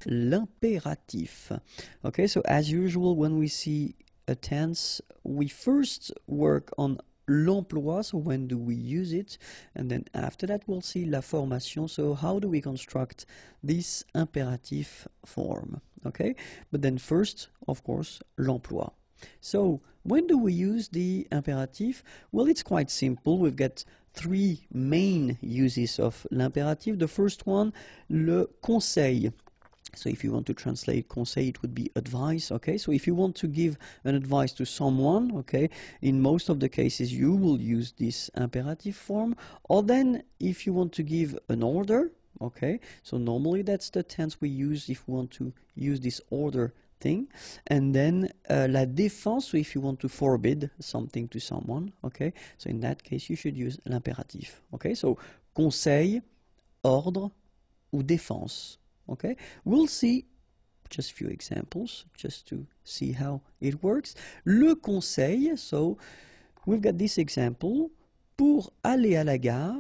l'impératif. Okay, so as usual, when we see a tense, we first work on l'emploi, so when do we use it, and then after that we'll see la formation, so how do we construct this imperative form. Okay, but then first, of course, l'emploi. So when do we use the imperative? Well, it's quite simple. We've got three main uses of l'impératif. The first one, le conseil. So if you want to translate conseil, it would be advice, okay? So if you want to give an advice to someone, okay, in most of the cases you will use this imperative form. Or then if you want to give an order, okay, so normally that's the tense we use if we want to use this order thing. And then la défense, so if you want to forbid something to someone, okay, so in that case you should use l'impératif, okay? So conseil, ordre ou défense. Okay, we'll see just a few examples just to see how it works. Le conseil, so we've got this example. Pour aller à la gare,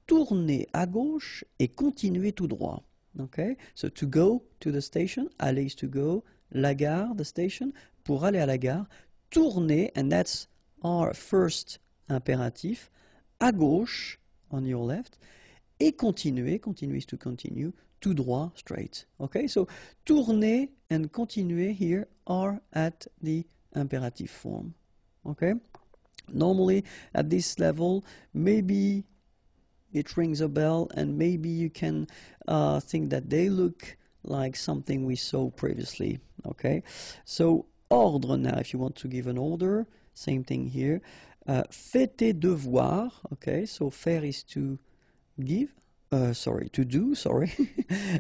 tournez à gauche et continuez tout droit. Okay, so to go to the station, aller is to go, la gare, the station. Pour aller à la gare, tournez, and that's our first imperative, à gauche, on your left, et continuer, continuer is to continue, tout droit, straight. Okay, so tourner and continuer here are at the imperative form. Okay, normally at this level, maybe it rings a bell and maybe you can think that they look like something we saw previously. Okay, so ordre now, if you want to give an order, same thing here. Fais tes devoirs. Okay, so faire is to give. To do,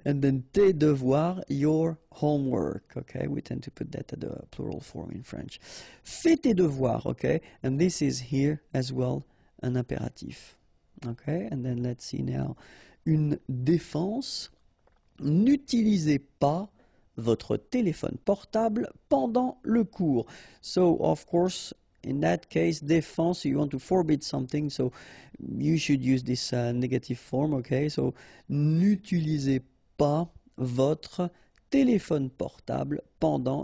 and then tes devoirs, your homework, okay? We tend to put that at the plural form in French. Fais tes devoirs, okay? And this is here as well an impératif, okay? And then let's see now, une défense. N'utilisez pas votre téléphone portable pendant le cours. So, of course, in that case, défense, you want to forbid something, so you should use this negative form, okay? So, n'utilisez pas votre téléphone portable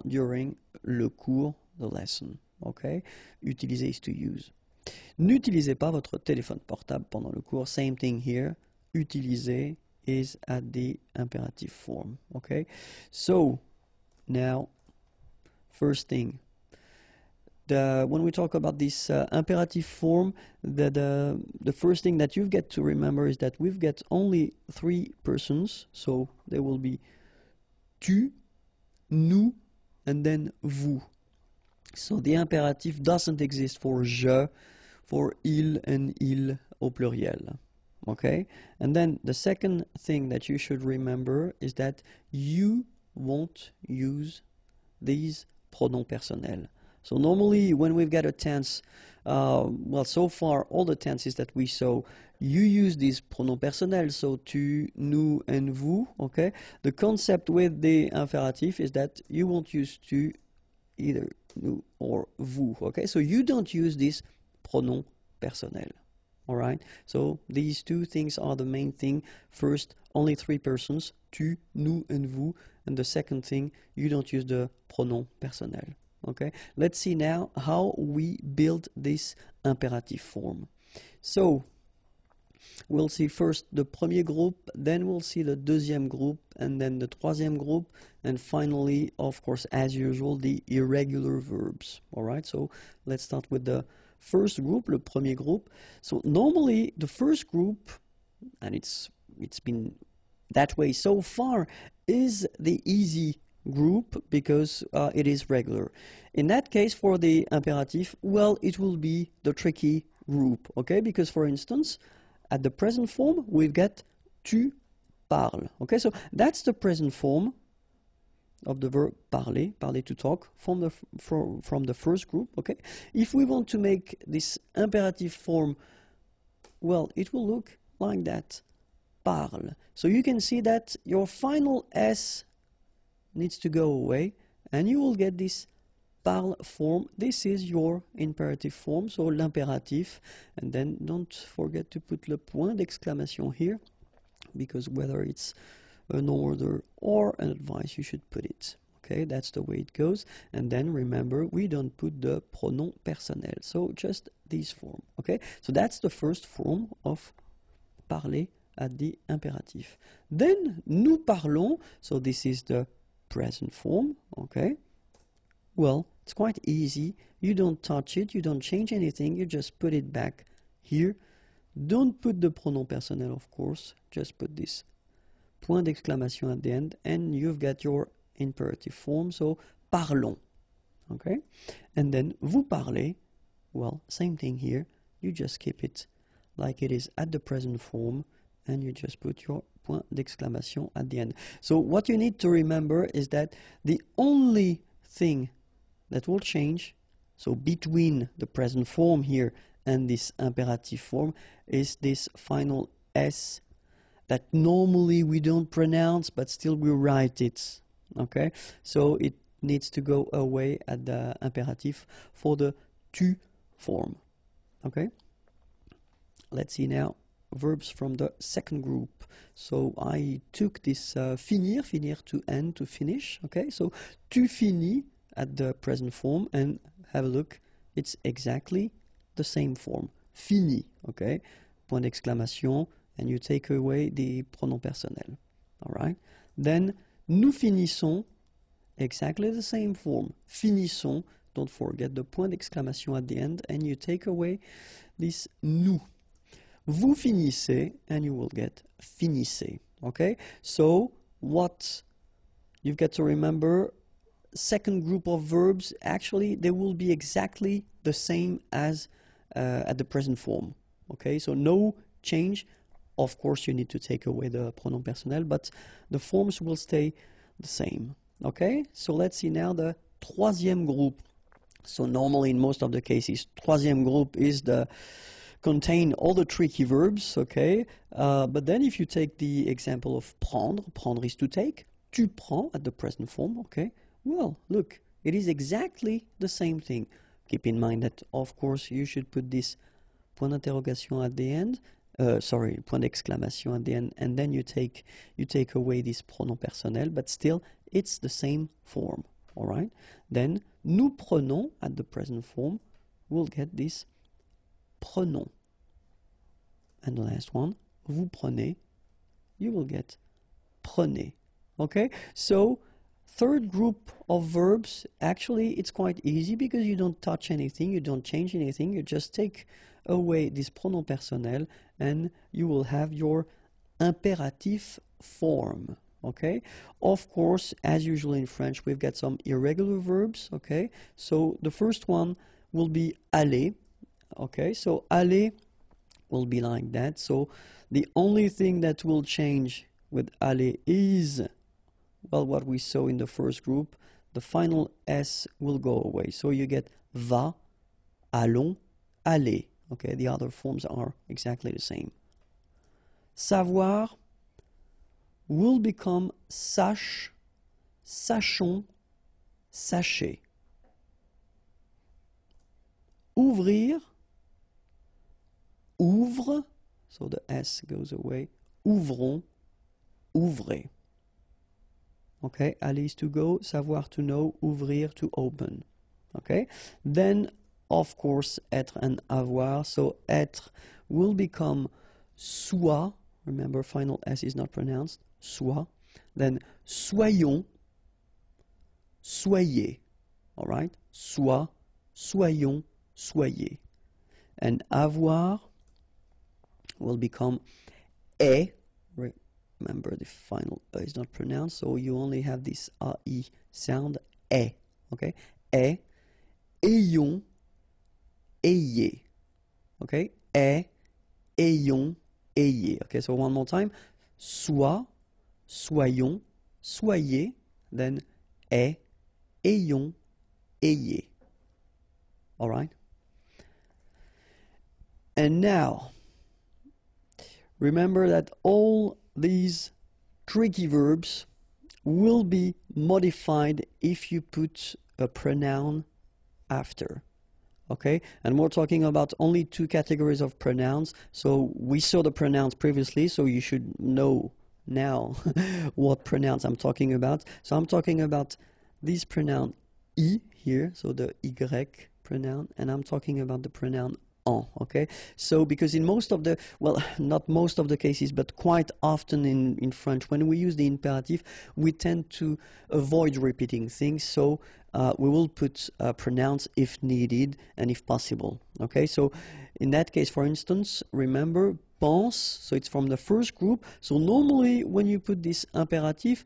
during le cours, the lesson, okay? Utiliser is to use. N'utilisez pas votre téléphone portable pendant le cours, same thing here. Utiliser is at the imperative form, okay? So, now, first thing, when we talk about this imperative form, the first thing that you've got to remember is that we've got only three persons, so there will be tu, nous, and then vous. So the imperative doesn't exist for je, for il and il au pluriel. Okay? And then the second thing that you should remember is that you won't use these pronoms personnels. So normally when we've got a tense, well, so far all the tenses that we saw, you use these pronoms personnels, so tu, nous, and vous, okay? The concept with the imperative is that you won't use tu, either nous or vous, okay? So you don't use this pronom personnel, all right? So these two things are the main thing. First, only three persons, tu, nous, and vous, and the second thing, you don't use the pronom personnel. Okay, let's see now how we build this imperative form. So, we'll see first the premier group, then we'll see the deuxième groupe, and then the troisième groupe, and finally, of course, as usual, the irregular verbs. Alright, so let's start with the first group, le premier groupe. So, normally, the first group, and it's been that way so far, is the easy group because it is regular. In that case, for the imperative, well, it will be the tricky group, okay? Because, for instance, at the present form, we've got tu parles, okay? So that's the present form of the verb parler, parler to talk, from the first group, okay? If we want to make this imperative form, well, it will look like that, parle. So you can see that your final S needs to go away, and you will get this parle form. This is your imperative form, so l'impératif, and then don't forget to put le point d'exclamation here, because whether it's an order, or an advice, you should put it. Okay, that's the way it goes. And then remember, we don't put the pronom personnel, so just this form. Okay, so that's the first form of parler at the imperative. Then nous parlons, so this is the present form. Okay, well, it's quite easy. You don't touch it, you don't change anything, you just put it back here. Don't put the pronom personnel, of course, just put this point d'exclamation at the end, and you've got your imperative form, so parlons. Okay, and then vous parlez, well, same thing here, you just keep it like it is at the present form, and you just put your point d'exclamation at the end. So what you need to remember is that the only thing that will change, so between the present form here and this imperative form, is this final S that normally we don't pronounce, but still we write it. Okay, so it needs to go away at the imperative for the tu form. Okay, let's see now verbs from the second group. So I took this finir to end, to finish. Okay, so tu finis at the present form, and have a look, it's exactly the same form, fini. Okay, point d'exclamation, and you take away the pronom personnel. All right, then nous finissons, exactly the same form, finissons, don't forget the point d'exclamation at the end, and you take away this nous. Vous finissez, and you will get finissez. Okay, so what you've got to remember, second group of verbs, actually they will be exactly the same as at the present form. Okay, so no change. Of course, you need to take away the pronom personnel, but the forms will stay the same. Okay, so let's see now the troisième groupe. So normally in most of the cases, troisième groupe is the contain all the tricky verbs. Okay, but then if you take the example of prendre, prendre is to take, tu prends at the present form. Okay, well, look, it is exactly the same thing. Keep in mind that, of course, you should put this point d'interrogation at the end, point d'exclamation at the end, and then you take away this pronom personnel, but still, it's the same form, all right? Then, nous prenons at the present form, we'll get this prenons. And the last one, vous prenez, you will get prenez, okay? So, third group of verbs, actually it's quite easy because you don't touch anything, you don't change anything, you just take away this pronom personnel and you will have your imperative form. Okay, of course, as usual in French, we've got some irregular verbs. Okay, so the first one will be aller. Okay, so aller will be like that. So the only thing that will change with aller is, well, what we saw in the first group, the final S will go away. So you get va, allons, aller. Okay, the other forms are exactly the same. Savoir will become sache, sachons, sachez. Ouvrir, ouvre, so the S goes away, ouvrons, ouvrez. Okay, aller is to go, savoir to know, ouvrir to open. Okay, then of course être and avoir, so être will become soit, remember final S is not pronounced, soit, then soyons, soyez, all right, soit, soyons, soyez, and avoir will become est, remember the final E is not pronounced, so you only have this A-I sound, est, okay, est, ayons, ayez, okay, est, ayons, ayez, okay, so one more time, soit, soyons, soyez, then est, ayons, ayez, all right, and now, remember that all these tricky verbs will be modified if you put a pronoun after. Okay, and we're talking about only two categories of pronouns. So we saw the pronouns previously, so you should know now what pronouns I'm talking about. So I'm talking about this pronoun I here, so the Y pronoun, and I'm talking about the pronoun en, okay? So because in most of the, well, not most of the cases, but quite often in French, when we use the imperative, we tend to avoid repeating things, so we will put pronouns if needed and if possible, okay? So in that case, for instance, remember, pense, so it's from the first group, so normally when you put this imperative,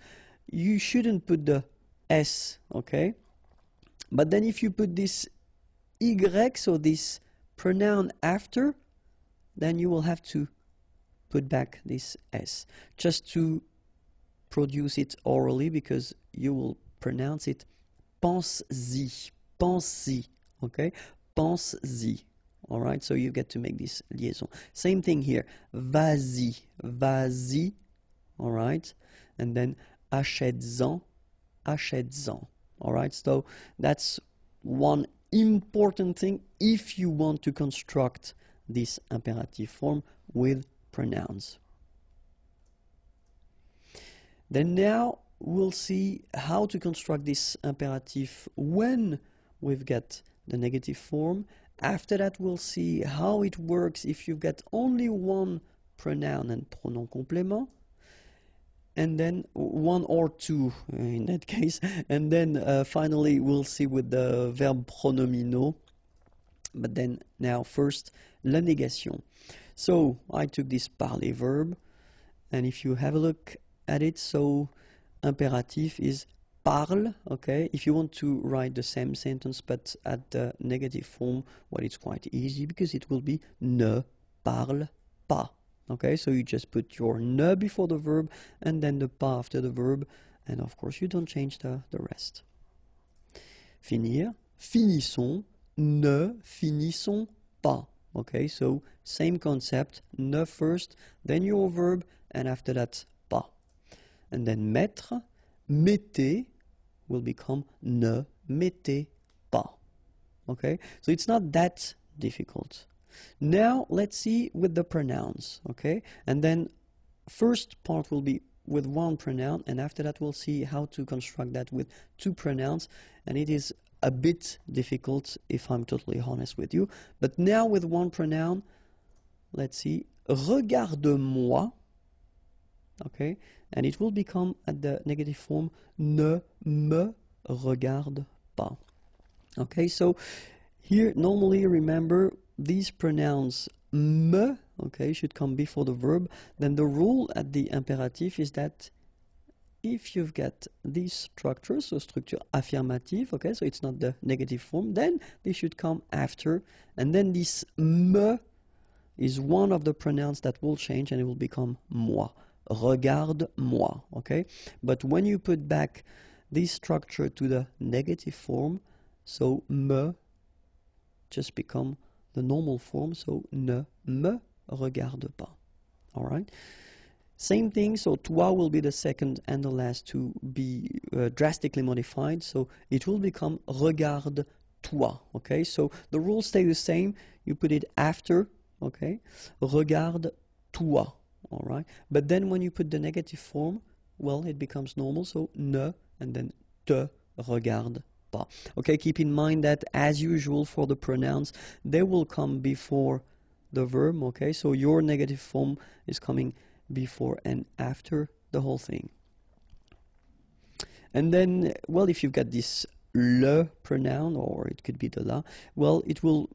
you shouldn't put the S, okay? But then if you put this Y, so this pronoun after, then you will have to put back this S just to produce it orally, because you will pronounce it pense-y, pense-y, okay? Pense-y, all right? So you get to make this liaison. Same thing here, vas-y, vas-y, all right? And then achètes-en, achètes-en, all right? So that's one important thing if you want to construct this imperative form with pronouns. Then now we'll see how to construct this imperative when we've got the negative form. After that we'll see how it works if you've got only one pronoun and pronom complément, and then one or two in that case, and then finally we'll see with the verb pronominaux. But then now first la négation. So I took this parler verb, and if you have a look at it, so imperative is parle, okay? If you want to write the same sentence but at the negative form, well, it's quite easy because it will be ne parle pas. Okay, so you just put your ne before the verb and then the pas after the verb, and of course you don't change the rest. Finir, finissons, ne finissons pas. Okay, so same concept, ne first, then your verb, and after that pas. And then mettre, mettez will become ne mettez pas. Okay, so it's not that difficult. Now let's see with the pronouns, okay? And then first part will be with one pronoun, and after that we'll see how to construct that with two pronouns, and it is a bit difficult if I'm totally honest with you. But now with one pronoun, let's see, regarde-moi, okay? And it will become at the negative form ne me regarde pas. Okay, so here normally remember these pronouns me, okay, should come before the verb. Then the rule at the imperative is that if you've got these structures, so structure affirmative, okay, so it's not the negative form, then they should come after. And then this me is one of the pronouns that will change and it will become moi. Regarde-moi, okay? But when you put back this structure to the negative form, so me just become the normal form, so ne me regarde pas. All right? Same thing, so toi will be the second and the last to be drastically modified, so it will become regarde-toi, okay? So the rules stay the same, you put it after, okay? Regarde-toi, all right? But then when you put the negative form, well, it becomes normal, so ne, and then te regarde pas. Okay, keep in mind that as usual for the pronouns, they will come before the verb, okay? So your negative form is coming before and after the whole thing. And then, well, if you've got this le pronoun, or it could be the la, well, it will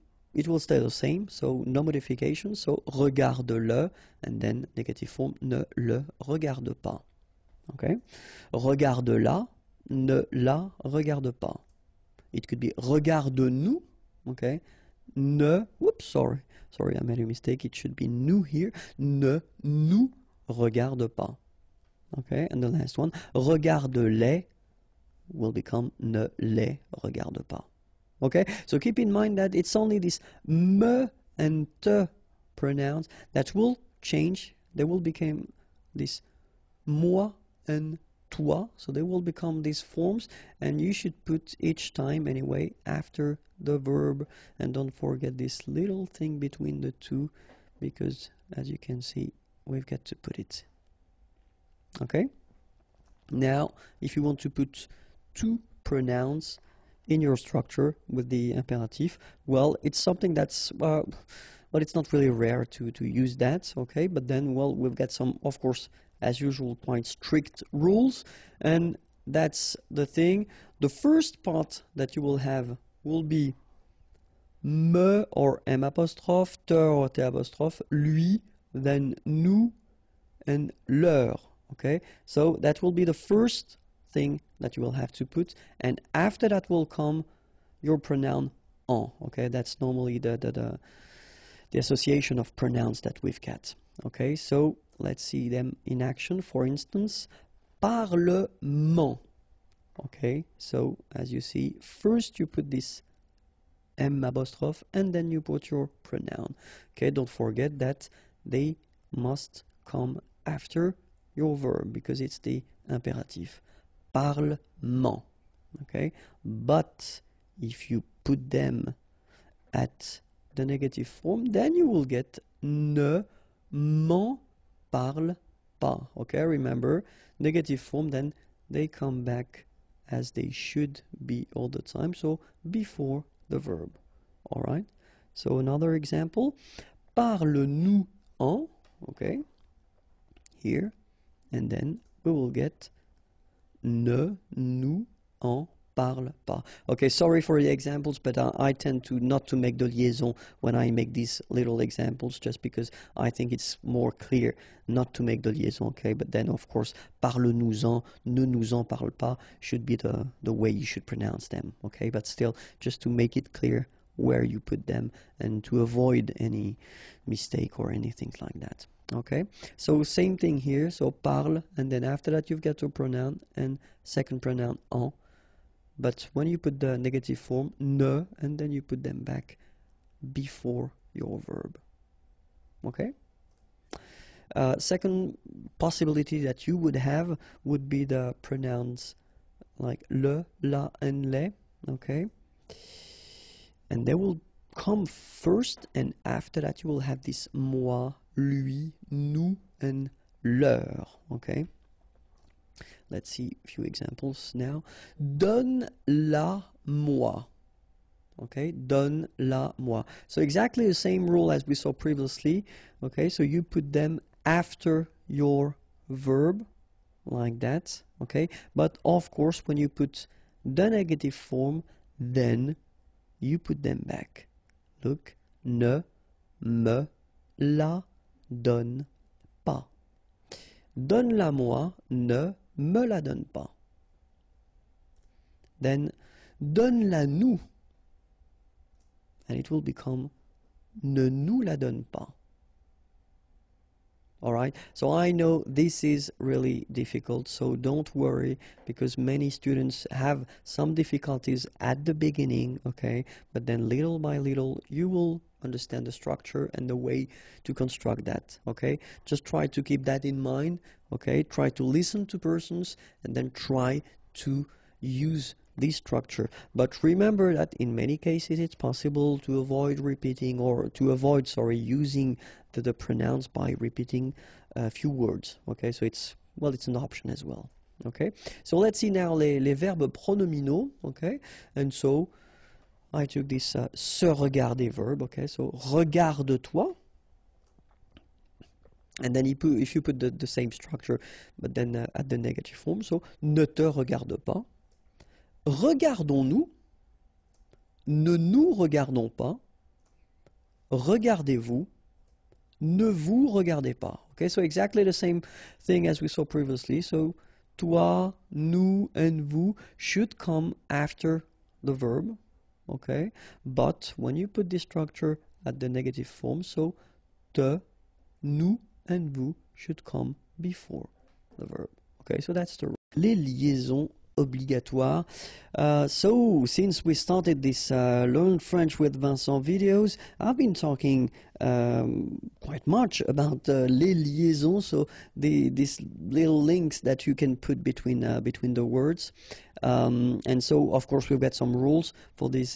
stay the same, so no modification, so regarde-le, and then negative form, ne le regarde pas. Okay? Regarde-la, ne la regarde pas. It could be regarde-nous, okay? Ne, whoops, sorry, I made a mistake. It should be nous here. Ne nous regarde pas. Okay, and the last one, regarde-les will become ne les regarde pas. Okay, so keep in mind that it's only this me and te pronouns that will change. They will become this moi and toi, so they will become these forms, and you should put each time anyway after the verb, and don't forget this little thing between the two, because as you can see we've got to put it Okay? Now, if you want to put two pronouns in your structure with the imperative, well, it's something that's, well, it's not really rare to use that, okay? But then, well, we've got some, of course, as usual, quite strict rules, and that's the thing. The first part that you will have will be me or m apostrophe, te or t apostrophe, lui, then nous, and leur, okay? So that will be the first thing that you will have to put, and after that will come your pronoun en, okay? That's normally the association of pronouns that we've got, okay? So let's see them in action. For instance, parlement, okay? So as you see, first you put this m apostrophe and then you put your pronoun, okay? Don't forget that they must come after your verb because it's the imperative. Parlement, okay? But if you put them at the negative form, then you will get ne m'en parle pas, okay? Remember, negative form, then they come back as they should be all the time, so before the verb, all right? So another example, parle-nous en, okay? Here, and then we will get ne nous en parle pas. Okay, sorry for the examples, but I tend to not to make the liaison when I make these little examples, just because I think it's more clear not to make the liaison, okay? But then, of course, parle-nous-en, ne nous en parle pas should be the way you should pronounce them, okay? But still, just to make it clear where you put them and to avoid any mistake or anything like that. Okay, so same thing here. So parle, and then after that you've got your pronoun and second pronoun en. But when you put the negative form, ne, and then you put them back before your verb. Okay. Second possibility that you would have would be the pronouns like le, la, and les. Okay, and they will come first, and after that you will have this moi, lui, nous, and leur, okay? Let's see a few examples now. Donne-la-moi, okay? Donne-la-moi. So exactly the same rule as we saw previously, okay? So you put them after your verb, like that, okay? But of course, when you put the negative form, then you put them back. Look, ne me la donne pas. Donne-la-moi, ne me la donne pas. Then donne-la-nous, and it will become ne nous la donne pas. Alright, so I know this is really difficult, so don't worry, because many students have some difficulties at the beginning, okay? But then little by little, you will understand the structure and the way to construct that, okay? Just try to keep that in mind, okay? Try to listen to persons and then try to use this structure. But remember that in many cases it's possible to avoid repeating or to avoid, using the pronouns by repeating a few words, okay? So it's, well, it's an option as well, okay? So let's see now les verbes pronominaux, okay? And so I took this se regarder verb, okay? So regarde-toi. And then if you put the same structure, but then at the negative form, so ne te regarde pas. Regardons-nous. Ne nous regardons pas. Regardez-vous. Ne vous regardez pas. Okay, so exactly the same thing as we saw previously. So toi, nous, and vous should come after the verb. Okay, but when you put this structure at the negative form, so te, nous, and vous should come before the verb. Okay, so that's the rule. Les liaisons obligatoires. So since we started this Learn French with Vincent videos, I've been talking quite much about les liaisons, so these little links that you can put between the words. And so, of course, we've got some rules for these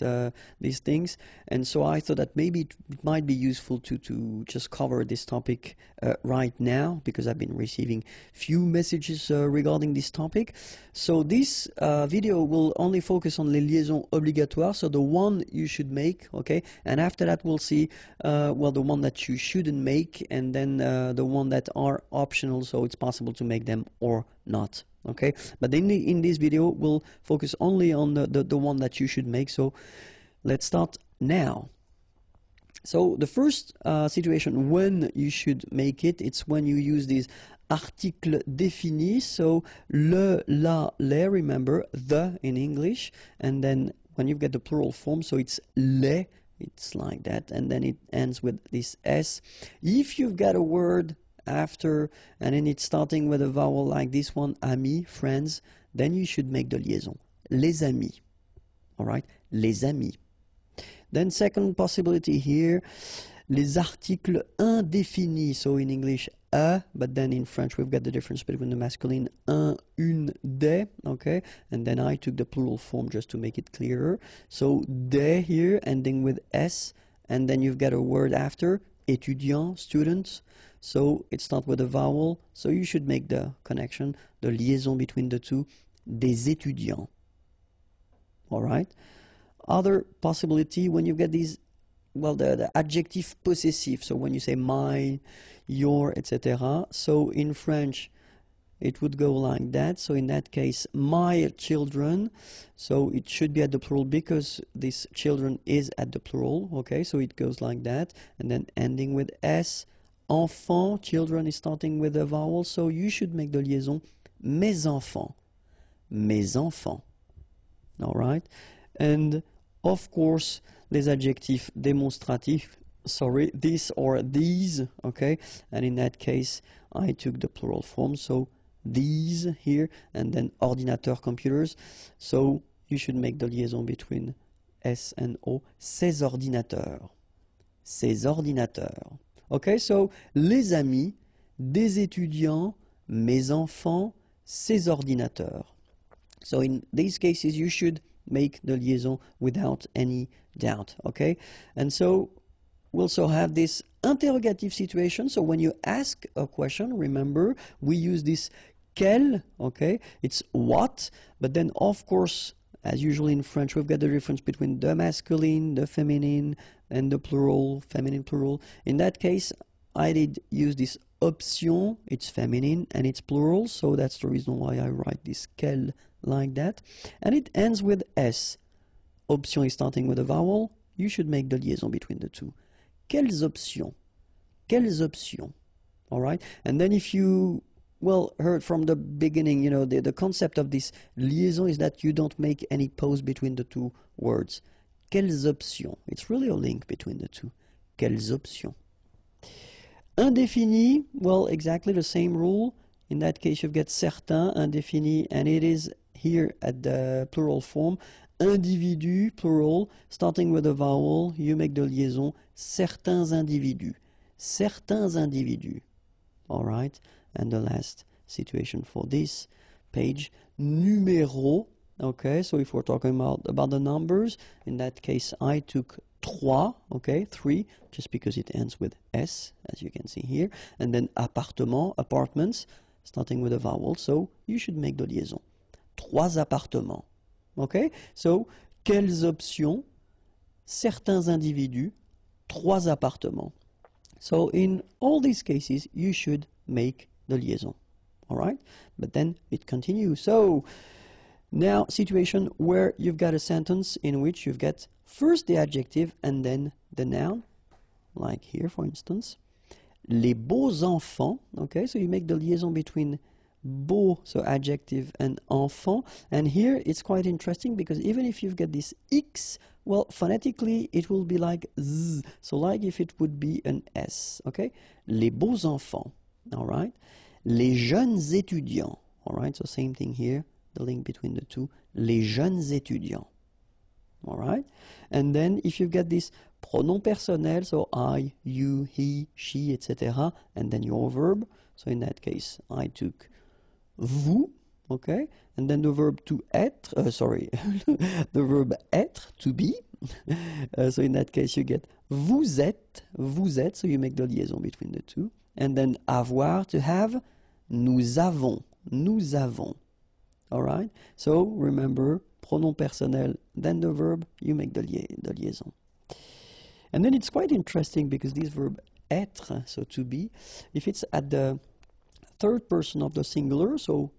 things. And so I thought that maybe it might be useful to just cover this topic right now, because I've been receiving few messages regarding this topic. So this video will only focus on les liaisons obligatoires, so the one you should make, okay? And after that, we'll see, well, the one that you shouldn't make, and then the one that are optional, so it's possible to make them or not. Okay, but in this video we'll focus only on the one that you should make. So let's start now. So the first situation when you should make it, it's when you use these articles définis. So le, la, les, remember, the in English, and then when you've got the plural form, so it's les, it's like that, and then it ends with this s. If you've got a word after and then it's starting with a vowel like this one, amis, friends, then you should make the liaison, les amis. All right, les amis. Then second possibility here, les articles indéfinis. So in English a, but then in French we've got the difference between the masculine un, une, des, okay, and then I took the plural form just to make it clearer. So des here ending with s, and then you've got a word after, étudiant, students. So it starts with a vowel, so you should make the connection, the liaison between the two, des étudiants. All right. Other possibility, when you get these, well, the adjective possessive, so when you say my, your, etc. So in French, it would go like that. So in that case, my children, so it should be at the plural because this children is at the plural, okay, so it goes like that, and then ending with s. Enfant, children is starting with a vowel, so you should make the liaison, mes enfants, mes enfants. All right, and of course, les adjectifs démonstratifs, sorry, this or these, okay, and in that case, I took the plural form, so these here, and then ordinateur, computers, so you should make the liaison between S and O, ces ordinateurs, ces ordinateurs. Okay, so les amis, des étudiants, mes enfants, ces ordinateurs. So in these cases, you should make the liaison without any doubt, okay? And so we also have this interrogative situation. So when you ask a question, remember, we use this quel, okay? It's what, but then of course, as usually in French, we've got the difference between the masculine, the feminine, and the plural, feminine, plural. In that case, I did use this option, it's feminine and it's plural, so that's the reason why I write this quel like that. And it ends with S. Option is starting with a vowel, you should make the liaison between the two. Quelles options? Quelles options? All right? And then if you, well, heard from the beginning, you know, the concept of this liaison is that you don't make any pause between the two words. Quelles options? It's really a link between the two. Quelles options? Indéfini, well, exactly the same rule. In that case, you've got certains, indéfini, and it is here at the plural form. Individu, plural, starting with a vowel, you make the liaison, certains individus. Certains individus. All right? And the last situation for this page, numéro. Okay, so if we're talking about the numbers, in that case, I took trois, okay, 3, just because it ends with S, as you can see here. And then appartement, apartments, starting with a vowel, so you should make the liaison. Trois appartements. Okay, so quelles options? Certains individus, trois appartements. So in all these cases, you should make the liaison. All right, but then it continues. So now, situation where you've got a sentence in which you've got first the adjective and then the noun, like here, for instance. Les beaux enfants, okay, so you make the liaison between beau, so adjective, and enfant. And here it's quite interesting because even if you've got this X, well, phonetically it will be like Z, so like if it would be an S, okay? Les beaux enfants, all right? Les jeunes étudiants, all right, so same thing here. The link between the two, les jeunes étudiants. All right? And then if you get this pronom personnel, so I, you, he, she, etc., and then your verb. So in that case, I took vous, okay? And then the verb to être, the verb être, to be. So in that case, you get vous êtes, so you make the liaison between the two. And then avoir, to have, nous avons. All right? So remember, pronom personnel, then the verb, you make the liaison. And then it's quite interesting because this verb être, so to be, if it's at the third person of the singular, so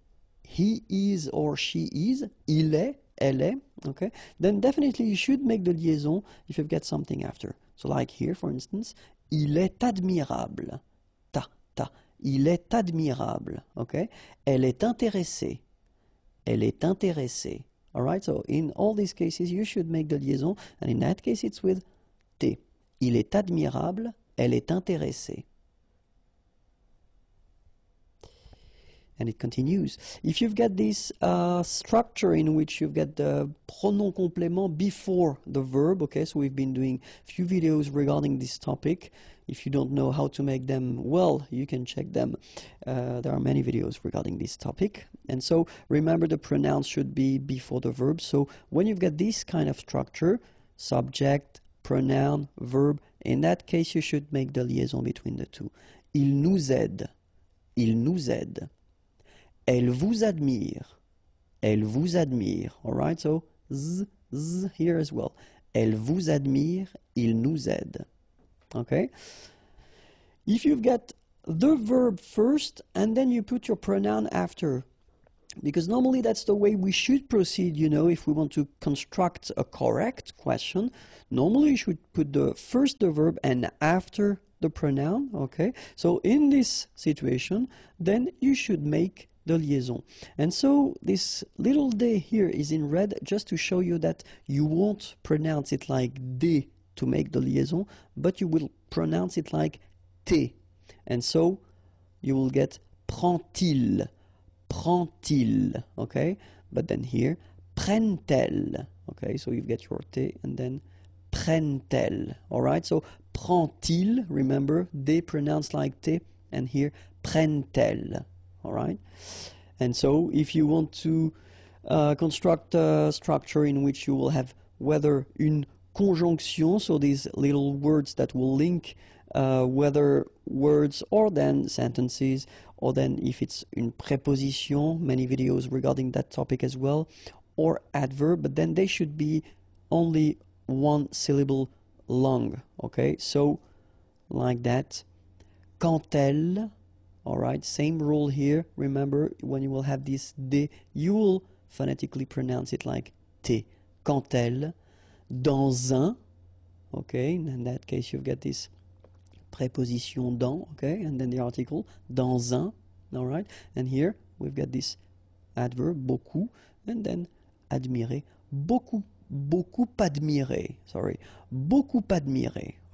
he is or she is, il est, elle est, okay, then definitely you should make the liaison if you've got something after. So like here, for instance, il est admirable, il est admirable, okay, elle est intéressée, all right, so in all these cases you should make the liaison, and in that case it's with T. Il est admirable, elle est intéressée. And it continues. If you've got this structure in which you've got the pronom complément before the verb, okay, so we've been doing a few videos regarding this topic. If you don't know how to make them, well, you can check them. There are many videos regarding this topic. And so remember, the pronouns should be before the verb. So when you've got this kind of structure, subject, pronoun, verb, in that case you should make the liaison between the two. Il nous aide. Elle vous admire. All right, so z here as well. Elle vous admire, il nous aide. Okay? If you've got the verb first and then you put your pronoun after, because normally that's the way we should proceed, you know, if we want to construct a correct question. Normally you should put first the verb and after the pronoun, okay? So in this situation, then you should make the liaison. And so this little d here is in red just to show you that you won't pronounce it like d to make the liaison, but you will pronounce it like t. And so you will get prend-il, okay? But then here, prennent-elles, okay? So you've got your t and then prennent-elles, all right? So prend-il, remember, they pronounce like t, and here prennent-elles, all right? And so if you want to construct a structure in which you will have whether une conjonction, so these little words that will link whether words or then sentences, or then if it's une préposition, many videos regarding that topic as well, or adverb, but then they should be only one syllable long, okay? So like that, quand elle, all right, same rule here. Remember, when you will have this d, you will phonetically pronounce it like t. Quand elle, dans un, okay, in that case you've got this préposition dans, okay, and then the article, dans un, all right, and here we've got this adverb, beaucoup, and then admirer, beaucoup admirer, all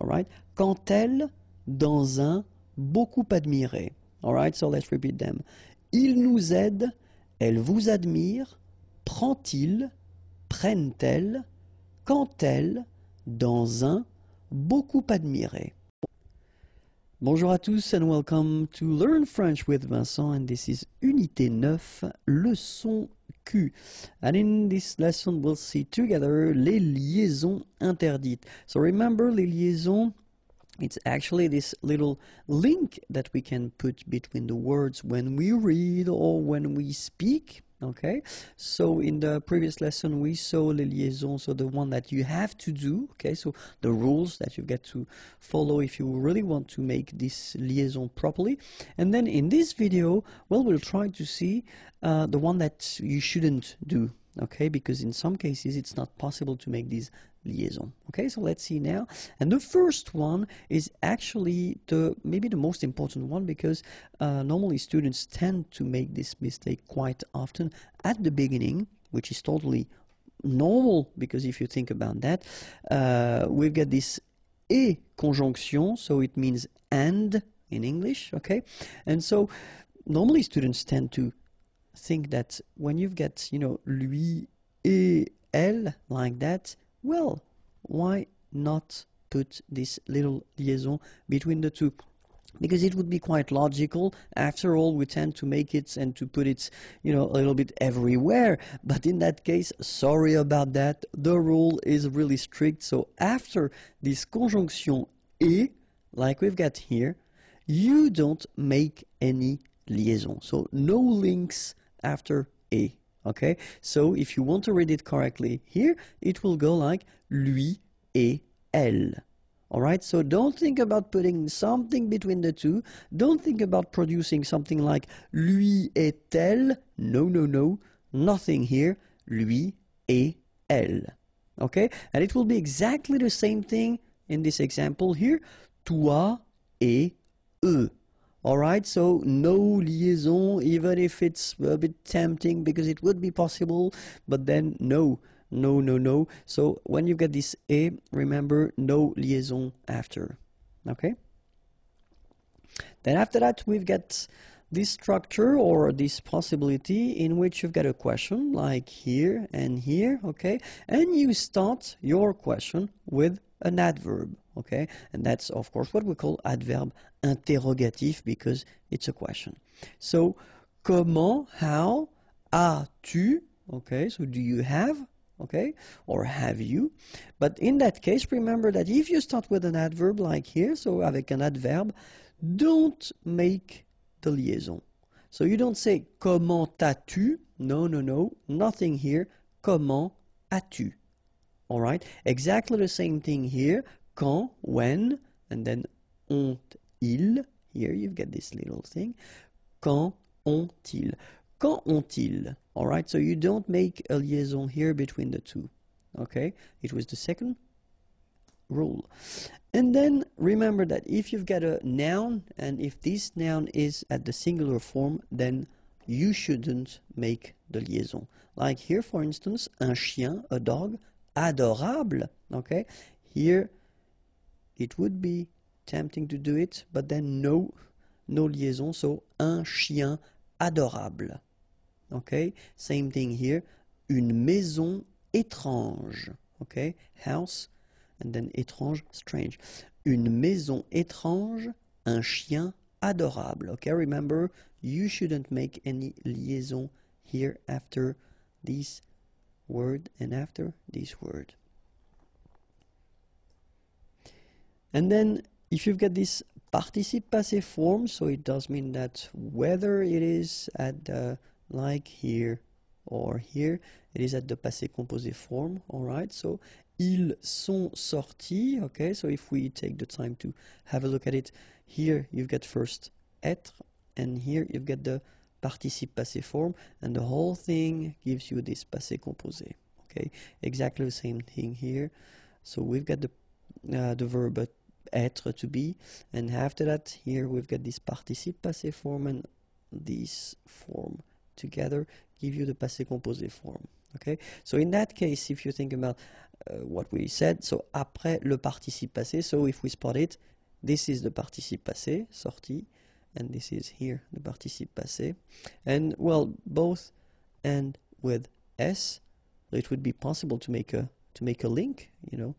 right, quand elle, dans un, beaucoup admirer, all right, so let's repeat them. Il nous aide, elle vous admire, prend-il, prennent-elles, quand elle, dans un, beaucoup admiré. Bonjour à tous and welcome to Learn French with Vincent, and this is Unité 9, leçon Q. And in this lesson we'll see together les liaisons interdites. So remember, les liaisons, it's actually this little link that we can put between the words when we read or when we speak. Okay, so in the previous lesson we saw les liaisons, so the one that you have to do, okay, so the rules that you get to follow if you really want to make this liaison properly. And then in this video, well, we'll try to see the one that you shouldn't do, okay, because in some cases it's not possible to make these liaison. Okay, so let's see now. And the first one is actually maybe the most important one, because normally students tend to make this mistake quite often at the beginning, which is totally normal, because if you think about that, we've got this et conjonction, so it means and in English, okay? And so normally students tend to think that when you've got, you know, lui et elle like that, well, why not put this little liaison between the two? because it would be quite logical. After all, we tend to make it and to put it, a little bit everywhere. But in that case, sorry about that. The rule is really strict. So after this conjunction et, like we've got here, you don't make any liaison. So no links after et. Okay? So if you want to read it correctly here, it will go like lui et elle. Alright, so don't think about putting something between the two. Don't think about producing something like lui et elle. No, no, no. Nothing here. Lui et elle. Okay? And it will be exactly the same thing in this example here. Toi et eux. Alright, so no liaison, even if it's a bit tempting because it would be possible, but then no. No, no, no. So when you get this et, remember no liaison after. Okay? Then after that, we've got this structure or this possibility in which you've got a question like here and here, okay? And you start your question with an adverb, okay? And that's, of course, what we call adverb interrogatif because it's a question. So, comment, how, as-tu, okay? So do you have? Okay, or have you? But in that case, remember that if you start with an adverb like here, so avec un adverbe, don't make the liaison. So you don't say comment as-tu? No, no, no, nothing here. Comment as-tu? All right, exactly the same thing here. Quand, when, and then ont-ils. Here you've got this little thing. Quand ont-ils? Quand ont-ils? All right, so you don't make a liaison here between the two. Okay, it was the second rule. And then remember that if you've got a noun and if this noun is at the singular form, then you shouldn't make the liaison. Like here, for instance, un chien, a dog, adorable. Okay, here it would be tempting to do it, but then no liaison. So un chien adorable. Okay, same thing here. Une maison étrange. Okay, house, and then étrange, strange. Une maison étrange, un chien adorable. Okay, remember, you shouldn't make any liaison here after this word and after this word. And then, if you've got this participe passé form, so it does mean that whether it is at the like here or here, it is at the passé composé form, alright? So, ils sont sortis, okay? So if we take the time to have a look at it, here you've got first être, and here you've got the participe passé form, and the whole thing gives you this passé composé, okay? Exactly the same thing here. So we've got the verb être, to be, and after that, here we've got this participe passé form and this form together give you the passé composé form. Okay, so in that case, if you think about what we said, so après le participe passé, so if we spot it, this is the participe passé, sorti, and this is here the participe passé, and well, both end with s, so it would be possible to make a link, you know,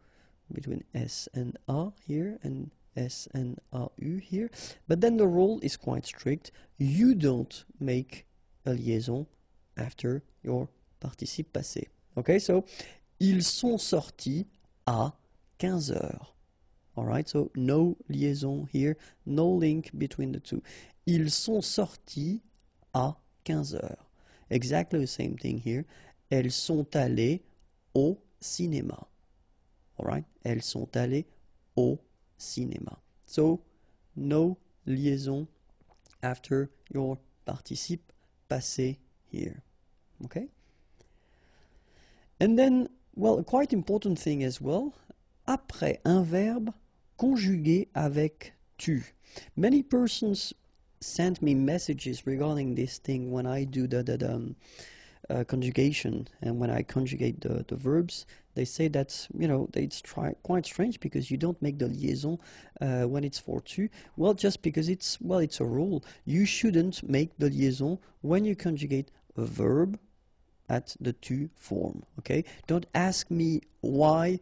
between s and a here and s and au here, but then the rule is quite strict. You don't make a liaison after your participe passé. Okay, so ils sont sortis à 15 heures. Alright, so no liaison here, no link between the two. Ils sont sortis à 15 heures. Exactly the same thing here. Elles sont allées au cinéma. Alright, elles sont allées au cinéma. So, no liaison after your participe passé here. Okay? And then, well, a quite important thing as well, après un verbe conjugué avec tu. Many persons send me messages regarding this thing when I do the conjugation, and when I conjugate the verbs, they say that, you know, it's quite strange because you don't make the liaison when it's for tu. Well, just because it's a rule. You shouldn't make the liaison when you conjugate a verb at the tu form, okay? Don't ask me why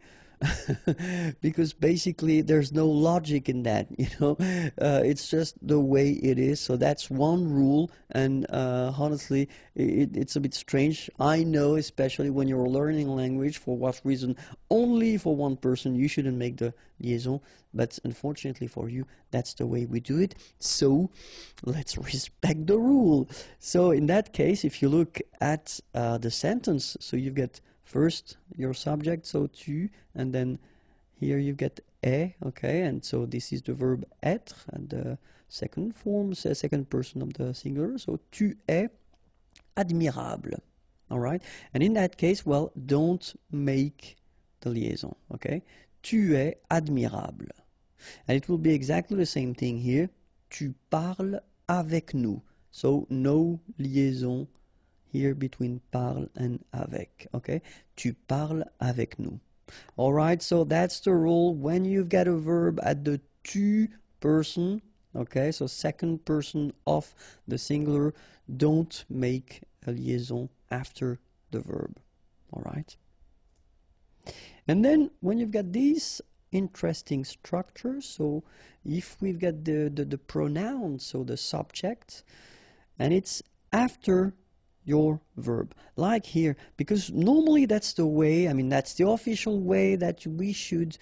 because basically there's no logic in that, you know. It's just the way it is. So that's one rule, and honestly, it's a bit strange. I know, especially when you're learning language, for what reason only for one person you shouldn't make the liaison, but unfortunately for you, that's the way we do it. So let's respect the rule. So in that case, if you look at the sentence, so you get first your subject, so tu, and then here you get est, okay, and so this is the verb être, and the second form, second person of the singular, so tu es admirable, all right? And in that case, well, don't make the liaison, okay? Tu es admirable. And it will be exactly the same thing here. Tu parles avec nous. So no liaison here between parle and avec, okay? Tu parles avec nous. All right, so that's the rule. When you've got a verb at the tu person, okay, so second person of the singular, don't make a liaison after the verb, all right? And then when you've got these interesting structures, so if we've got the pronoun, so the subject, and it's after your verb, like here, because normally that's the way, I mean, that's the official way that we should,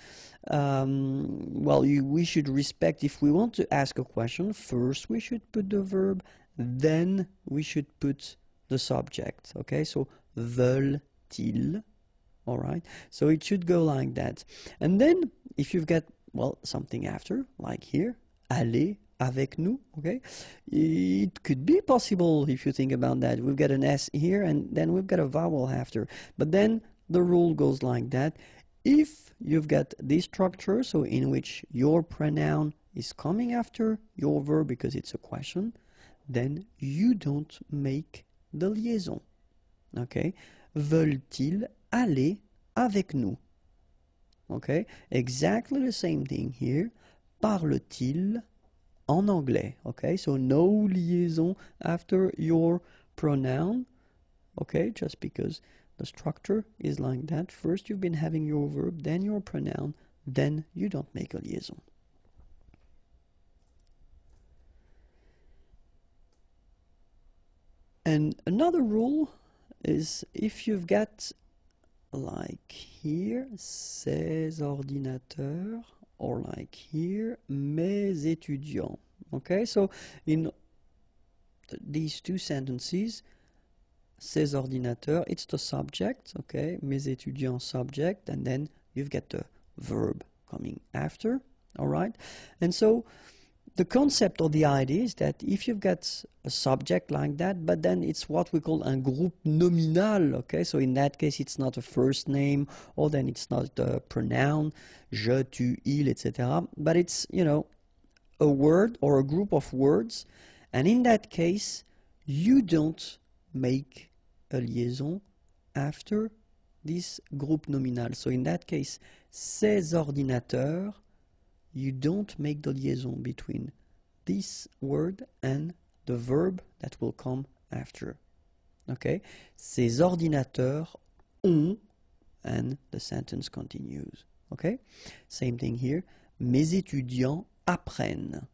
we should respect. If we want to ask a question, first we should put the verb, then we should put the subject, okay? So, veulent-ils, all right? So it should go like that. And then, if you've got, well, something after, like here, aller avec nous, okay? It could be possible if you think about that. We've got an S here, and then we've got a vowel after. But then the rule goes like that. If you've got this structure, so in which your pronoun is coming after your verb because it's a question, then you don't make the liaison, okay? Veulent-ils aller avec nous? Okay, exactly the same thing here. Parle-t-il en anglais? Okay, so no liaison after your pronoun. Okay, just because the structure is like that. First you've been having your verb, then your pronoun, then you don't make a liaison. And another rule is if you've got, like here, ces ordinateurs, or like here, mes étudiants. Okay, so in these two sentences, ces ordinateurs, it's the subject, okay, mes étudiants subject, and then you've got the verb coming after, all right? And so the concept or the idea is that if you've got a subject like that, but then it's what we call un groupe nominal, okay? So in that case, it's not a first name, or then it's not a pronoun, je, tu, il, etc. But it's, you know, a word or a group of words. And in that case, you don't make a liaison after this groupe nominal. So in that case, ces ordinateurs, you don't make the liaison between this word and the verb that will come after. Okay? Ces ordinateurs ont, and the sentence continues. Okay? Same thing here. Mes étudiants apprennent.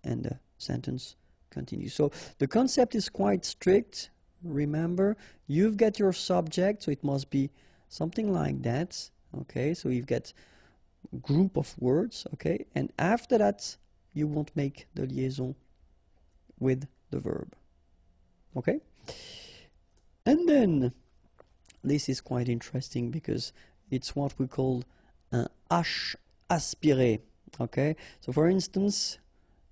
And the sentence continues. So the concept is quite strict. Remember, you've got your subject, so it must be something like that. Okay? So you've got group of words, okay, and after that you won't make the liaison with the verb, okay? And then this is quite interesting because it's what we call un H aspiré, okay? So for instance,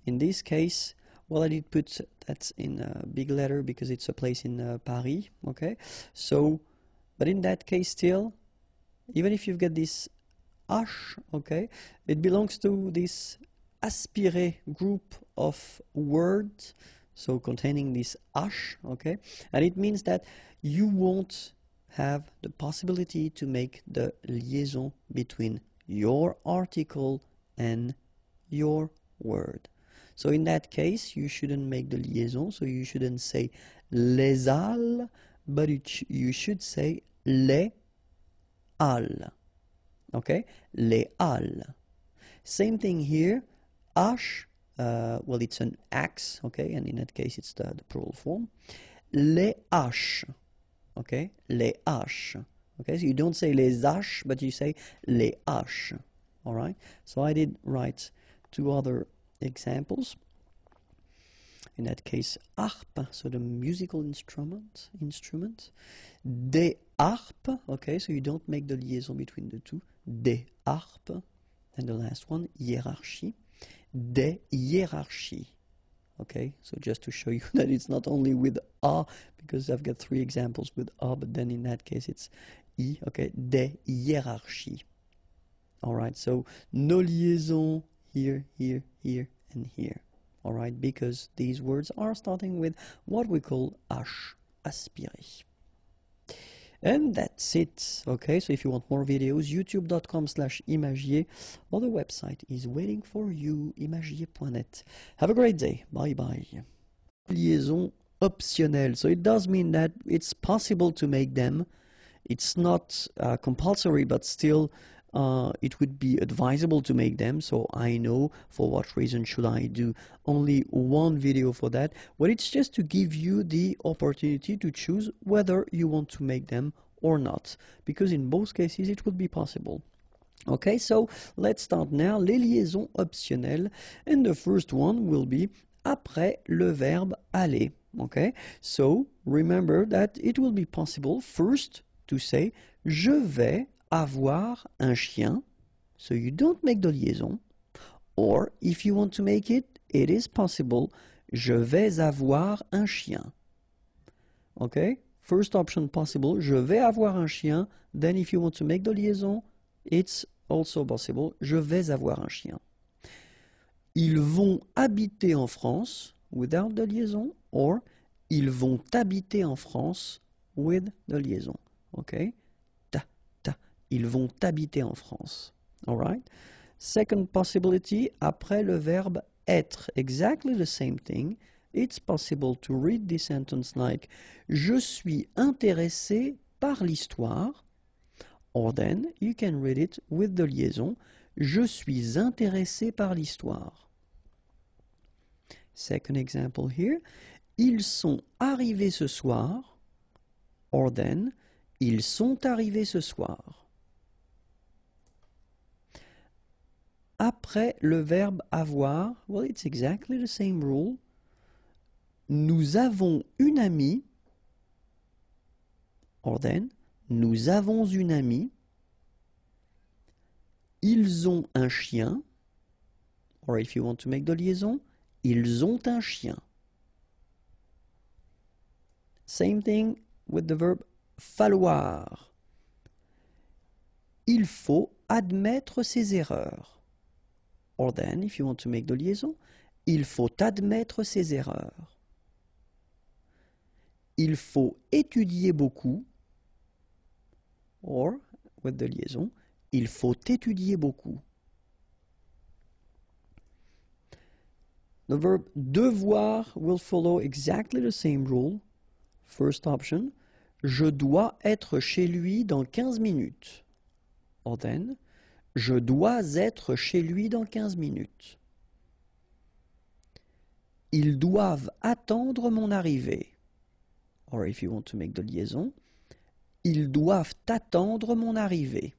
in this case, well, I did put that in a big letter because it's a place in Paris, okay? So, but in that case still, even if you've got this H, okay, it belongs to this aspiré group of words, so containing this H, okay, and it means that you won't have the possibility to make the liaison between your article and your word. So in that case, you shouldn't make the liaison, so you shouldn't say les halles, but you should say les halles. Okay, les halles. Same thing here. H, well, it's an axe, okay, and in that case it's the plural form. Les haches, okay, les haches. Okay, so you don't say les haches, but you say les haches. All right, so I did write two other examples. In that case, harpe, so the musical instrument. Des harpes, okay, so you don't make the liaison between the two. Des harpes. And the last one, hiérarchie. Des hiérarchies. Okay, so just to show you that it's not only with A, because I've got three examples with A, but then in that case it's I. Okay, des hiérarchies. All right, so no liaison here, here, here, and here. All right, because these words are starting with what we call H, aspiré. And that's it. Okay, so if you want more videos, youtube.com/imagier, or the website is waiting for you, imagier.net. Have a great day. Bye bye. Liaison optionnelle. So it does mean that it's possible to make them. It's not compulsory, but still it would be advisable to make them. So I know for what reason should I do only one video for that. Well, it's just to give you the opportunity to choose whether you want to make them or not, because in both cases it would be possible. Okay, so let's start now. Les liaisons optionnelles, and the first one will be après le verbe aller. Okay, so remember that it will be possible first to say je vais avoir un chien, so you don't make the liaison, or if you want to make it, it is possible, je vais avoir un chien. Okay, first option possible, je vais avoir un chien, then if you want to make the liaison, it's also possible, je vais avoir un chien. Ils vont habiter en France, without the liaison, or ils vont habiter en France, with the liaison. Okay, ils vont habiter en France. All right. Second possibility, après le verbe être, exactly the same thing. It's possible to read this sentence like je suis intéressé par l'histoire, or then you can read it with the liaison je suis intéressé par l'histoire. Second example here, ils sont arrivés ce soir, or then ils sont arrivés ce soir. Après le verbe avoir, well, it's exactly the same rule. Nous avons une amie, or then, nous avons une amie. Ils ont un chien, or if you want to make the liaison, ils ont un chien. Same thing with the verb falloir. Il faut admettre ses erreurs. Or then, if you want to make the liaison, il faut admettre ses erreurs. Il faut étudier beaucoup. Or, with the liaison, il faut étudier beaucoup. The verb devoir will follow exactly the same rule. First option, je dois être chez lui dans 15 minutes. Or then, je dois être chez lui dans 15 minutes. Ils doivent attendre mon arrivée. Or if you want to make the liaison, ils doivent attendre mon arrivée.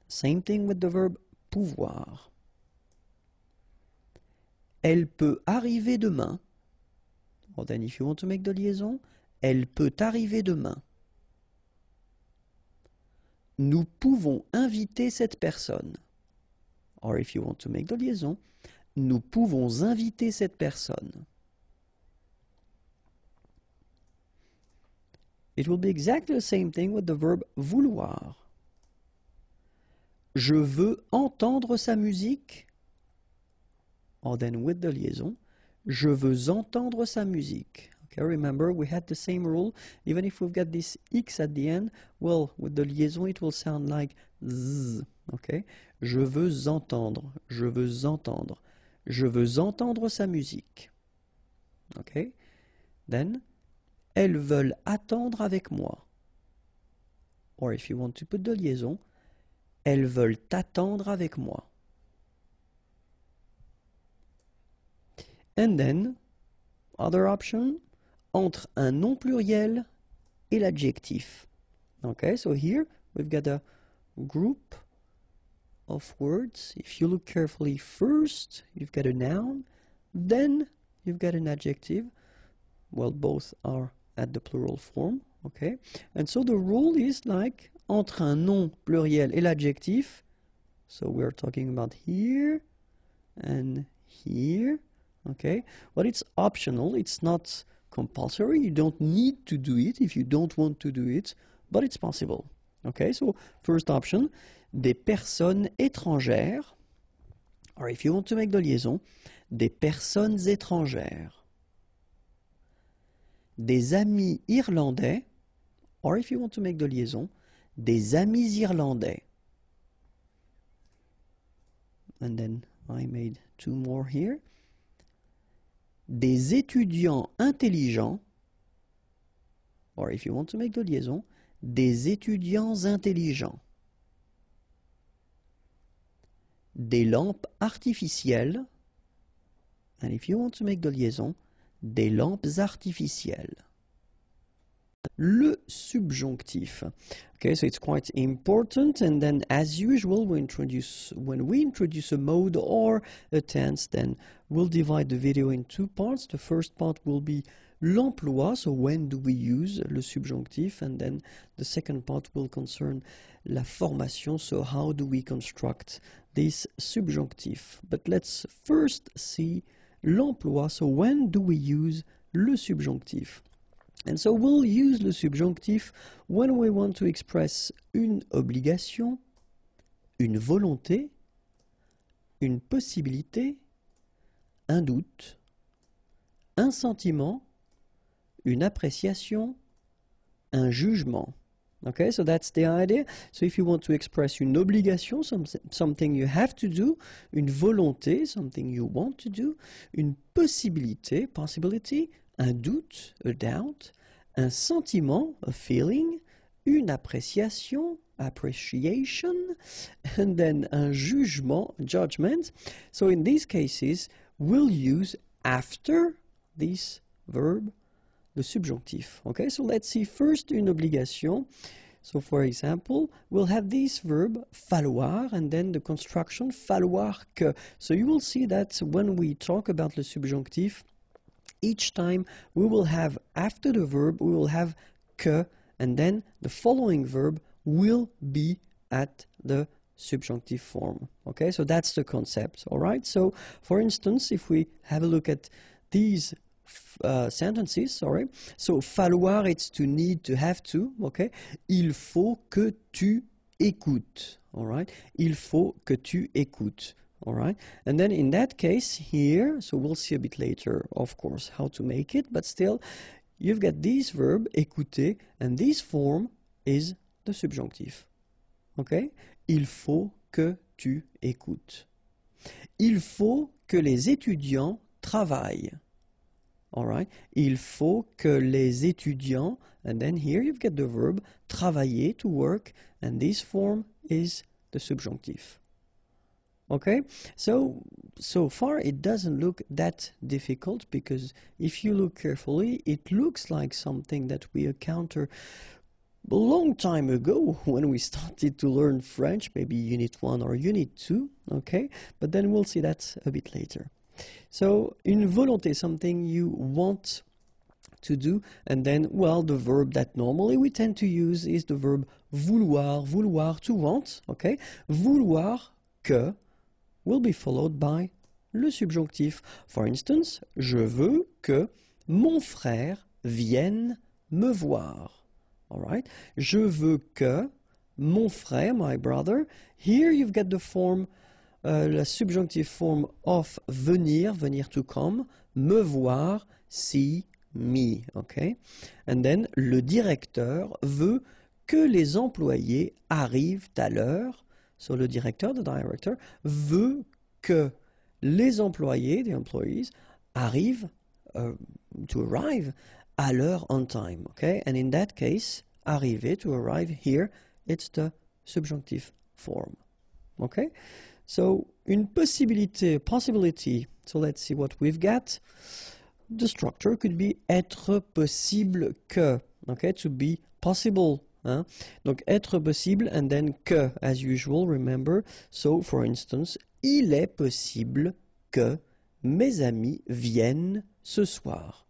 Same thing with the verb pouvoir. Elle peut arriver demain. Or then if you want to make the liaison, elle peut arriver demain. Nous pouvons inviter cette personne. Or if you want to make the liaison, nous pouvons inviter cette personne. It will be exactly the same thing with the verb vouloir. Je veux entendre sa musique. Or then with the liaison, je veux entendre sa musique. Okay, remember we had the same rule. Even if we've got this X at the end, well, with the liaison it will sound like Z. Okay, je veux entendre, je veux entendre, je veux entendre sa musique. Okay, then, elles veulent attendre avec moi. or if you want to put de liaison, elles veulent attendre avec moi. And then, other option, entre un nom pluriel et l'adjectif. Okay, so here we've got a group of words. If you look carefully, first you've got a noun, then you've got an adjective. Well, both are at the plural form, okay? And so the rule is like entre un nom pluriel et l'adjectif. So we're talking about here and here, okay? But it's optional, it's not compulsory. You don't need to do it if you don't want to do it, but it's possible. Okay, so first option, des personnes étrangères, or if you want to make the liaison, des personnes étrangères. Des amis irlandais, or if you want to make the liaison, des amis irlandais. And then I made two more here. Des étudiants intelligents, or if you want to make the liaison, des étudiants intelligents. Des lampes artificielles, and if you want to make the liaison, des lampes artificielles. Le subjonctif. Okay, so it's quite important, and then as usual when we introduce a mode or a tense, then we'll divide the video in two parts. The first part will be l'emploi, so when do we use le subjonctif, and then the second part will concern la formation, so how do we construct this subjonctif. But let's first see l'emploi, so when do we use le subjonctif? And so we'll use le subjonctif when we want to express une obligation, une volonté, une possibilité, un doute, un sentiment, une appréciation, un jugement. Okay, so that's the idea. So if you want to express une obligation, something you have to do, une volonté, something you want to do, une possibilité, possibility, un doute, a doubt, un sentiment, a feeling, une appréciation, appreciation, and then un jugement, judgment. So in these cases, we'll use after this verb le subjonctif. Okay, so let's see first une obligation. So for example, we'll have this verb falloir and then the construction falloir que. So you will see that when we talk about le subjonctif, each time we will have, after the verb, we will have que, and then the following verb will be at the subjunctive form. Okay, so that's the concept, all right? So, for instance, if we have a look at these sentences, sorry, so falloir, it's to need, to have to, okay? Il faut que tu écoutes, all right? Il faut que tu écoutes. All right, and then in that case here, so we'll see a bit later, of course, how to make it, but still, you've got this verb, écouter, and this form is the subjunctive. Okay? Il faut que tu écoutes. Il faut que les étudiants travaillent. All right? Il faut que les étudiants, and then here you've got the verb, travailler, to work, and this form is the subjunctive. Okay, so far it doesn't look that difficult, because if you look carefully, it looks like something that we encountered a long time ago when we started to learn French, maybe Unit 1 or Unit 2, okay, but then we'll see that a bit later. So, une volonté, something you want to do, and then, well, the verb that normally we tend to use is the verb vouloir, vouloir, to want, okay, vouloir que will be followed by le subjonctif. For instance, je veux que mon frère vienne me voir. All right? Je veux que mon frère, my brother. Here you've got the form, la subjunctive form of venir, venir to come, me voir, see me. Okay? And then le directeur veut que les employés arrivent à l'heure. So le directeur, the director, veut que les employés, the employees, arrivent, to arrive, à l'heure, on time, okay? And in that case, arriver, to arrive here, it's the subjunctive form. Okay? So, une possibility. So let's see what we've got. The structure could be être possible que. Okay, to be possible. Hein? Donc, être possible and then que, as usual, remember. So, for instance, il est possible que mes amis viennent ce soir.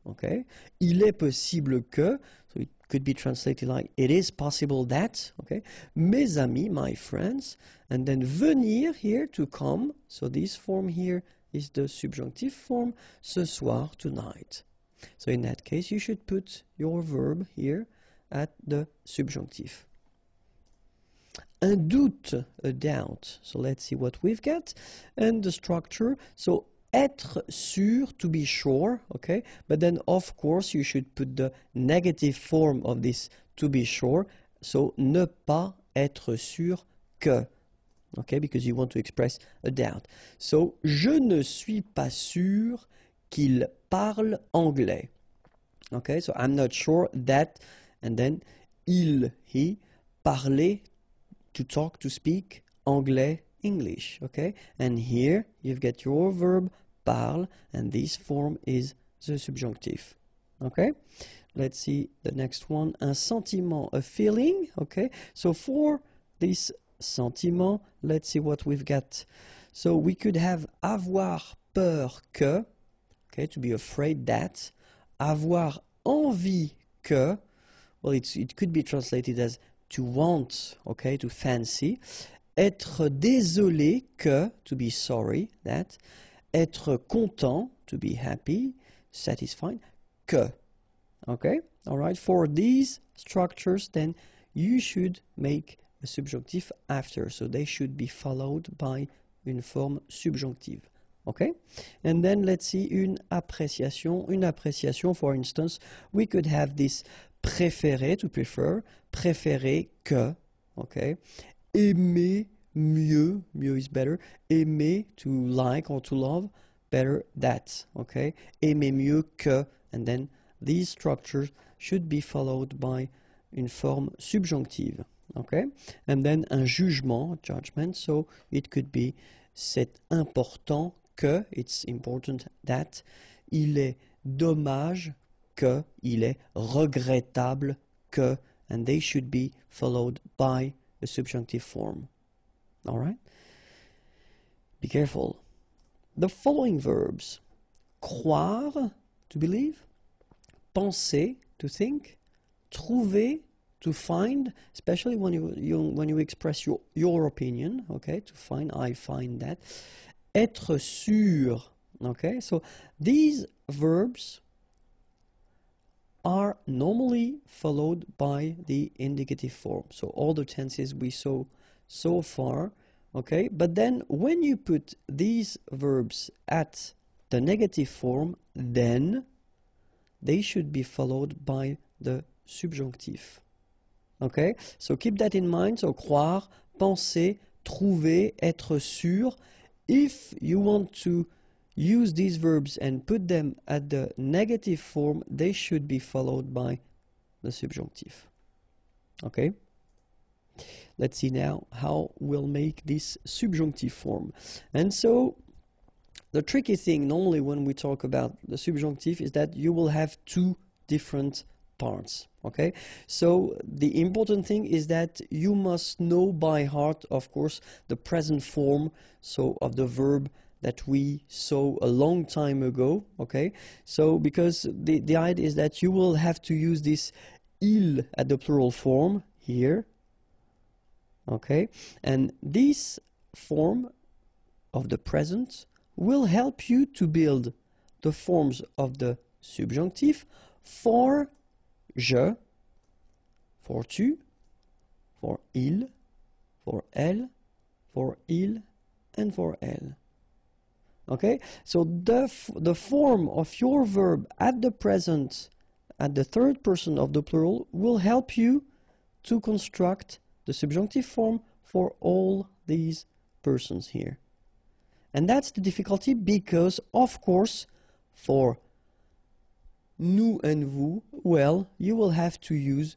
Okay? Il est possible que, so it could be translated like, it is possible that, okay? Mes amis, my friends, and then venir here, to come, so this form here is the subjunctive form, ce soir, tonight. So in that case, you should put your verb here at the subjunctive. Un doute, a doubt. So let's see what we've got. And the structure, so être sûr, to be sure, okay? But then, of course, you should put the negative form of this to be sure. So, ne pas être sûr que, okay? Because you want to express a doubt. So, je ne suis pas sûr qu'il parle anglais. Okay? So, I'm not sure that, and then, he, parler, to talk, to speak, anglais, English, okay? And here you've got your verb parle, and this form is the subjunctive, okay? Let's see the next one. Un sentiment, a feeling, okay? So for this sentiment, let's see what we've got. So we could have avoir peur que, okay, to be afraid that. Avoir envie que, well, it could be translated as to want, okay, to fancy. Être désolé que, to be sorry, that. Être content, to be happy, satisfied, que. Okay? All right? For these structures, then you should make a subjunctive after. So they should be followed by une forme subjunctive. Okay? And then let's see une appréciation. Une appréciation, for instance, we could have this préférer, to prefer, préférer que. Okay? Aimer mieux, mieux is better. Aimer, to like or to love, better that, okay? Aimer mieux que, and then these structures should be followed by une forme subjunctive, okay? And then un jugement, judgment, so it could be c'est important que, it's important that, il est dommage que, il est regrettable que, and they should be followed by a subjunctive form. All right? Be careful. The following verbs: croire, to believe; penser, to think; trouver, to find, especially when you express your opinion, okay, to find, I find that; être sûr, okay. So these verbs are normally followed by the indicative form. So all the tenses we saw so far, okay? But then when you put these verbs at the negative form, then they should be followed by the subjunctive. Okay? So keep that in mind. So croire, penser, trouver, être sûr. If you want to use these verbs and put them at the negative form, they should be followed by the subjunctive. Okay? Let's see now how we'll make this subjunctive form. And so the tricky thing normally when we talk about the subjunctive is that you will have two different parts. Okay? So the important thing is that you must know by heart, of course, the present form, so of the verb that we saw a long time ago, okay? So because the idea is that you will have to use this il at the plural form here, okay? And this form of the present will help you to build the forms of the subjunctive for je, for tu, for il, for elle, for il, and for elle. Okay, so the form of your verb at the present, at the third person of the plural, will help you to construct the subjunctive form for all these persons here. And that's the difficulty because, of course, for nous and vous, well, you will have to use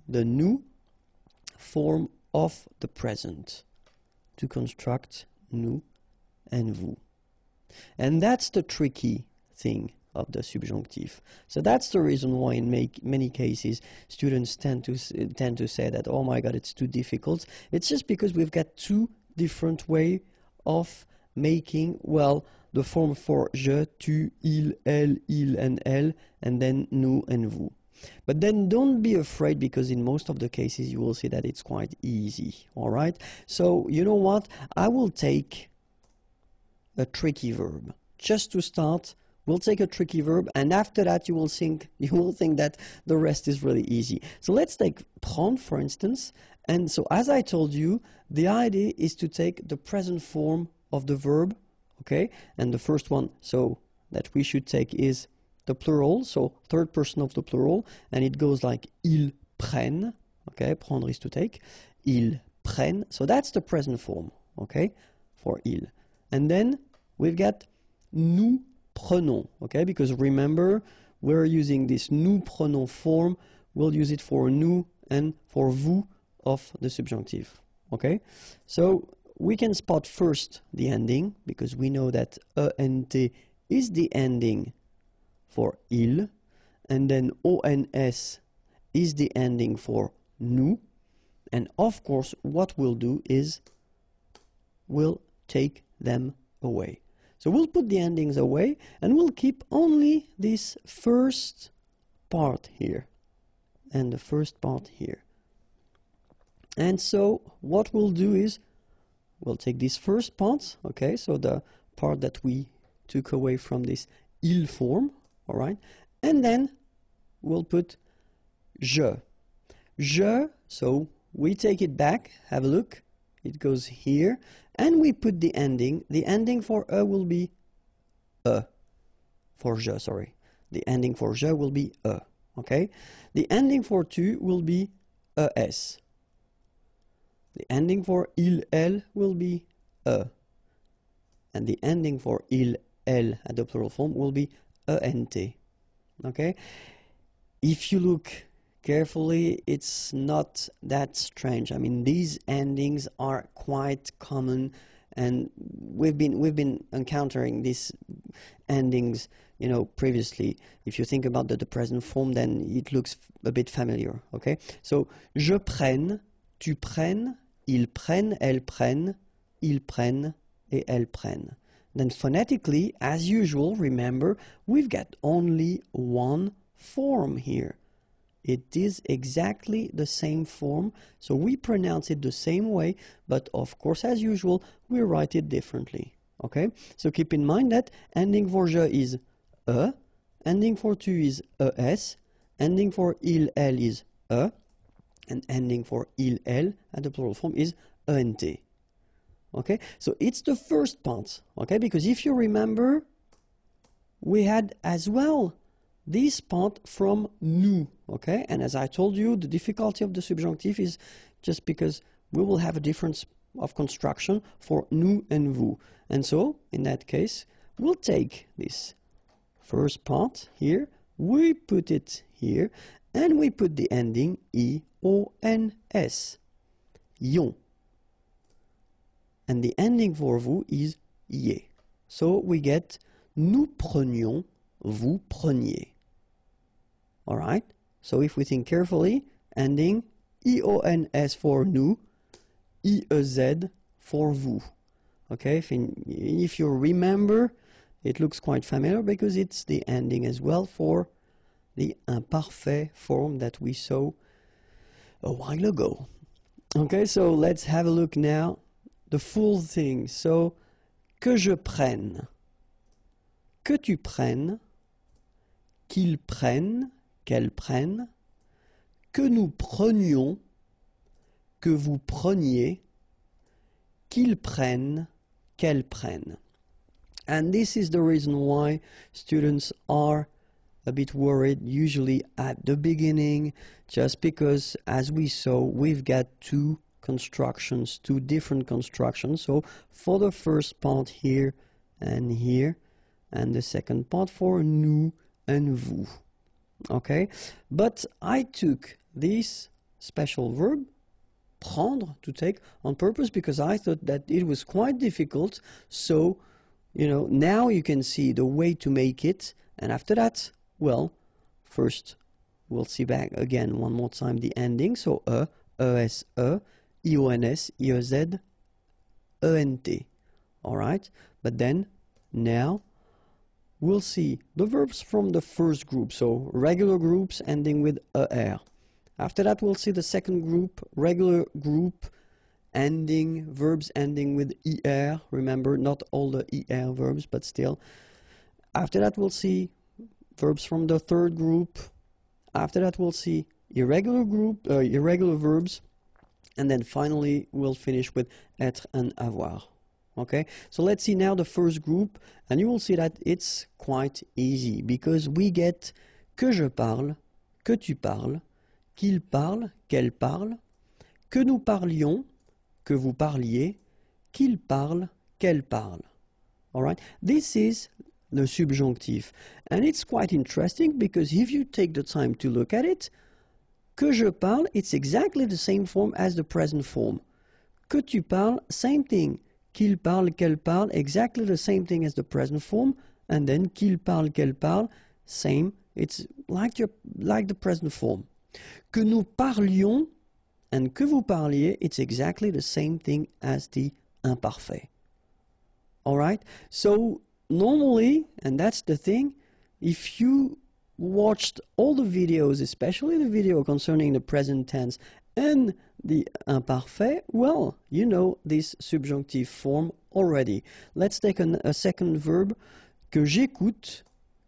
the nous form of the present to construct nous and vous. And that's the tricky thing of the subjunctive. So that's the reason why in many cases students tend to say that, oh my god, it's too difficult. It's just because we've got two different ways of making, well, the form for je, tu, il, elle, and elle, and then nous and vous. But then don't be afraid, because in most of the cases you will see that it's quite easy, all right? So you know what? I will take a tricky verb. Just to start, we'll take a tricky verb, and after that you will think that the rest is really easy. So let's take prendre, for instance. And so as I told you, the idea is to take the present form of the verb, okay? And the first one, so that we should take is the plural, so third person of the plural, and it goes like ils prennent, okay? Prendre is to take. Ils prennent, so that's the present form, okay? For ils. And then we've got nous prenons, okay? Because remember, we're using this nous prenons form. We'll use it for nous and for vous of the subjunctive, okay? So we can spot first the ending, because we know that ent is the ending for il, and then ons is the ending for nous, and of course what we'll do is we'll take them away. So we'll put the endings away and we'll keep only this first part here and the first part here. And so what we'll do is we'll take this first part, okay, so the part that we took away from this il form, all right, and then we'll put je. Je, so we take it back, have a look, it goes here, and we put the ending. The ending for will be for je, sorry. The ending for je will be okay? The ending for tu will be es. The ending for il, elle will be and the ending for il, elle at the plural form will be ent, okay? If you look carefully, it's not that strange. I mean, these endings are quite common, and we've been encountering these endings, you know, previously. If you think about the present form, then it looks a bit familiar, okay? So, je prenne, tu prennes, ils prennent, elles prennent, ils prennent, et elles prennent. Then phonetically, as usual, remember, we've got only one form here. It is exactly the same form, so we pronounce it the same way, but of course, as usual, we write it differently, okay? So keep in mind that ending for je is ending for tu is es, ending for il, elle is and ending for il, elle at the plural form is ent. Okay, so it's the first part, okay, because if you remember, we had as well this part from nous, okay, and as I told you, the difficulty of the subjunctive is just because we will have a difference of construction for nous and vous, and so in that case, we'll take this first part here, we put it here, and we put the ending ions, ion. And the ending for vous is ie. So we get nous prenions, vous preniez. All right? So if we think carefully, ending ions for nous, iez for vous. Okay? If you remember, it looks quite familiar because it's the ending as well for the imparfait form that we saw a while ago. Okay, so let's have a look now. The full thing. So, que je prenne, que tu prennes, qu'ils prennent, qu'elles prennent, que nous prenions, que vous preniez, qu'ils prennent, qu'elles prennent. And this is the reason why students are a bit worried usually at the beginning, just because, as we saw, we've got two constructions, two different constructions. So for the first part here, and the second part for nous and vous. Okay, but I took this special verb, prendre, to take, on purpose, because I thought that it was quite difficult. So, you know, now you can see the way to make it. And after that, well, first, we'll see back again one more time the ending. So, es, ions, iez, ent. All right? But then, now, we'll see the verbs from the first group. So, regular groups ending with er. After that, we'll see the second group, regular group, verbs ending with er. Remember, not all the er verbs, but still. After that, we'll see verbs from the third group. After that, we'll see irregular verbs. And then finally, we'll finish with être and avoir. Okay, so let's see now the first group. And you will see that it's quite easy because we get que je parle, que tu parles, qu'il parle, qu'elle parle, que nous parlions, que vous parliez, qu'il parle, qu'elle parle. All right, this is the subjunctive. And it's quite interesting because if you take the time to look at it, que je parle, it's exactly the same form as the present form. Que tu parles, same thing. Qu'il parle, qu'elle parle, exactly the same thing as the present form. And then qu'il parle, qu'elle parle, same. It's like the present form. Que nous parlions and que vous parliez, it's exactly the same thing as the imparfait. All right? So normally, and that's the thing, if you watched all the videos, especially the video concerning the present tense and the imparfait, well, you know this subjunctive form already. Let's take a second verb. Que j'écoute,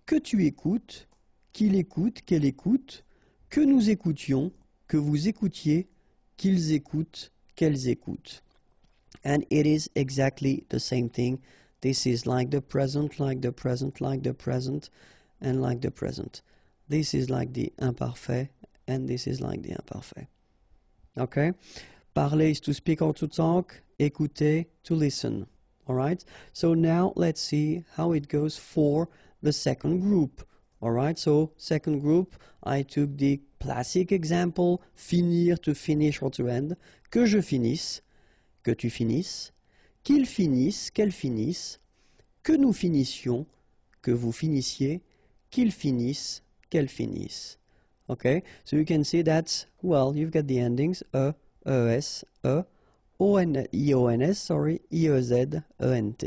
que tu écoutes, qu'il écoute, qu'elle écoute, que nous écoutions, que vous écoutiez, qu'ils écoutent, qu'elles écoutent. And it is exactly the same thing. This is like the present, like the present, like the present, and like the present. This is like the imparfait, and this is like the imparfait. Okay? Parler is to speak or to talk. Écouter, to listen. All right? So now let's see how it goes for the second group. All right? So second group, I took the classic example, finir, to finish or to end. Que je finisse, que tu finisses, qu'il finisse, qu'elle finisse, que nous finissions, que vous finissiez, qu'il finisse, qu'elle finisse. Okay, so you can see that, well, you've got the endings es, ions, sorry, iez, ent.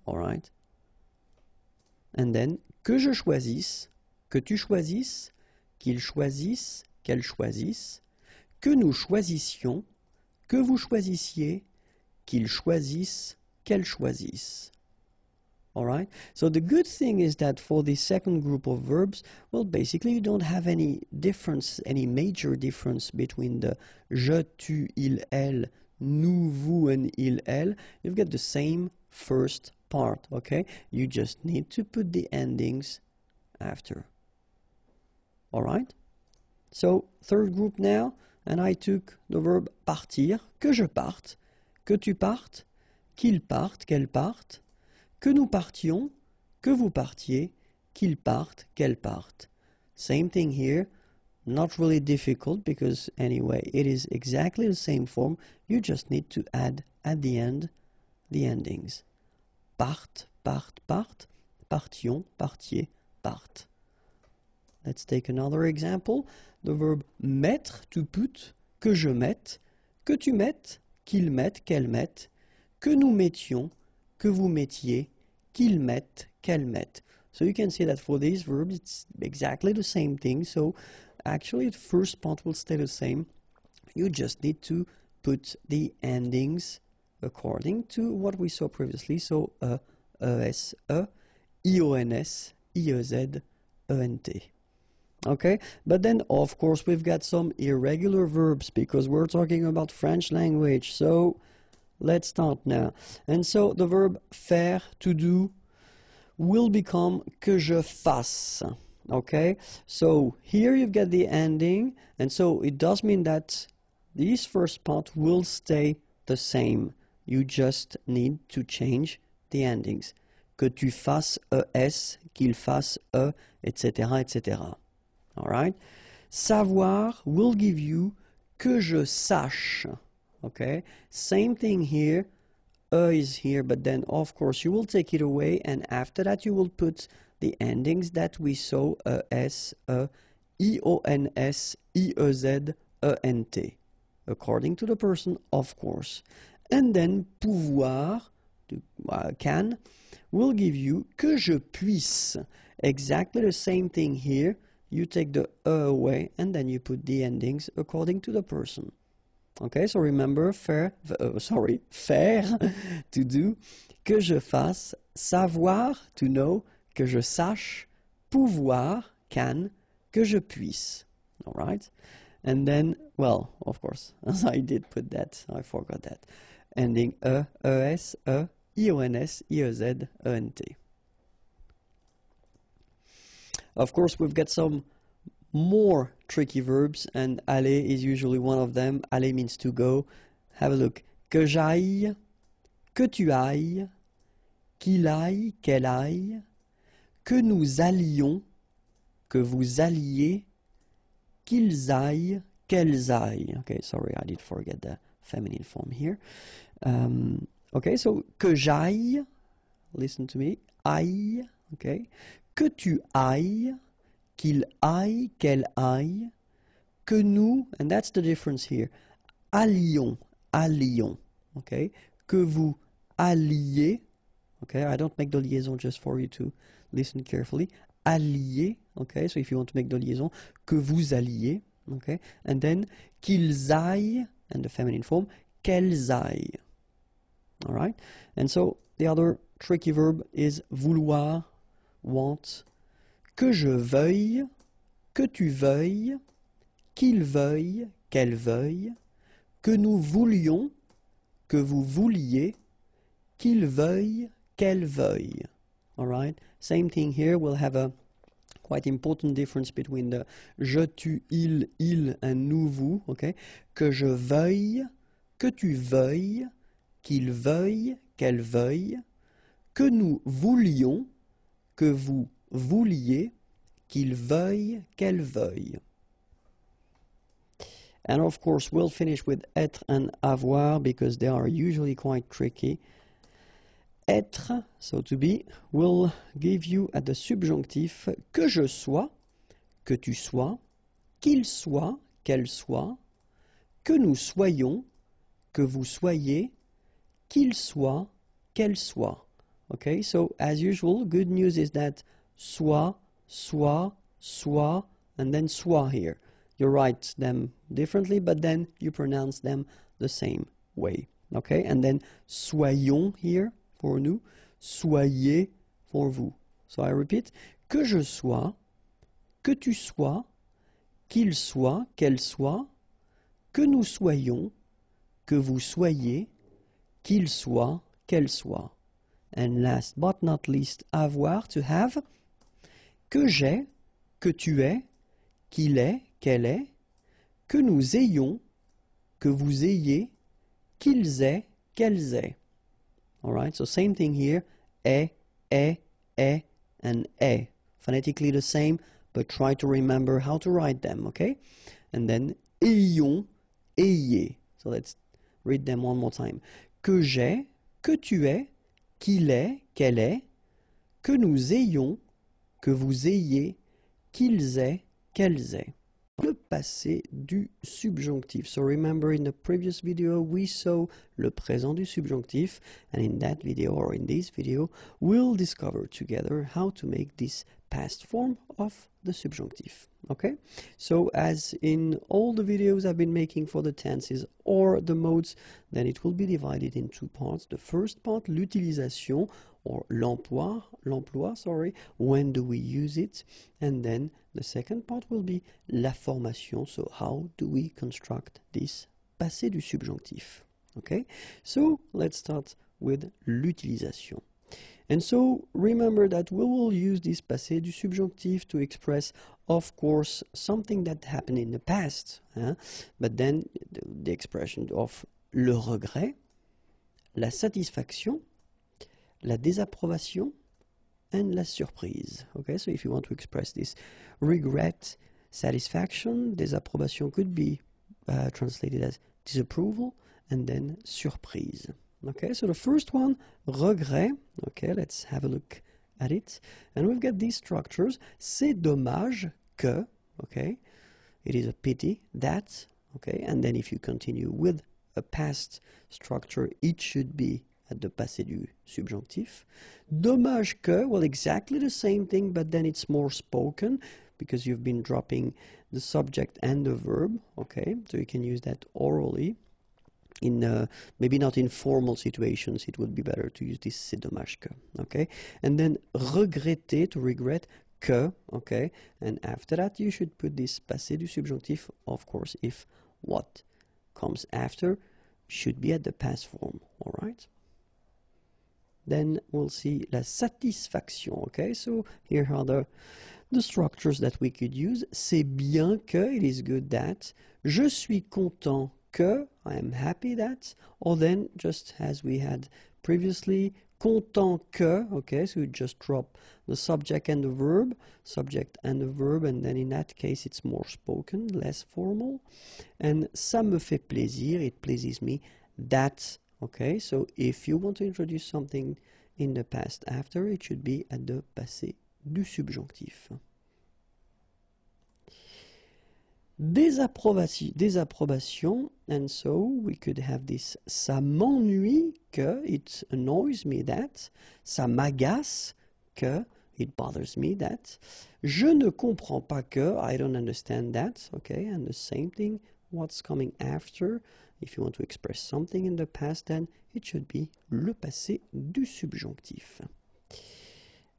All right. And then, que je choisisse, que tu choisisses, qu'il choisisse, qu'elle choisisse, que nous choisissions, que vous choisissiez, qu'il choisisse, qu'elle choisisse. All right? So the good thing is that for the second group of verbs, well, basically you don't have any difference, any major difference between the je, tu, il, elle, nous, vous, and il, elle. You've got the same first part, okay? You just need to put the endings after. All right? So, third group now, and I took the verb partir, que je parte, que tu partes, qu'il parte, qu'elle parte, que nous partions, que vous partiez, qu'il parte, qu'elle parte. Same thing here, not really difficult because anyway, it is exactly the same form. You just need to add at the end the endings. Parte, parte, parte, partions, partiez, parte. Let's take another example. The verb mettre, to put, que je mette, que tu mettes, qu'il mette, qu'elle mette, que nous mettions, que vous mettiez, qu'ils mettent, qu'elle mette. So you can see that for these verbs it's exactly the same thing. So actually the first part will stay the same. You just need to put the endings according to what we saw previously. So es, ions, iez, ent. Okay, but then of course we've got some irregular verbs because we're talking about French language. So let's start now. And so the verb faire, to do, will become que je fasse. Okay, so here you've got the ending, and so it does mean that this first part will stay the same. You just need to change the endings. Que tu fasses es, qu'il fasse etc., etc. All right? Savoir will give you que je sache. okay? Same thing here, is here, but then of course you will take it away, and after that you will put the endings that we saw, es, ions, iez, ent, according to the person, of course. And then pouvoir, can, will give you que je puisse. Exactly the same thing here. You take the away and then you put the endings according to the person. Okay, so remember, faire, to do, que je fasse, savoir, to know, que je sache, pouvoir, can, que je puisse. All right? And then, well, of course, as I did put that, I forgot that. Ending es, ions, iez, ent. Of course, we've got some more tricky verbs, and aller is usually one of them. Aller means to go. Have a look. Que j'aille, que tu ailles, qu'il aille, qu'elle aille, que nous allions, que vous alliez, qu'ils aillent, qu'elles aillent. Okay, sorry, I did forget the feminine form here. Okay, so que j'aille, listen to me, aille, okay, que tu ailles, qu'il aille, qu'elle aille, que nous, and that's the difference here, allions, allions, okay, que vous alliez, okay, I don't make the liaison just for you to listen carefully, alliez, okay, so if you want to make the liaison, que vous alliez, okay, and then qu'ils aillent, and the feminine form, qu'elles aillent, all right, and so the other tricky verb is vouloir, want, que je veuille, que tu veuilles, qu'il veuille, qu'elle veuille, que nous voulions, que vous vouliez, qu'il veuille, qu'elle veuille. All right? Same thing here. We'll have a quite important difference between the je, tu, il, and nous, vous. Okay? Que je veuille, que tu veuilles, qu'il veuille, qu'elle veuille, que nous voulions, que vous vouliez, qu'il veuille, qu'elle veuille. And of course, we'll finish with être and avoir because they are usually quite tricky. Être, so to be, will give you at the subjonctif que je sois, que tu sois, qu'il soit, qu'elle soit, que nous soyons, que vous soyez, qu'il soit, qu'elle soit. Okay, so as usual, good news is that soit, and then soit here. You write them differently, but then you pronounce them the same way. Okay, and then soyons here for nous, soyez for vous. So I repeat, que je sois, que tu sois, qu'il soit, qu'elle soit, que nous soyons, que vous soyez, qu'il soit, qu'elle soit. And last but not least, avoir, to have, que j'ai, que tu es, qu'il est, qu'elle est, que nous ayons, que vous ayez, qu'ils aient, qu'elles aient. All right, so same thing here, est, and est. Phonetically the same, but try to remember how to write them, okay? And then ayons, ayez. So let's read them one more time. Que j'ai, que tu es, qu'il est, qu'elle est, que nous ayons, que vous ayez, qu'ils aient, qu'elles aient. Le passé du subjonctif. So remember in the previous video we saw le présent du subjonctif, and in that video or in this video we'll discover together how to make this past form of the subjunctive. Okay, so as in all the videos I've been making for the tenses or the modes, then it will be divided in two parts. The first part, l'utilisation or l'emploi, when do we use it, and then the second part will be la formation, so how do we construct this passé du subjonctif. Okay, so let's start with l'utilisation. And so remember that we will use this passé du subjonctif to express, of course, something that happened in the past, but then the expression of le regret, la satisfaction, la désapprobation, and la surprise. Okay, so if you want to express this regret, satisfaction, désapprobation could be translated as disapproval, and then surprise. Okay, so the first one, regret. Okay, let's have a look at it. And we've got these structures. C'est dommage que, okay, it is a pity that, okay, and then if you continue with a past structure, it should be at the passé du subjonctif. Dommage que, well, exactly the same thing, but then it's more spoken because you've been dropping the subject and the verb, okay, so you can use that orally. In maybe not in formal situations, it would be better to use this c'est dommage que, okay? And then regretter, to regret, que, okay? And after that, you should put this passé du subjonctif, of course, if what comes after should be at the past form, all right? Then we'll see la satisfaction, okay? So here are the structures that we could use. C'est bien que, it is good that. Je suis content que, I am happy that. Or then, just as we had previously, content que, okay, so we just drop the subject and the verb, and then in that case it's more spoken, less formal. And ça me fait plaisir, it pleases me, that, okay, so if you want to introduce something in the past after, it should be at the passé du subjonctif. Désapprobation, and so we could have this ça m'ennuie que, it annoys me that, ça m'agace que, it bothers me that, je ne comprends pas que, I don't understand that, okay, and the same thing, what's coming after, if you want to express something in the past, then it should be le passé du subjonctif.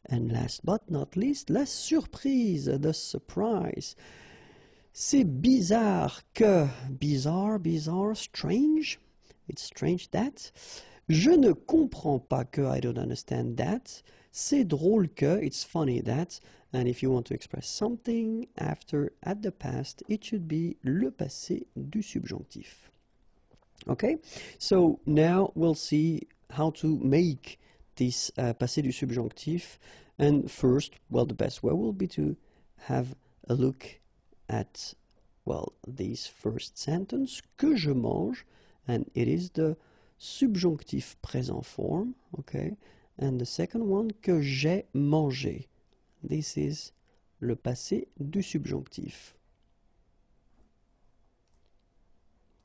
And last but not least, la surprise, the surprise. C'est bizarre que, bizarre, strange, it's strange that. Je ne comprends pas que, I don't understand that. C'est drôle que, it's funny that. And if you want to express something after, at the past, it should be le passé du subjonctif. Okay, so now we'll see how to make this passé du subjonctif. And first, well, the best way will be to have a look at, well, this first sentence, que je mange, and it is the subjonctif présent form, okay, and the second one, que j'ai mangé. This is le passé du subjonctif.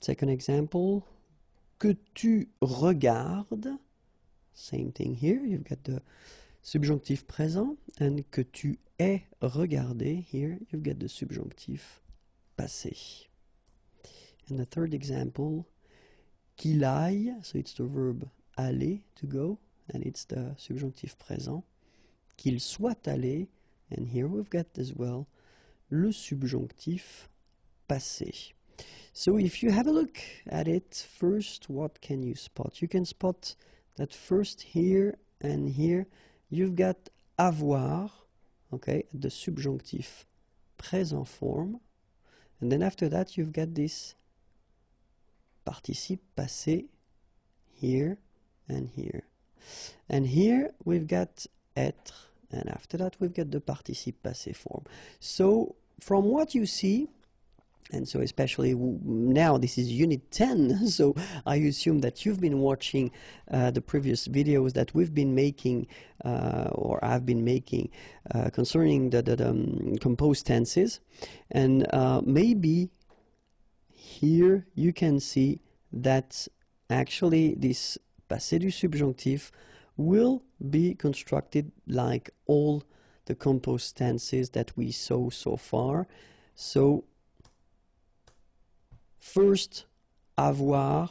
Second example, que tu regardes, same thing here, you've got the subjonctif présent, and que tu aies regardé, here you've got the subjonctif passé. And the third example, qu'il aille, so it's the verb aller, to go, and it's the subjonctif présent. Qu'il soit allé, and here we've got as well le subjonctif passé. So if you have a look at it, first, what can you spot? You can spot that first here and here, you've got avoir, okay, the subjonctif présent form. And then after that, you've got this participe passé here and here. And here, we've got être, and after that, we've got the participe passé form. So, from what you see, and so especially now this is unit 10, so I assume that you've been watching the previous videos that we've been making, or I've been making, concerning the composed tenses. And maybe here you can see that actually this passé du subjonctif will be constructed like all the composed tenses that we saw so far. So first, avoir,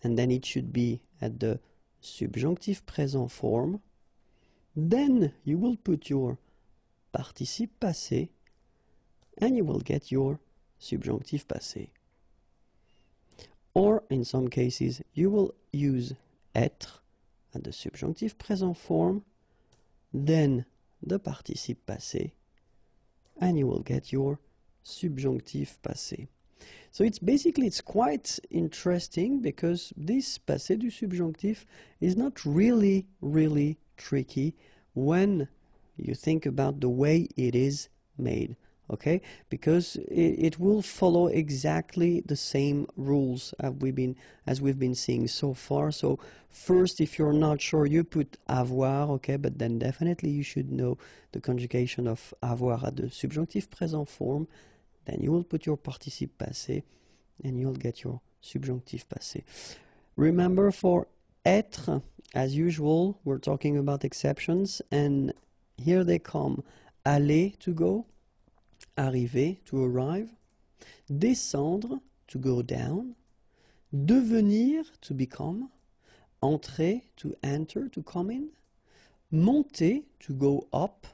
and then it should be at the subjonctif présent form. Then you will put your participe passé, and you will get your subjonctif passé. Or, in some cases, you will use être at the subjonctif présent form, then the participe passé, and you will get your subjonctif passé. So it's quite interesting because this passé du subjonctif is not really tricky when you think about the way it is made. okay? Because it will follow exactly the same rules as we've been seeing so far. So first, if you're not sure, you put avoir, okay? But then definitely you should know the conjugation of avoir at the subjunctive present form. Then you will put your participe passé, and you'll get your subjunctive passé. Remember, for être, as usual, we're talking about exceptions, and here they come. Aller, to go. Arriver, to arrive. Descendre, to go down. Devenir, to become. Entrer, to enter, to come in. Monter, to go up.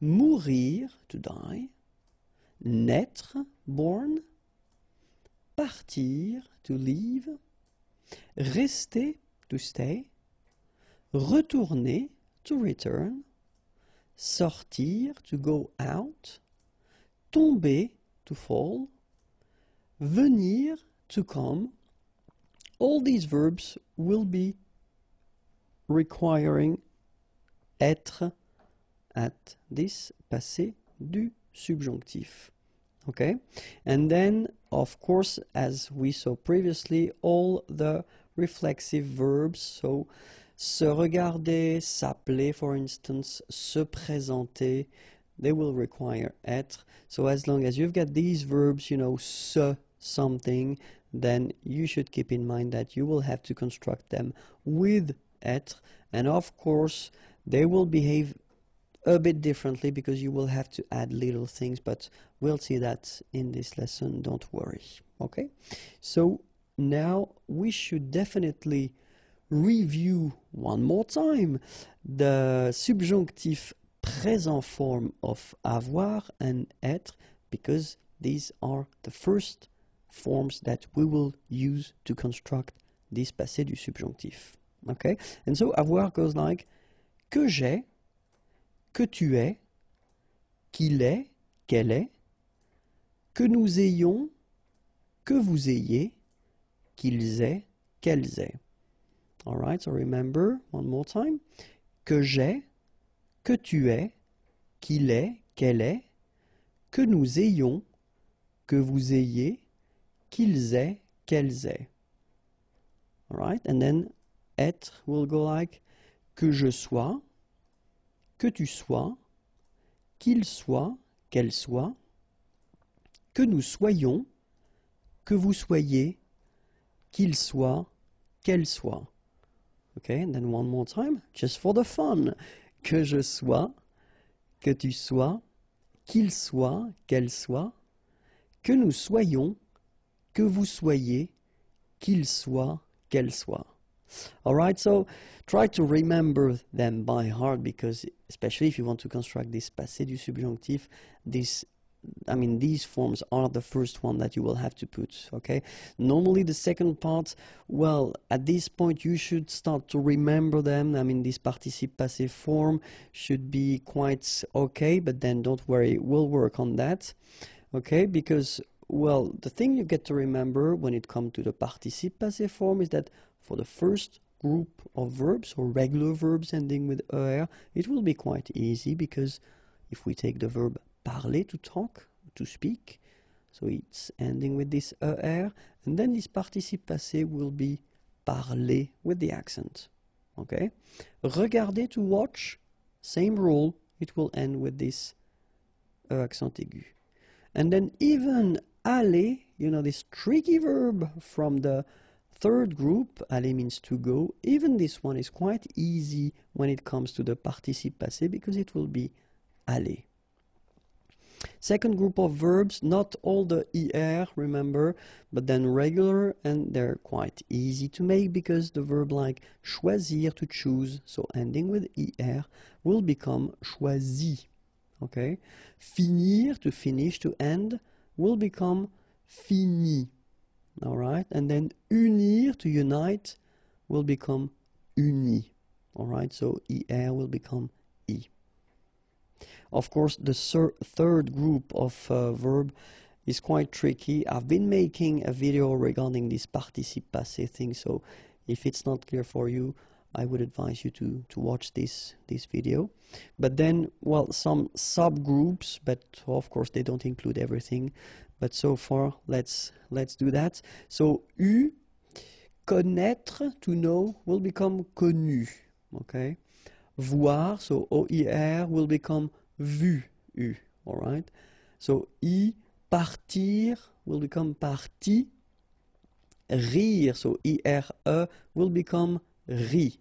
Mourir, to die. Naître, born. Partir, to leave. Rester, to stay. Retourner, to return. Sortir, to go out. Tomber, to fall. Venir, to come. All these verbs will be requiring être at this passé du subjonctif. Okay? And then, of course, as we saw previously, all the reflexive verbs, so se regarder, s'appeler, for instance, se présenter, they will require être. So as long as you've got these verbs, you know, se something, then you should keep in mind that you will have to construct them with être. And of course, they will behave a bit differently because you will have to add little things, but we'll see that in this lesson, don't worry. Okay? So now we should definitely review one more time the subjunctive present form of avoir and être, because these are the first forms that we will use to construct this passé du subjonctif. Okay? And so avoir goes like que j'ai, que tu es, qu'il est, qu'elle est, que nous ayons, que vous ayez, qu'ils aient, qu'elles aient. All right, so remember one more time. Que j'ai, que tu es, qu'il est, qu'elle est, que nous ayons, que vous ayez, qu'ils aient, qu'elles aient. All right, and then être will go like que je sois, que tu sois, qu'il soit, qu'elle soit, que nous soyons, que vous soyez, qu'il soit, qu'elle soit. Okay, and then one more time, just for the fun. Que je sois, que tu sois, qu'il soit, qu'elle soit, que nous soyons, que vous soyez, qu'il soit, qu'elle soit. All right, so try to remember them by heart, because especially if you want to construct this passé du subjonctif, these forms are the first one that you will have to put, okay? Normally the second part, well, at this point you should start to remember them. I mean, this participe passé form should be quite okay, but then don't worry, we'll work on that, okay? Because, well, the thing you get to remember when it comes to the participe passé form is that for the first group of verbs, or regular verbs ending with er, it will be quite easy, because if we take the verb parler, to talk, to speak, so it's ending with this er, and then this participe passé will be parler with the accent. Okay? Regarder, to watch, same rule, it will end with this accent aigu. And then even aller, you know, this tricky verb from the third group, aller means to go, even this one is quite easy when it comes to the participe passé, because it will be aller. Second group of verbs, not all the er, remember, but then regular, and they're quite easy to make, because the verb like choisir, to choose, so ending with er, will become choisi. Okay? Finir, to finish, to end, will become fini. All right? And then unir, to unite, will become uni. All right? So er will become i. Of course, the third group of verb is quite tricky. I've been making a video regarding this participe passé thing, so if it's not clear for you, I would advise you to watch this video. But then, well, some subgroups, but of course they don't include everything. But so far, let's do that. So U, connaître, to know, will become connu. Okay. Voir, so OIR, will become vu. U. All right. So I, partir, will become parti. Rire, so IRE, will become ri.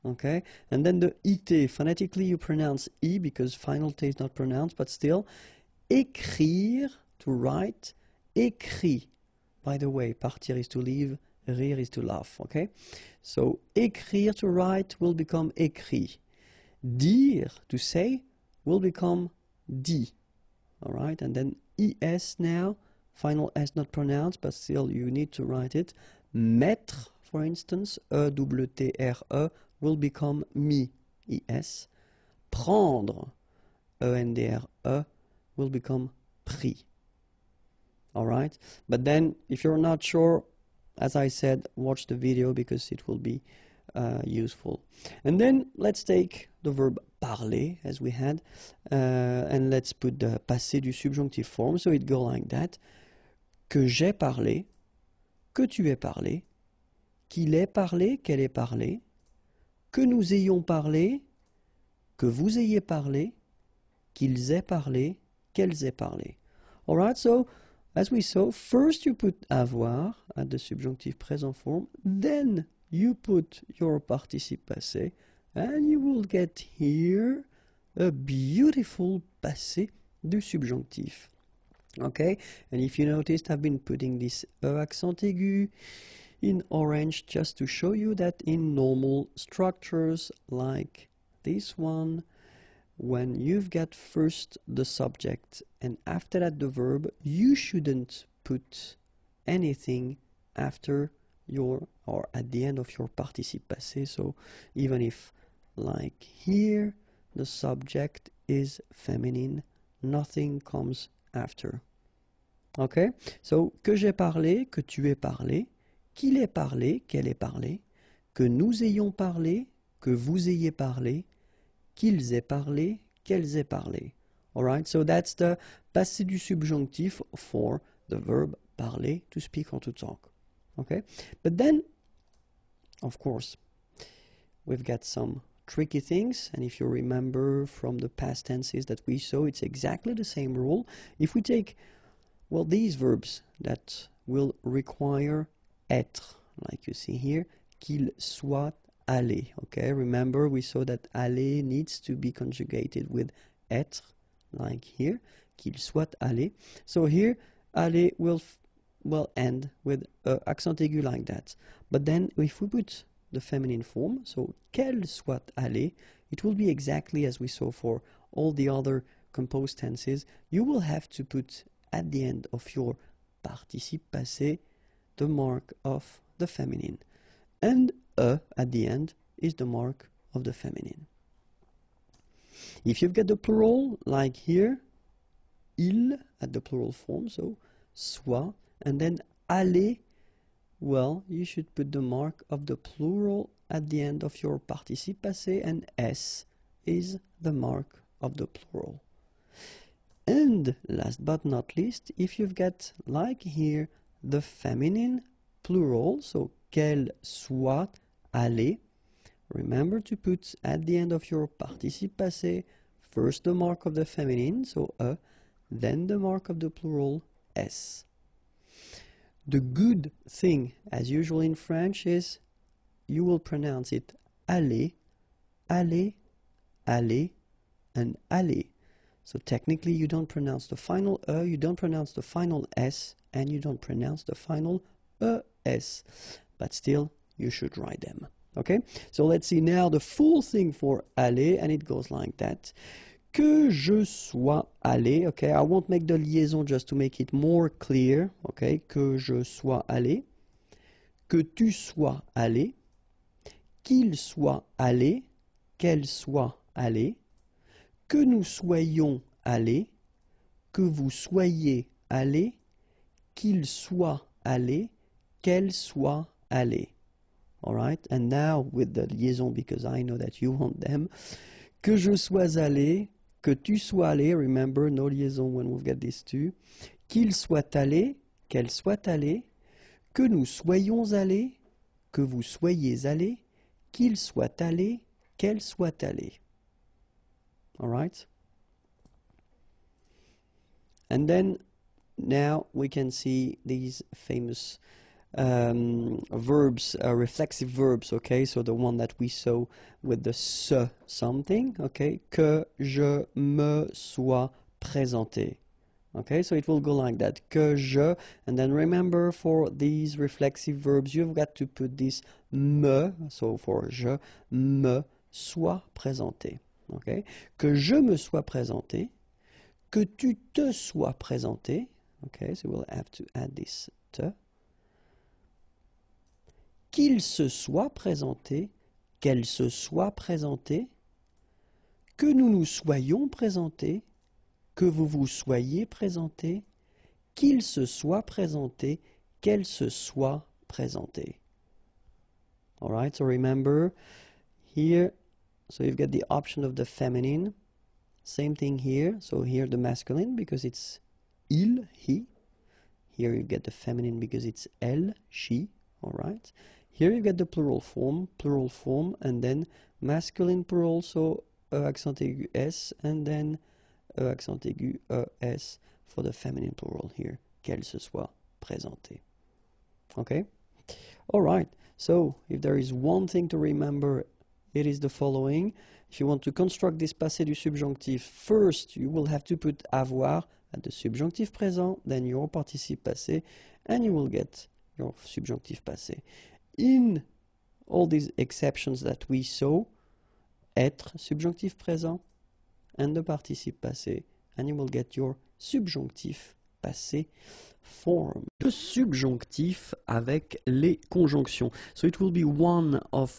Okay, and then the IT, phonetically you pronounce I because final T is not pronounced, but still. Écrire, to write, écrit. By the way, partir is to leave, rire is to laugh, okay? So, écrire, to write, will become écrit. Dire, to say, will become dit. All right, and then ES now, final S not pronounced, but still you need to write it. Mettre, for instance, EWTRE, will become mi, ES. Prendre, ENDRE, will become pris. All right, but then if you're not sure, as I said, watch the video because it will be useful. And then let's take the verb parler as we had, and let's put the passé du subjonctif form. So it goes like that: que j'ai parlé, que tu aies parlé, qu'il ait parlé, qu'elle ait parlé, que nous ayons parlé, que vous ayez parlé, qu'ils aient parlé, qu'elles aient parlé. All right, so as we saw, first you put avoir at the subjunctive present form, then you put your participe passé, and you will get here a beautiful passé du subjonctif. Okay, and if you noticed, I've been putting this accent aigu in orange just to show you that in normal structures like this one, when you've got first the subject and after that the verb, you shouldn't put anything after your or at the end of your participe passé. So even if, like here, the subject is feminine, nothing comes after. Okay, so que j'ai parlé, que tu aies parlé, qu'il ait parlé, qu'elle ait parlé, que nous ayons parlé, que vous ayez parlé, qu'ils aient parlé, qu'elles aient parlé. Alright, so that's the passé du subjonctif for the verb parler, to speak or to talk. Okay, but then, of course, we've got some tricky things, and if you remember from the past tenses that we saw, it's exactly the same rule. If we take, well, these verbs that will require être, like you see here, qu'il soit allé. Okay, remember we saw that aller needs to be conjugated with être, like here, qu'il soit allé. So here, aller will end with accent aigu like that. But then if we put the feminine form, so qu'elle soit allée, it will be exactly as we saw for all the other composed tenses. You will have to put at the end of your participe passé the mark of the feminine, and at the end is the mark of the feminine. If you've got the plural, like here, il at the plural form, so soit, and then aller, well, you should put the mark of the plural at the end of your participe passé, and s is the mark of the plural. And last but not least, if you've got, like here, the feminine plural, so qu'elle soit allée, remember to put at the end of your participe passé first the mark of the feminine, so then the mark of the plural, s. The good thing, as usual in French, is you will pronounce it aller, aller, aller, and aller. So technically you don't pronounce the final you don't pronounce the final s, and you don't pronounce the final es, but still you should write them. Okay, so let's see now the full thing for aller, and it goes like that. Que je sois allé, okay, I won't make the liaison just to make it more clear, okay, que je sois allé, que tu sois allé, qu'il soit allé, qu'elle soit allée, que nous soyons allés, que vous soyez allés, qu'il soit allé, qu'elle soit allée. All right, and now with the liaison, because I know that you want them. Que je sois allé, que tu sois allé, remember, no liaison when we've got these two. Qu'il soit allé, qu'elle soit allée, que nous soyons allés, que vous soyez allés, qu'il soit allé, qu'elle soit allée. All right? And then now we can see these famous verbs, reflexive verbs, okay? So the one that we saw with the se something, okay? Que je me sois présenté. Okay, so it will go like that. Que je, and then remember for these reflexive verbs, you've got to put this me, so for je me sois présenté. Okay, que je me sois présenté, que tu te sois présenté. Okay, so we'll have to add this te. Qu'il se soit présenté, qu'elle se soit présentée, que nous nous soyons présentés, que vous vous soyez présenté, qu'il se soit présenté, qu'elle se soit présentée. All right, so remember here, so you've got the option of the feminine. Same thing here. So here the masculine because it's il, he. Here you get the feminine because it's elle, she. All right. Here you get the plural form, and then masculine plural, so accent aigu s, and then accent aigu es for the feminine plural here, qu'elle se soit présentée. Okay? All right. So, if there is one thing to remember, it is the following. If you want to construct this passé du subjonctif, first you will have to put avoir at the subjonctif présent, then your participe passé, and you will get your subjonctif passé. In all these exceptions that we saw, être, subjonctif présent, and the participe passé, and you will get your subjonctif passé form. Le subjonctif avec les conjonctions. So it will be one of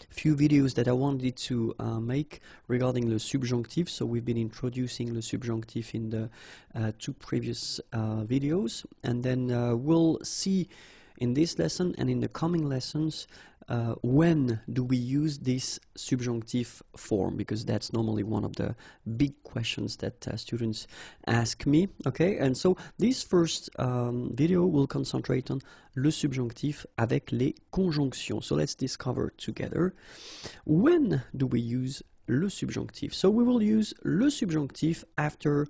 few videos that I wanted to make regarding the subjunctive. So we've been introducing the subjunctive in the two previous videos, and then we'll see in this lesson and in the coming lessons when do we use this subjunctive form, because that's normally one of the big questions that students ask me. Okay, and so this first video will concentrate on le subjonctif avec les conjonctions. So let's discover together when do we use le subjonctif. So we will use le subjonctif after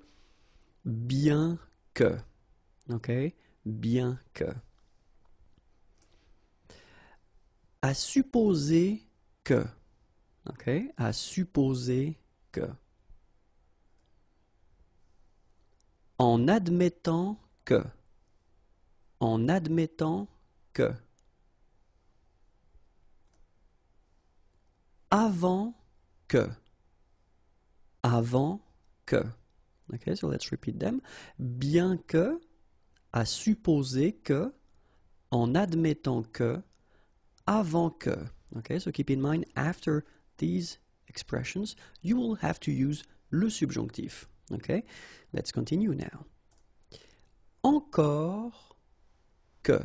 bien que. Okay, bien que. À supposer que, ok, à supposer que, en admettant que, en admettant que, avant que, avant que, ok, so let's repeat them, bien que, à supposer que, en admettant que, avant que. Okay, so keep in mind, after these expressions, you will have to use le subjonctif. Okay, let's continue now. Encore que.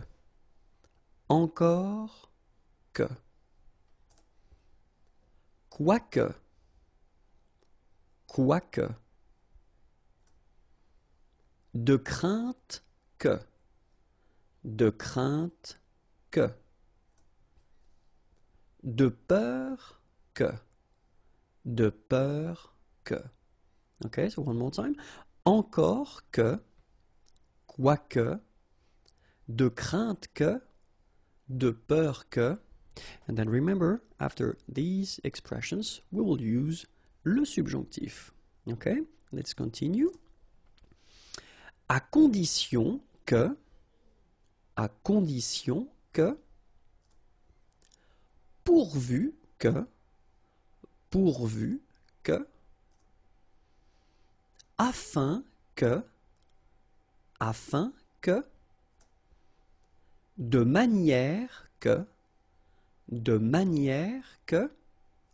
Encore que. Quoique. Quoique. De crainte que. De crainte que. De peur que. De peur que. Okay, so one more time. Encore que, quoique, de crainte que, de peur que. And then remember, after these expressions, we will use le subjonctif. Okay, let's continue. À condition que, pourvu que, afin que, de manière que,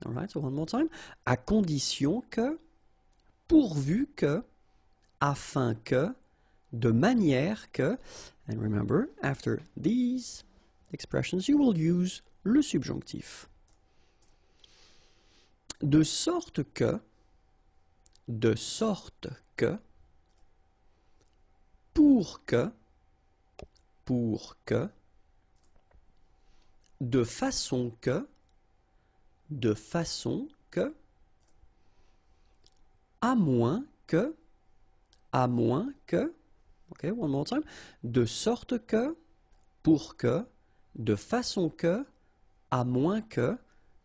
all right, so one more time, à condition que, pourvu que, afin que, de manière que, and remember, after these expressions, you will use le subjonctif. De sorte que, pour que, de façon que, à moins que, okay, one more time, de sorte que, pour que, de façon que, à moins que,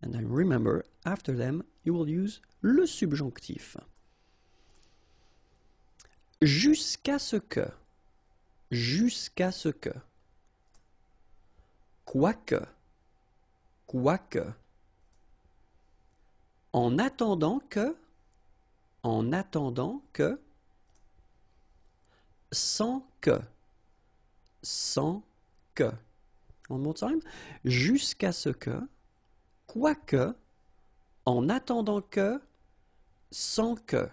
and then remember, after them, you will use le subjonctif. Jusqu'à ce que, quoique, en attendant que, sans que, one more time, jusqu'à ce que, quoique, en attendant que, sans que,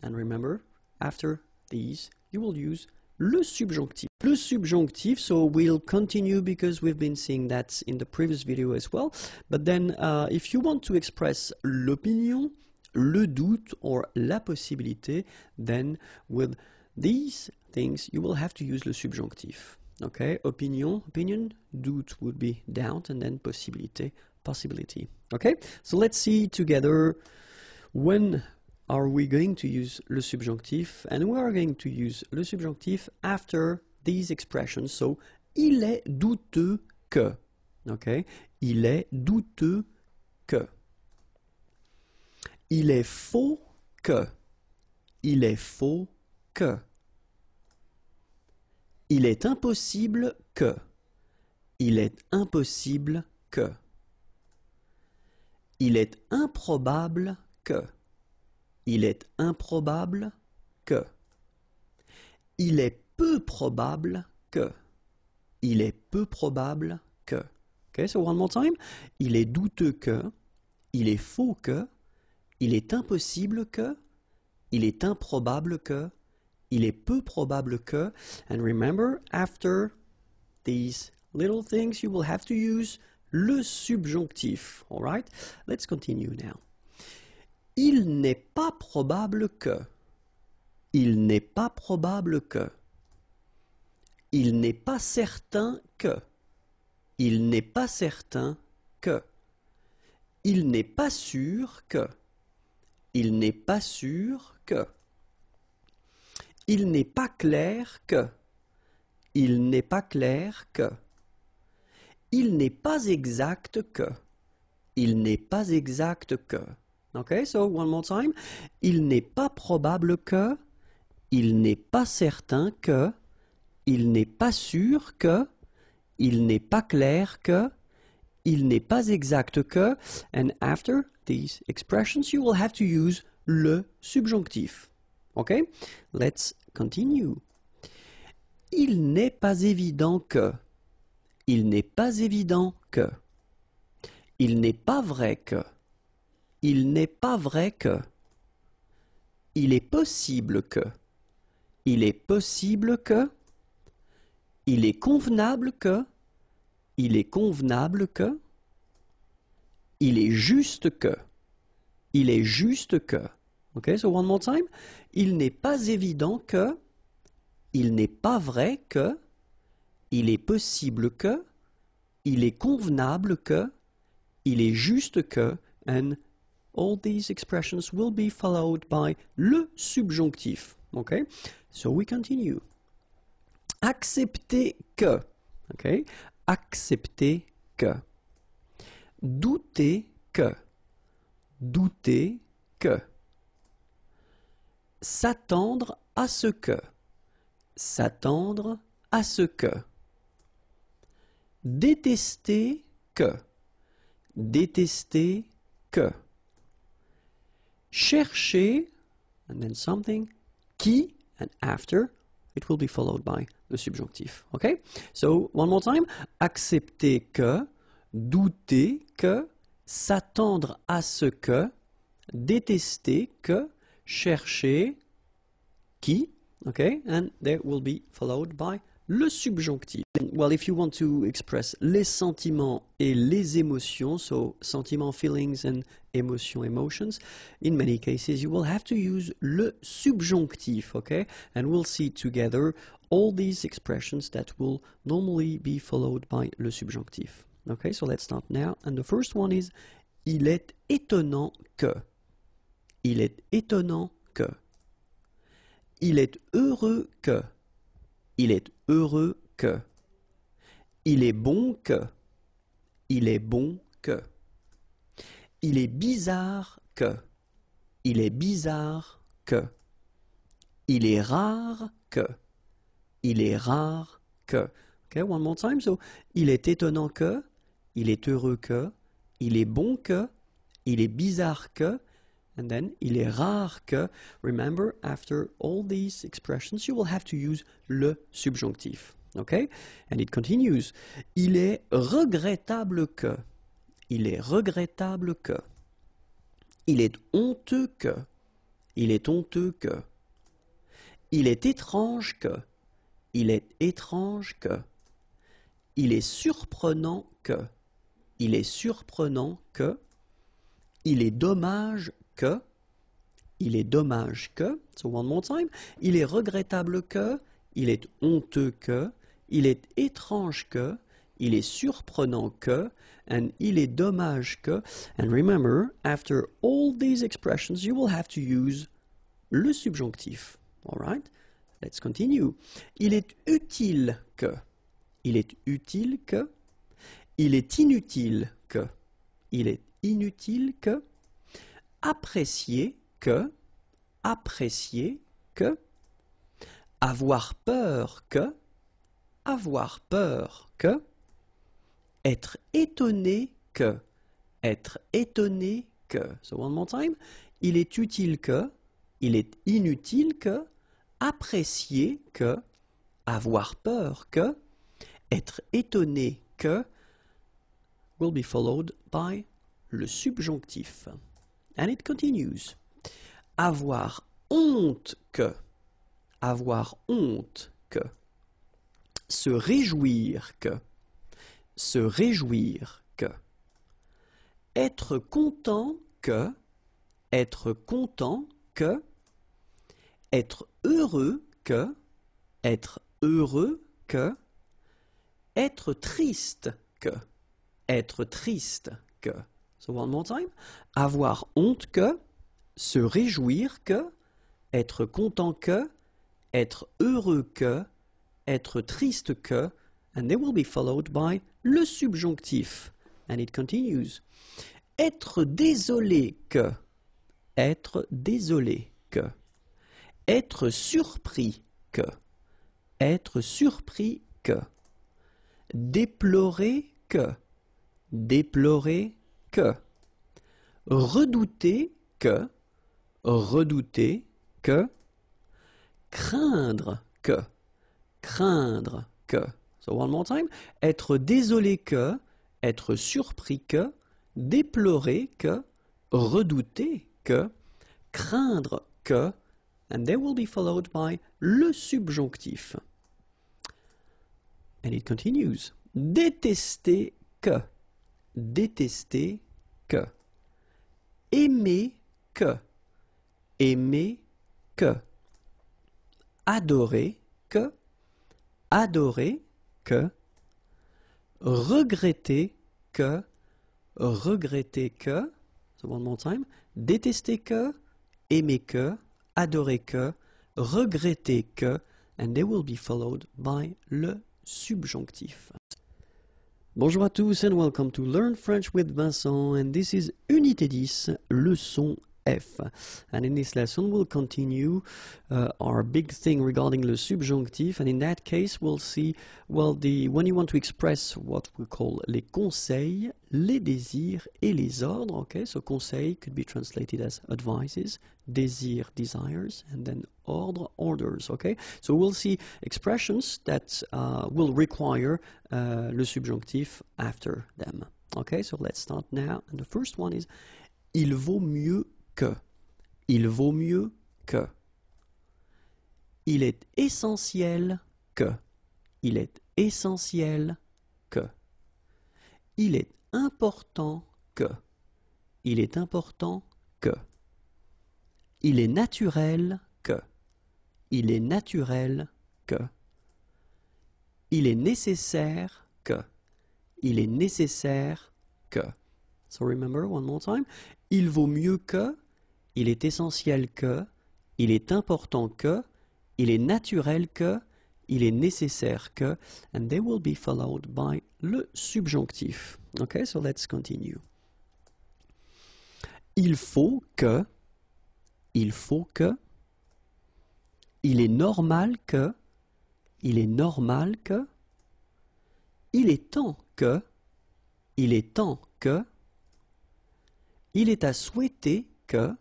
and remember, after these, you will use le subjonctif. Le subjonctif, so we'll continue because we've been seeing that in the previous video as well. But then, if you want to express l'opinion, le doute, or la possibilité, then with these things, you will have to use le subjonctif. Okay, opinion, doute would be doubt, and then possibilité, possibility. Okay, so let's see together when are we going to use le subjonctif, and we are going to use le subjonctif after these expressions. So, il est douteux que. Okay, il est douteux que. Il est faux que. Il est faux que. Il est impossible que. Il est impossible que. Il est improbable que. Il est improbable que. Il est peu probable que. Il est peu probable que. Okay, so one more time. Il est douteux que. Il est faux que. Il est impossible que. Il est improbable que. Il est peu probable que. And remember, after these little things, you will have to use le subjonctif. All right? Let's continue now. Il n'est pas probable que. Il n'est pas probable que. Il n'est pas certain que. Il n'est pas certain que. Il n'est pas sûr que. Il n'est pas sûr que. Il n'est pas clair que. Il n'est pas clair que. Il n'est pas exact que. Il n'est pas exact que. Okay, so one more time. Il n'est pas probable que. Il n'est pas certain que. Il n'est pas sûr que. Il n'est pas clair que. Il n'est pas exact que. And after these expressions, you will have to use le subjonctif. Okay, let's continue. Il n'est pas évident que. Il n'est pas évident que. Il n'est pas vrai que. Il n'est pas vrai que. Il est possible que. Il est possible que. Il est convenable que. Il est convenable que. Il est juste que. Il est juste que. Okay, so one more time. Il n'est pas évident que. Il n'est pas vrai que. Il est possible que. Il est convenable que. Il est juste que. And all these expressions will be followed by le subjonctif. Okay? So we continue. Accepter que. Okay? Accepter que. Douter que. Douter que. S'attendre à ce que. S'attendre à ce que. Détester que. Détester que. Chercher, and then something, qui, and after, it will be followed by the subjonctif. Okay? So, one more time. Accepter que, douter que, s'attendre à ce que, détester que, chercher qui, okay? And they will be followed by le subjonctif. Well, if you want to express les sentiments et les émotions, so sentiments, feelings, and emotions, in many cases you will have to use le subjonctif, okay? And we'll see together all these expressions that will normally be followed by le subjonctif. Okay, so let's start now. And the first one is il est étonnant que. Il est étonnant que. Il est heureux que. Il est heureux que. Il est bon que. Il est bon que. Il est bizarre que. Il est bizarre que. Il est rare que. Il est rare que. Okay, one more time. So, il est étonnant que. Il est heureux que. Il est bon que. Il est bizarre que. And then, il est rare que. Remember, after all these expressions, you will have to use le subjonctif. Okay? And it continues. Il est regrettable que. Il est regrettable que. Il est honteux que. Il est honteux que. Il est étrange que. Il est étrange que. Il est surprenant que. Il est surprenant que. Il est dommage que. Il est dommage que. So one more time. Il est regrettable que. Il est honteux que. Il est étrange que. Il est surprenant que. And il est dommage que. And remember, after all these expressions, you will have to use le subjonctif. All right? Let's continue. Il est utile que. Il est utile que. Il est inutile que. Il est inutile que. Apprécier que. Apprécier que. Avoir peur que. Avoir peur que. Être étonné que. Être étonné que. So one more time. Il est utile que. Il est inutile que. Apprécier que. Avoir peur que. Être étonné que. Will be followed by le subjonctif. And it continues. Avoir honte que. Avoir honte que. Se réjouir que. Se réjouir que. Être content que. Être content que. Être heureux que. Être heureux que. Être triste que. Être triste que. So one more time. Avoir honte que. Se réjouir que. Être content que. Être heureux que. Être triste que. And they will be followed by le subjonctif. And it continues. Être désolé que. Être désolé que. Être surpris que. Être surpris que. Déplorer que. Déplorer que. Redouter que. Redouter que. Craindre que. Craindre que. So one more time. Être désolé que. Être surpris que. Déplorer que. Redouter que. Craindre que. And they will be followed by le subjonctif. And it continues. Détester que. Détester que. Aimer que. Aimer que. Adorer que. Adorer que. Regretter que. Regretter que. So one more time. Détester que. Aimer que. Adorer que. Regretter que. And they will be followed by le subjonctif. Bonjour à tous and welcome to Learn French with Vincent, and this is Unité 10, leçon F. And in this lesson we'll continue our big thing regarding le subjonctif, and in that case we'll see, well, when you want to express what we call les conseils, les désirs et les ordres, okay? So conseil could be translated as advices, désir, desires, and then ordre, orders, okay? So we'll see expressions that will require le subjonctif after them. Okay, so let's start now. And the first one is il vaut mieux que. Il vaut mieux que. Il est essentiel que. Il est essentiel que. Il est important que. Il est important que. Il est naturel que. Il est naturel que. Il est nécessaire que. Il est nécessaire que. So remember one more time. Il vaut mieux que. Il est essentiel que. Il est important que. Il est naturel que. Il est nécessaire que. And they will be followed by le subjonctif. Okay, so let's continue. Il faut que. Il faut que. Il est normal que. Il est normal que. Il est temps que. Il est temps que. Il est à souhaiter que.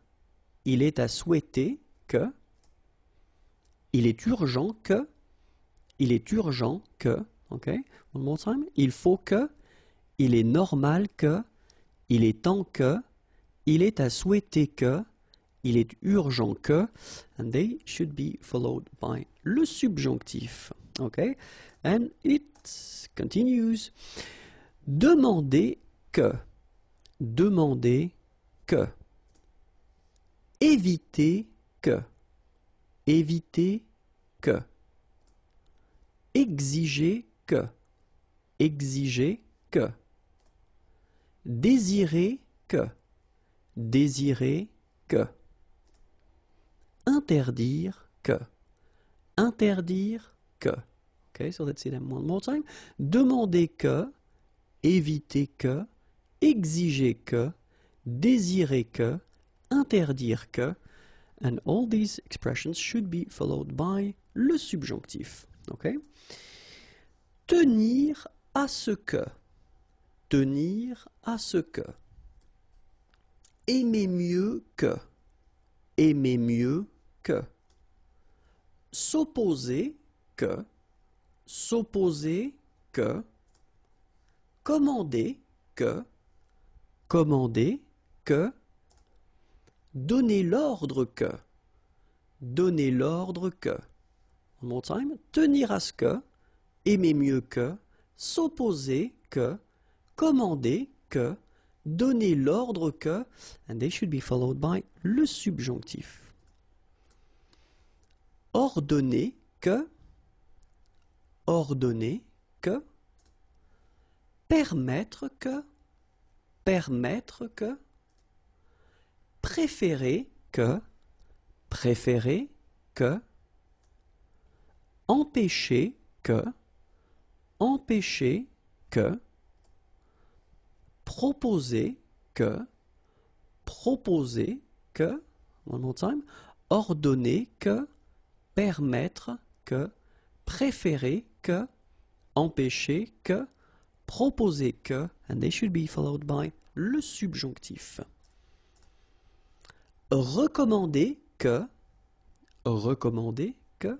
Il est à souhaiter que. Il est urgent que. Il est urgent que. OK? One more time. Il faut que. Il est normal que. Il est temps que. Il est à souhaiter que. Il est urgent que. And they should be followed by le subjonctif. OK? And it continues. Demander que. Demander que. Éviter que. Éviter que. Exiger que. Exiger que. Désirer que. Désirer que. Interdire que. Interdire que. Okay, so let's see them one more time. Demander que. Éviter que. Exiger que. Désirer que. Interdire que. And all these expressions should be followed by le subjonctif. Okay? Tenir à ce que. Tenir à ce que. Aimer mieux que. Aimer mieux que. S'opposer que. S'opposer que. Commander que. Commander que. Donner l'ordre que. Donner l'ordre que. One more time. Tenir à ce que. Aimer mieux que. S'opposer que. Commander que. Donner l'ordre que. And they should be followed by le subjonctif. Ordonner que. Ordonner que. Permettre que. Permettre que. Préférer que. Préférer que. Empêcher que. Empêcher que. Proposer que. Proposer que. One more time. Ordonner que. Permettre que. Préférer que. Empêcher que. Proposer que. And they should be followed by le subjonctif. Recommander que. Recommander que.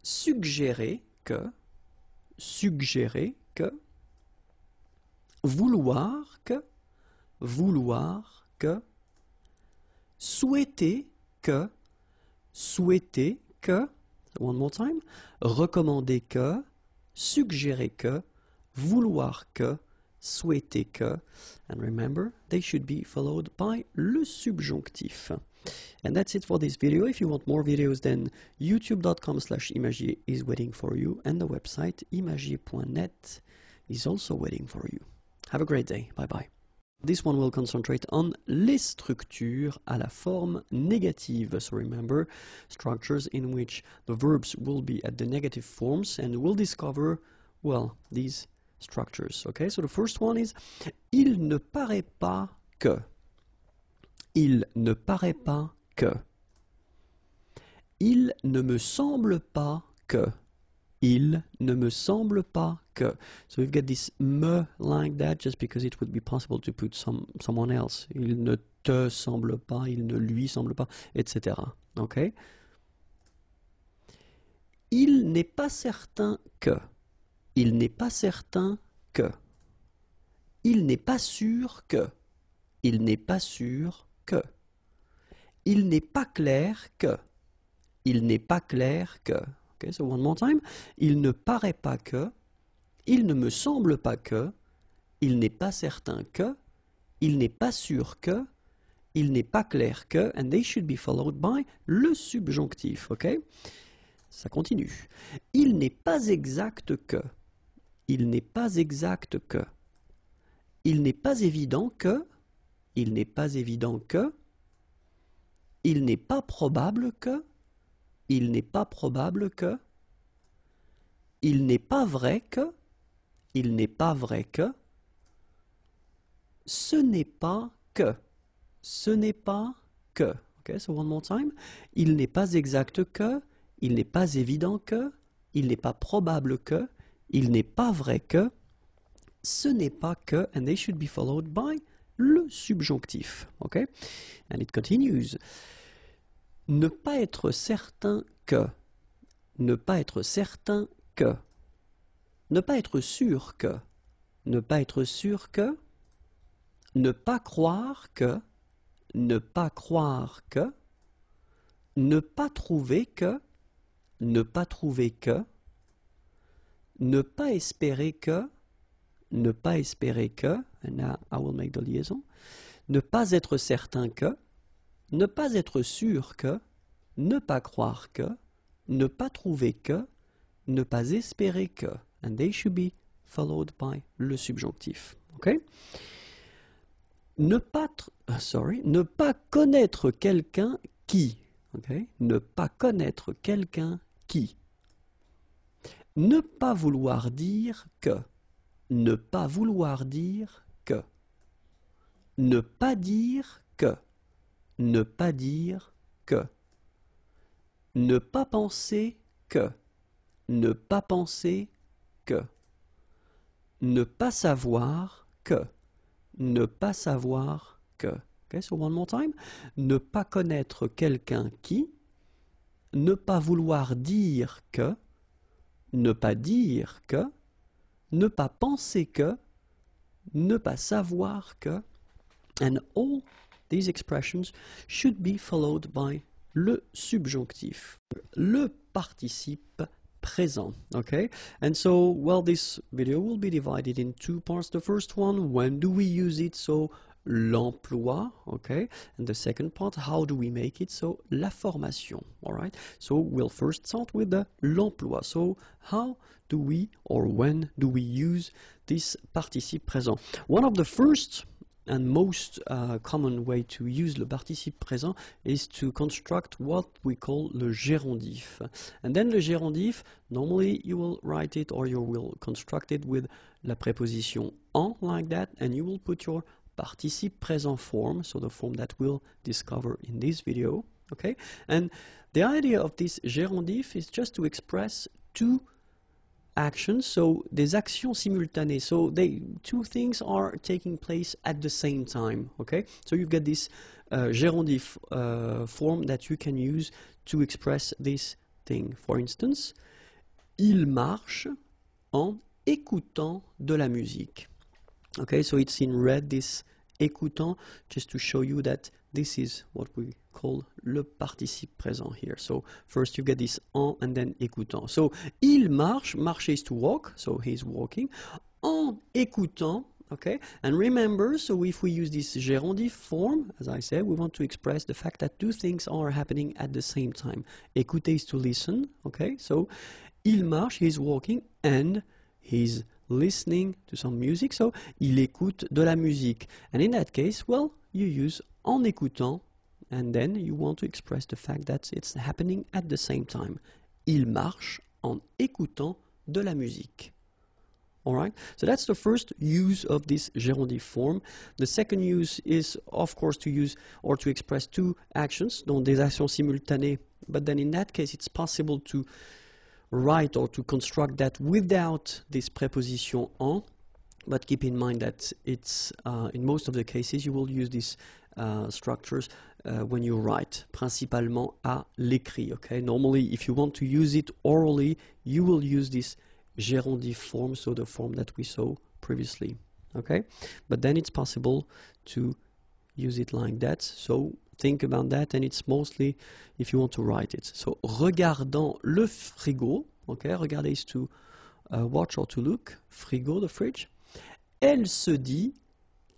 Suggérer que. Suggérer que. Vouloir que. Vouloir que. Souhaiter que. Souhaiter que. One more time. Recommander que. Suggérer que. Vouloir que. Souhaiter que. And remember, they should be followed by le subjonctif. And that's it for this video. If you want more videos, then youtube.com/imagier is waiting for you, and the website imagier.net is also waiting for you. Have a great day. Bye bye. This one will concentrate on les structures à la forme négative. So remember, structures in which the verbs will be at the negative forms, and we'll discover, well, these structures. Okay, so the first one is il ne paraît pas que. Il ne paraît pas que. Il ne me semble pas que. Il ne me semble pas que. So we've got this me like that just because it would be possible to put someone else. Il ne te semble pas, il ne lui semble pas, etc. Okay? Il n'est pas certain que. Il n'est pas certain que. Il n'est pas sûr que. Il n'est pas sûr que. Il n'est pas clair que. Il n'est pas clair que. Okay, so one more time. Il ne paraît pas que, il ne me semble pas que, il n'est pas certain que, il n'est pas sûr que, il n'est pas clair que, and they should be followed by le subjonctif, ok? Ça continue. Il n'est pas exact que, il n'est pas exact que, il n'est pas évident que, il n'est pas évident que, il n'est pas probable que, il n'est pas probable que, il n'est pas vrai que, il n'est pas vrai que, ce n'est pas que, ce n'est pas que. Okay, so one more time. Il n'est pas exact que, il n'est pas évident que, il n'est pas probable que, il n'est pas vrai que, ce n'est pas que, and they should be followed by le subjonctif. Okay? And it continues. Ne pas être certain que, ne pas être certain que, ne pas être sûr que, ne pas être sûr que, ne pas croire que, ne pas croire que, ne pas trouver que, ne pas trouver que, ne pas espérer que, ne pas espérer que, and now I will make the liaison, ne pas être certain que, ne pas être sûr que, ne pas croire que, ne pas trouver que, ne pas espérer que, and they should be followed by le subjonctif. Okay? Ne pas connaître quelqu'un qui, okay? Ne pas connaître quelqu'un qui. Ne pas vouloir dire que, ne pas vouloir dire que. Ne pas dire que, ne pas dire que. Ne pas penser que, ne pas penser que. Ne pas savoir que, ne pas savoir que. Okay, so one more time. Ne pas connaître quelqu'un qui, ne pas vouloir dire que, ne pas dire que, ne pas penser que, ne pas savoir que, and all these expressions should be followed by le subjonctif, le participe présent. Okay, and so, well, this video will be divided in two parts. The first one, when do we use it? So l'emploi, okay, and the second part, how do we make it? So la formation. All right, so we'll first start with the l'emploi. So how do we, or when do we use this participe présent? One of the first and most common way to use le participe présent is to construct what we call le gérondif. And then le gérondif, normally you will write it or you will construct it with la préposition en, like that, and you will put your participe présent form, so the form that we'll discover in this video. Okay, and the idea of this gérondif is just to express two actions, so des actions simultanées, so two things are taking place at the same time. Okay, so you get this gérondif form that you can use to express this thing. For instance, il marche en écoutant de la musique. Okay, so it's in red, this écoutant, just to show you that this is what we call le participe présent here. So first you get this en and then écoutant. So il marche, marcher is to walk, so he's walking. En écoutant, okay, and remember, so if we use this gérondif form, as I said, we want to express the fact that two things are happening at the same time. Écouter is to listen, okay, so il marche, he's walking, and he's listening to some music, so il écoute de la musique. And in that case, well, you use en écoutant, and then you want to express the fact that it's happening at the same time. Il marche en écoutant de la musique. Alright, so that's the first use of this gérondif form. The second use is, of course, to use or to express two actions, donc des actions simultanées, but then in that case it's possible to write or to construct that without this preposition en, but keep in mind that it's in most of the cases you will use these structures when you write, principalement à l'écrit. Okay, normally if you want to use it orally, you will use this gérondif form, so the form that we saw previously. Okay, but then it's possible to use it like that. So think about that, and it's mostly if you want to write it. So, regardant le frigo, okay, regarder is to watch or to look, frigo, the fridge. Elle se dit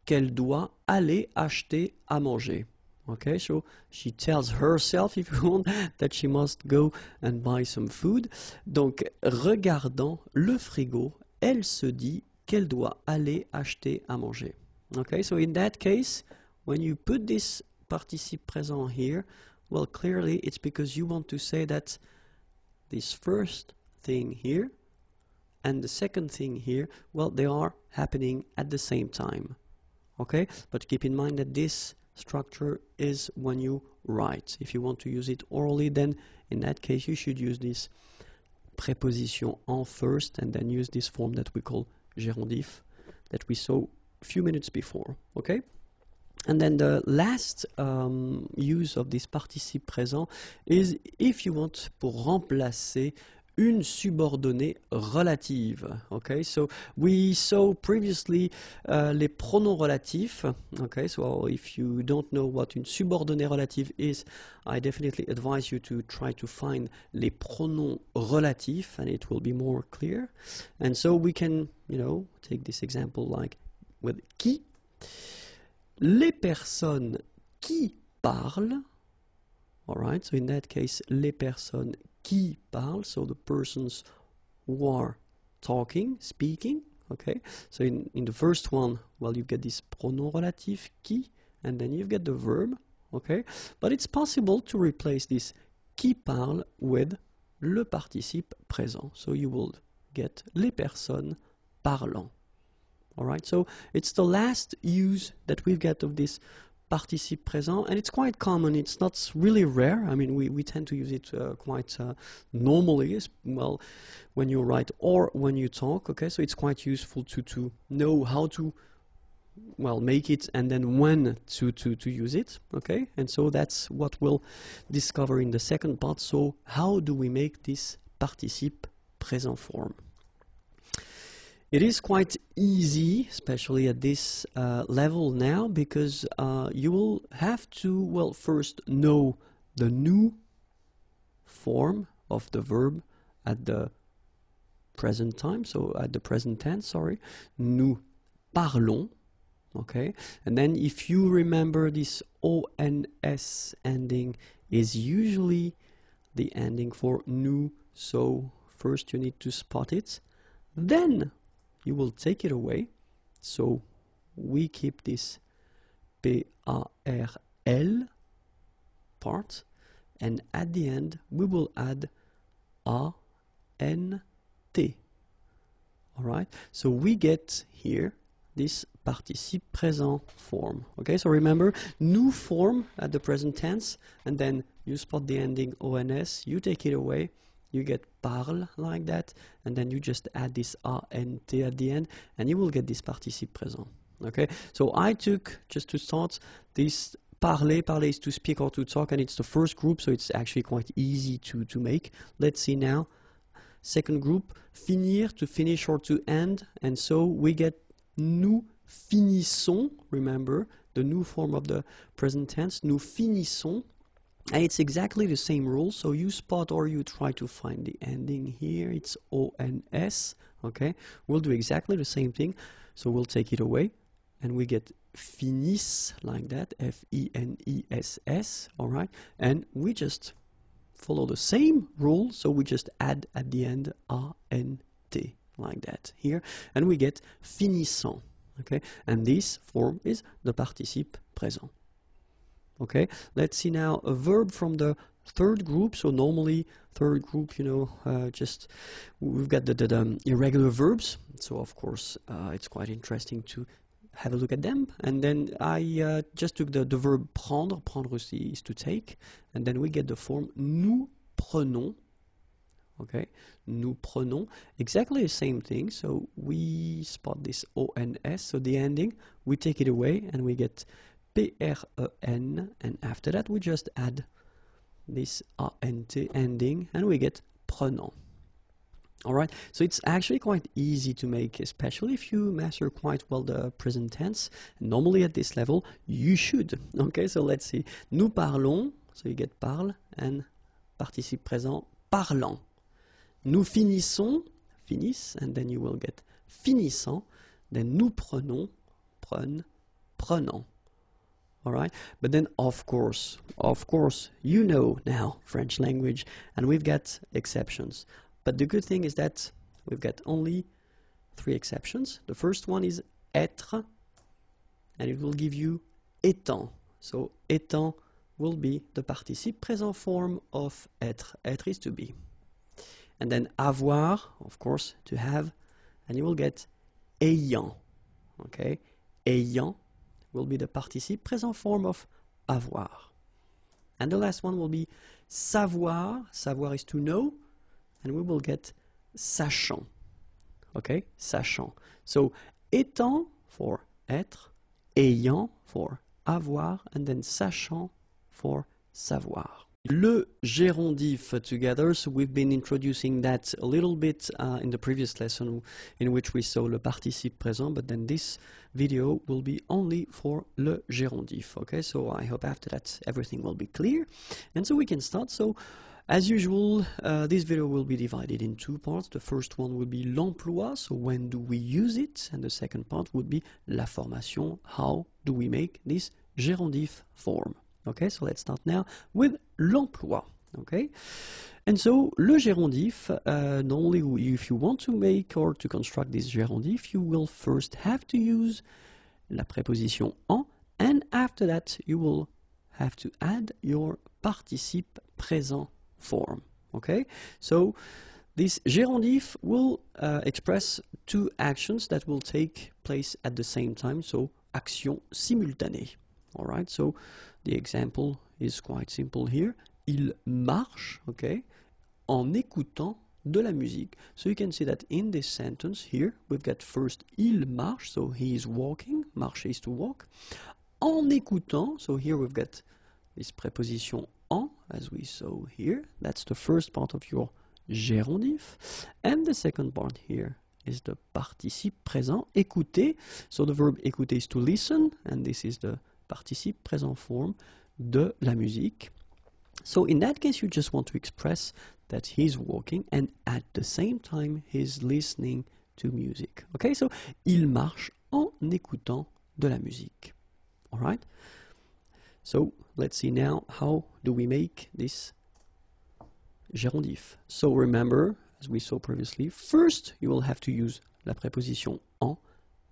qu'elle doit aller acheter à manger. Okay, so she tells herself, if you want, that she must go and buy some food. Donc, regardant le frigo, elle se dit qu'elle doit aller acheter à manger. Okay, so in that case, when you put this participe présent here, well, clearly it's because you want to say that this first thing here and the second thing here, well, they are happening at the same time. Okay, but keep in mind that this structure is when you write. If you want to use it orally, then in that case you should use this préposition en first and then use this form that we call gérondif that we saw a few minutes before. Okay, and then the last use of this participe présent is if you want pour remplacer une subordonnée relative. Okay, so we saw previously les pronoms relatifs. Okay, so if you don't know what une subordonnée relative is, I definitely advise you to try to find les pronoms relatifs, and it will be more clear. And so we can, you know, take this example like with qui. Les personnes qui parlent. All right, so in that case, les personnes qui parlent, so the persons who are talking, speaking, okay? So in the first one, well, you get this pronom relatif, qui, and then you get the verb, okay? But it's possible to replace this qui parle with le participe présent. So you will get les personnes parlant. All right, so it's the last use that we've got of this participe présent, and it's quite common. It's not really rare. I mean, we tend to use it quite normally, as well, when you write or when you talk. Okay, so it's quite useful to know how to, well, make it and then when to use it. Okay, and so that's what we'll discover in the second part. So how do we make this participe présent form? It is quite easy, especially at this level now, because you will have to, well, first know the new form of the verb at the present time, so at the present tense, sorry. Nous parlons, okay? And then if you remember this ONS ending is usually the ending for nous, so first you need to spot it. Then you will take it away, so we keep this P-A-R-L part, and at the end we will add A-N-T. Alright, so we get here this participe présent form. Okay, so remember, nous form at the present tense, and then you spot the ending ONS, you take it away, you get parle like that, and then you just add this A-N-T at the end, and you will get this participe présent. Okay, so I took, just to start, this parler. Parler is to speak or to talk, and it's the first group, so it's actually quite easy to make. Let's see now. Second group, finir, to finish or to end, and so we get nous finissons, remember, the new form of the present tense, nous finissons. And it's exactly the same rule, so you spot or you try to find the ending here. It's ONS, okay? We'll do exactly the same thing, so we'll take it away, and we get finisse, like that, F-E-N-E-S-S, all right? And we just follow the same rule, so we just add at the end A-N-T, like that, here, and we get finissant, okay? And this form is the participe présent. Okay, let's see now a verb from the third group. So normally third group, you know, just we've got the irregular verbs. So of course it's quite interesting to have a look at them. And then I just took the verb prendre. Prendre is to take, and then we get the form nous prenons. Okay, nous prenons, exactly the same thing. So we spot this ONS, so the ending, we take it away, and we get P-R-E-N, and after that we just add this A-N-T ending, and we get prenant. All right, so it's actually quite easy to make, especially if you master quite well the present tense. Normally at this level, you should. Okay, so let's see. Nous parlons, so you get parle, and participe présent, parlant. Nous finissons, finissent, and then you will get finissant. Then nous prenons, prennent, prenant. All right, but then of course, you know now French language, and we've got exceptions. But the good thing is that we've got only 3 exceptions. The first one is être, and it will give you étant. So étant will be the participe présent form of être. Être is to be. And then avoir, of course, to have, and you will get ayant. Okay, ayant will be the participe présent form of avoir. And the last one will be savoir. Savoir is to know, and we will get sachant. Okay, sachant. So étant for être, ayant for avoir, and then sachant for savoir. Le gérondif together, so we've been introducing that a little bit in the previous lesson in which we saw le participe présent, but then this video will be only for le gérondif. Okay, so I hope after that everything will be clear, and so we can start. So as usual, this video will be divided in 2 parts. The first one will be l'emploi, so when do we use it, and the second part would be la formation, how do we make this gérondif form. Okay, so let's start now with l'emploi. Okay, and so le gérondif, normally if you want to make or to construct this gérondif, you will first have to use la préposition en, and after that you will have to add your participe présent form. Okay, so this gérondif will express 2 actions that will take place at the same time, so action simultanée. All right, so the example is quite simple here. Il marche, okay, en écoutant de la musique. So you can see that in this sentence here, we've got first il marche, so he is walking, marcher is to walk. En écoutant, so here we've got this preposition en, as we saw here. That's the first part of your gérondif. And the second part here is the participe présent, écouter. So the verb écouter is to listen, and this is the participe présent form de la musique. So in that case, you just want to express that he's walking and at the same time he's listening to music. Okay, so il marche en écoutant de la musique. All right. So let's see now how do we make this gérondif. So remember, as we saw previously, first you will have to use la préposition en,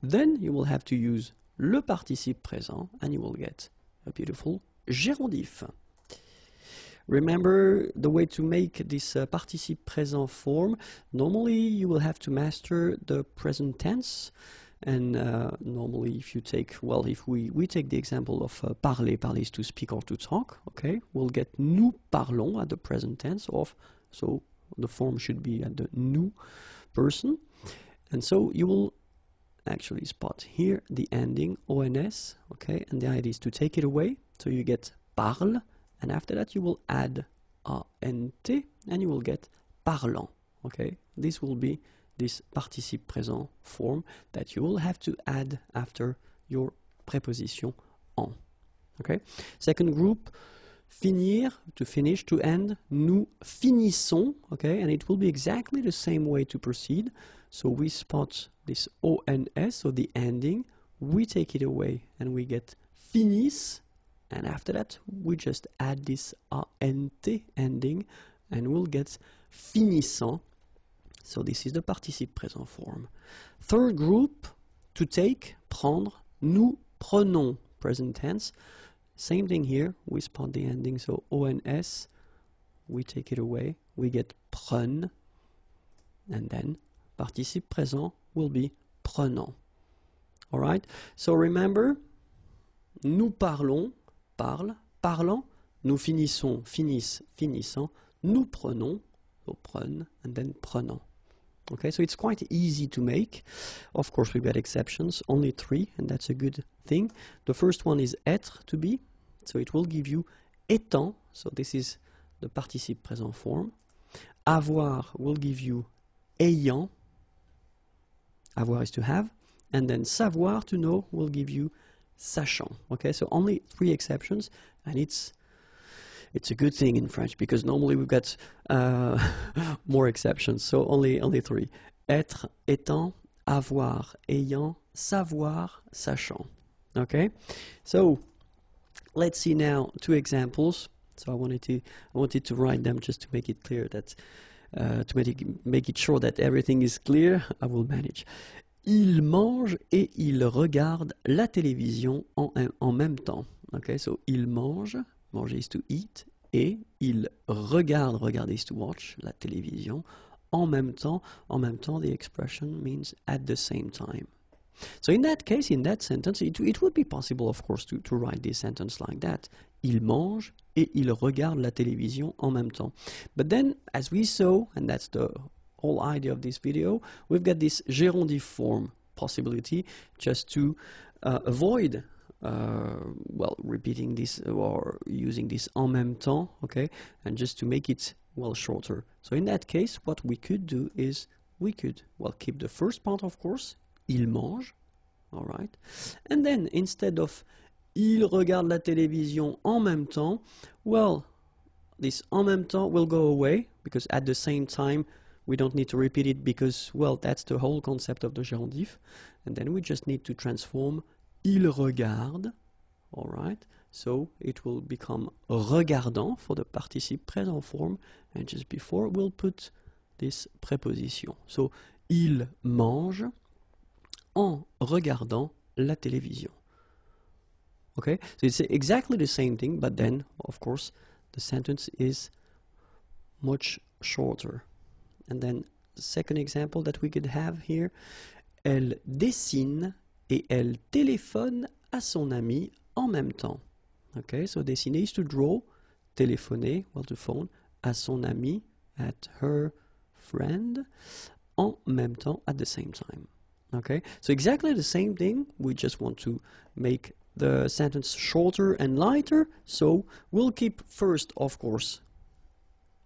then you will have to use le participe présent, and you will get a beautiful gérondif. Remember the way to make this participe présent form. Normally you will have to master the present tense, and normally if you take, well, if we take the example of parler, parler is to speak or to talk, okay, we'll get nous parlons at the present tense of, so the form should be at the nous person, and so you will actually spot here the ending ons, okay, and the idea is to take it away, so you get parle, and after that you will add ant, and you will get parlant. Okay, this will be this participe présent form that you will have to add after your preposition en. Okay, second group, finir, to finish, to end. Nous finissons, okay, and it will be exactly the same way to proceed. So we spot this ons, so the ending, we take it away and we get finissent, and after that we just add this ant ending and we'll get finissant. So this is the participe présent form. Third group, to take, prendre. Nous prenons, present tense. Same thing here, we spot the ending, so ons, we take it away, we get prennent, and then participe présent will be prenant. All right, so remember, nous parlons, parle, parlant. Nous finissons, finissent, finissant. Nous prenons, so prennent, and then prenant. Okay, so it's quite easy to make. Of course, we've got exceptions, only 3, and that's a good thing. The first one is être, to be, so it will give you étant, so this is the participe présent form. Avoir will give you ayant. Avoir is to have. And then savoir, to know, will give you sachant. Okay, so only 3 exceptions, and it's a good thing in French because normally we've got more exceptions. So only 3. Être, étant, avoir, ayant, savoir, sachant. Okay, so let's see now 2 examples. So I wanted to write them just to make it clear that make it sure that everything is clear. I will manage. Il mange et il regarde la télévision en même temps. Okay, so il mange, manger is to eat, et il regarde, regarder is to watch, la télévision, en même temps, the expression means at the same time. So in that case, in that sentence, it would be possible, of course, to write this sentence like that. Il mange et il regarde la télévision en même temps. But then, as we saw, and that's the whole idea of this video, we've got this gerundive form possibility just to avoid well, repeating this or using this en même temps, okay, and just to make it, well, shorter. So in that case, what we could do is we could, well, keep the first part, of course, il mange, all right, and then instead of il regarde la télévision en même temps, well, this en même temps will go away because at the same time we don't need to repeat it because, well, that's the whole concept of the gerundive, and then we just need to transform il regarde, all right, so it will become regardant for the participe présent form, and just before we'll put this preposition. So il mange en regardant la télévision. Okay, so it's exactly the same thing, but then, of course, the sentence is much shorter. And then the second example that we could have here, elle dessine et elle téléphone à son ami en même temps. Okay, so dessiner is to draw, téléphoner, well, to phone, à son ami, at her friend, en même temps, at the same time. Okay, so exactly the same thing, we just want to make the sentence shorter and lighter, so we'll keep first, of course,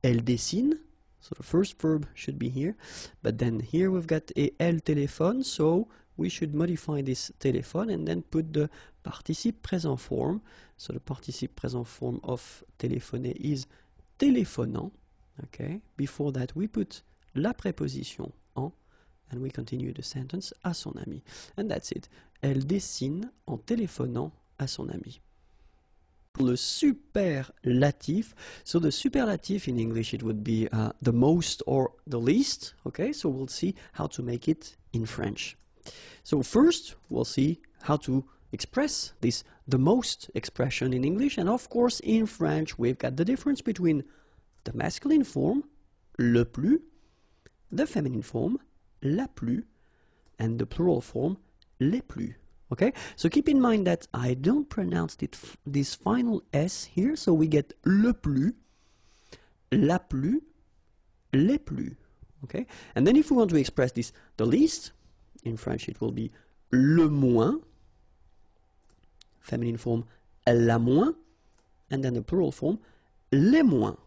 elle dessine, so the first verb should be here, but then here we've got et elle téléphone, so we should modify this téléphone and then put the participe présent form. So the participe présent form of téléphoner is téléphonant. Okay, before that we put la préposition en, and we continue the sentence à son ami. And that's it. Elle dessine en téléphonant à son ami. Le superlatif. So the superlative in English, it would be the most or the least. Okay, so we'll see how to make it in French. So first, we'll see how to express this the most expression in English, and of course in French we've got the difference between the masculine form, le plus, the feminine form, la plus, and the plural form, les plus. Okay, so keep in mind that I don't pronounce this final S here, so we get le plus, la plus, les plus. Okay, and then if we want to express this the least, in French it will be le moins, feminine form la moins, and then the plural form les moins.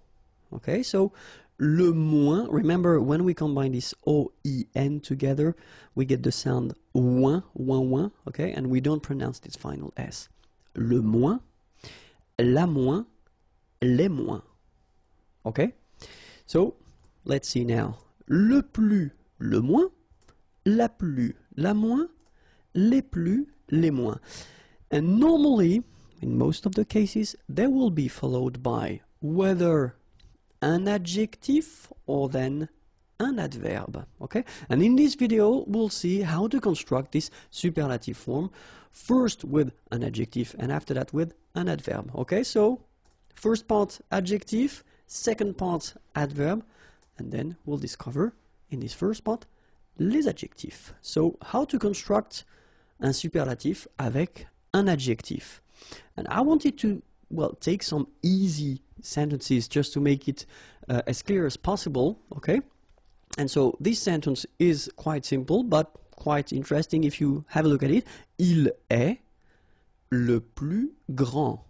Okay, so le moins, remember when we combine this O-I-N together, we get the sound ouin, ouin, ouin, okay, and we don't pronounce this final S. Le moins, la moins, les moins. Okay, so let's see now. Le plus, le moins, la plus, la moins, les plus, les moins. And normally, in most of the cases, they will be followed by whether an adjective or then an adverb. Okay? And in this video, we'll see how to construct this superlative form, first with an adjective and after that with an adverb. Okay? So, first part adjective, second part adverb, and then we'll discover in this first part les adjectifs. So, how to construct un superlatif avec un adjectif. And I wanted to, well, take some easy sentences just to make it as clear as possible, okay? And so this sentence is quite simple, but quite interesting if you have a look at it. Il est le plus grand.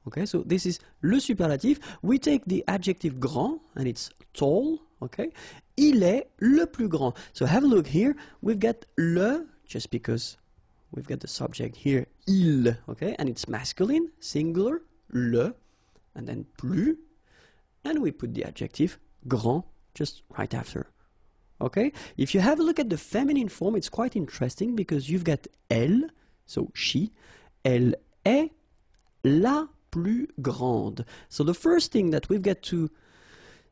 Okay, so this is le superlatif. We take the adjective grand, and it's tall, okay? Il est le plus grand. So have a look here. We've got le, just because we've got the subject here, il, okay? And it's masculine, singular, le, and then plus, and we put the adjective grand just right after. Okay? If you have a look at the feminine form, it's quite interesting because you've got elle, so she. Elle est la plus grande. So the first thing that we've got to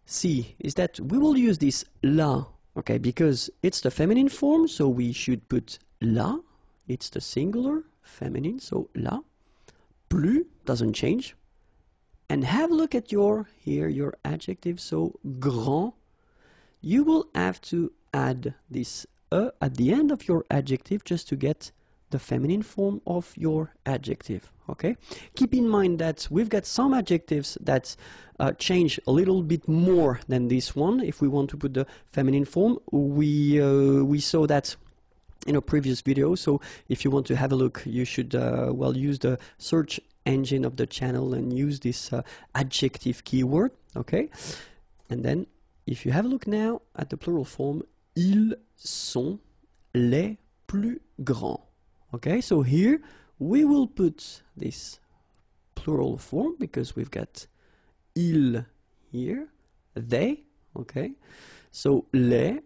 see is that we will use this la, okay, because it's the feminine form, so we should put la. It's the singular, feminine, so la. Plus doesn't change. And have a look at your adjective, so grand. You will have to add this at the end of your adjective just to get the feminine form of your adjective, okay? Keep in mind that we've got some adjectives that change a little bit more than this one. If we want to put the feminine form, we saw that in a previous video, so if you want to have a look, you should use the search engine of the channel and use this adjective keyword, okay? And then if you have a look now at the plural form, ils sont les plus grands. Okay, so here we will put this plural form because we've got ils here, they, okay? So les,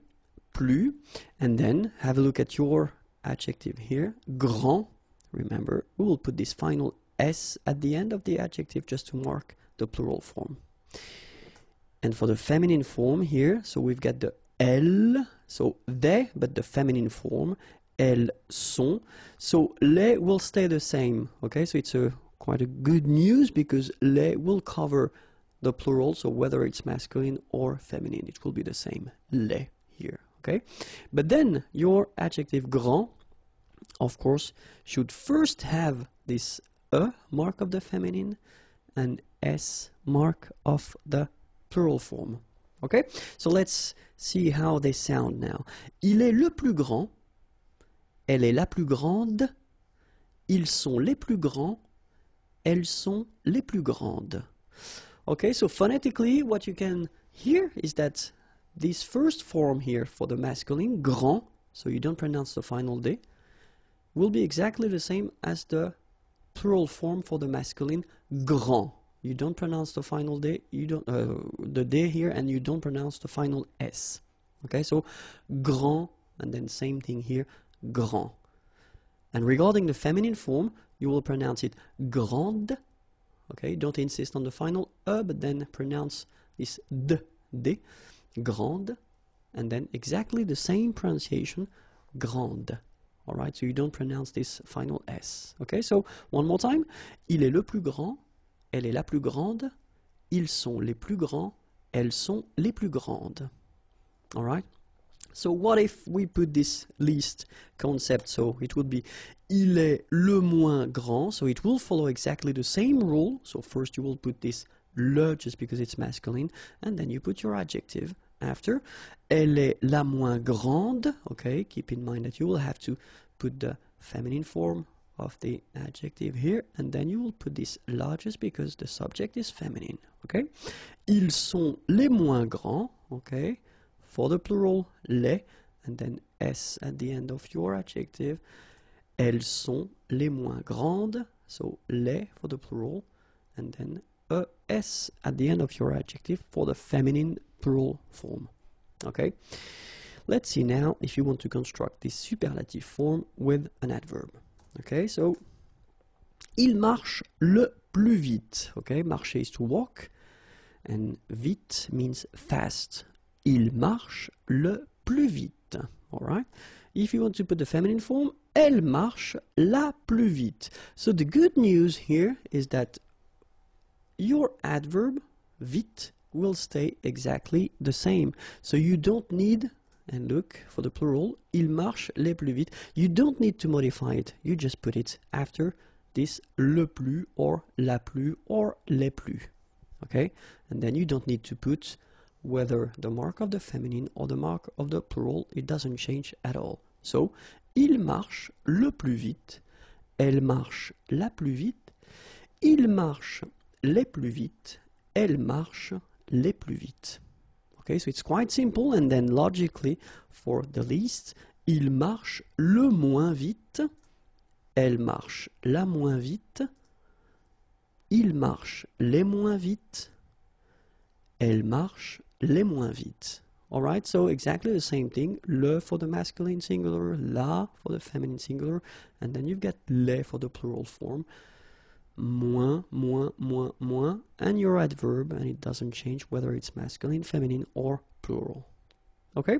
plus, and then have a look at your adjective here, grand. Remember, we will put this final S at the end of the adjective just to mark the plural form. And for the feminine form here, so we've got the elles, so they, but the feminine form, elles sont. So les will stay the same, okay? So it's quite a good news because les will cover the plural, so whether it's masculine or feminine, it will be the same, les here, okay? But then your adjective grand, of course, should first have this mark of the feminine and S mark of the plural form. Okay? So let's see how they sound now. Il est le plus grand. Elle est la plus grande. Ils sont les plus grands. Elles sont les plus grandes. Okay, so phonetically, what you can hear is that this first form here for the masculine, grand, so you don't pronounce the final D, will be exactly the same as the plural form for the masculine, grand. You don't pronounce the final D, you don't the D here, and you don't pronounce the final S. Okay, so grand, and then same thing here, grand. And regarding the feminine form, you will pronounce it grande. Okay, don't insist on the final but then pronounce this D, grande, and then exactly the same pronunciation, grande. All right, so you don't pronounce this final S. Okay, so one more time. Il est le plus grand. Elle est la plus grande. Ils sont les plus grands. Elles sont les plus grandes. All right. So what if we put this least concept? So it would be il est le moins grand. So it will follow exactly the same rule. So first you will put this le just because it's masculine, and then you put your adjective after. Elle est la moins grande. Okay, keep in mind that you will have to put the feminine form of the adjective here, and then you will put this largest because the subject is feminine. Okay, ils sont les moins grands. Okay, for the plural les, and then s at the end of your adjective. Elles sont les moins grandes. So les for the plural, and then s at the end of your adjective for the feminine plural form. Okay, let's see now if you want to construct this superlative form with an adverb. Okay, so il marche le plus vite. Okay, marcher is to walk, and vite means fast. Il marche le plus vite. All right. If you want to put the feminine form, elle marche la plus vite. So the good news here is that your adverb vite will stay exactly the same. So you don't need, and look for the plural, il marche les plus vite. You don't need to modify it. You just put it after this le plus or la plus or les plus. Okay? And then you don't need to put whether the mark of the feminine or the mark of the plural, it doesn't change at all. So, il marche le plus vite. Elle marche la plus vite. Il marche les plus vite. Elle marche les plus vite. Okay, so it's quite simple, and then logically, for the least, il marche le moins vite, elle marche la moins vite, il marche les moins vite, elle marche les moins vite. Alright, so exactly the same thing. Le for the masculine singular, la for the feminine singular, and then you've got les for the plural form. Moins, moins, moins, moins, and your adverb, and it doesn't change whether it's masculine, feminine, or plural. Okay?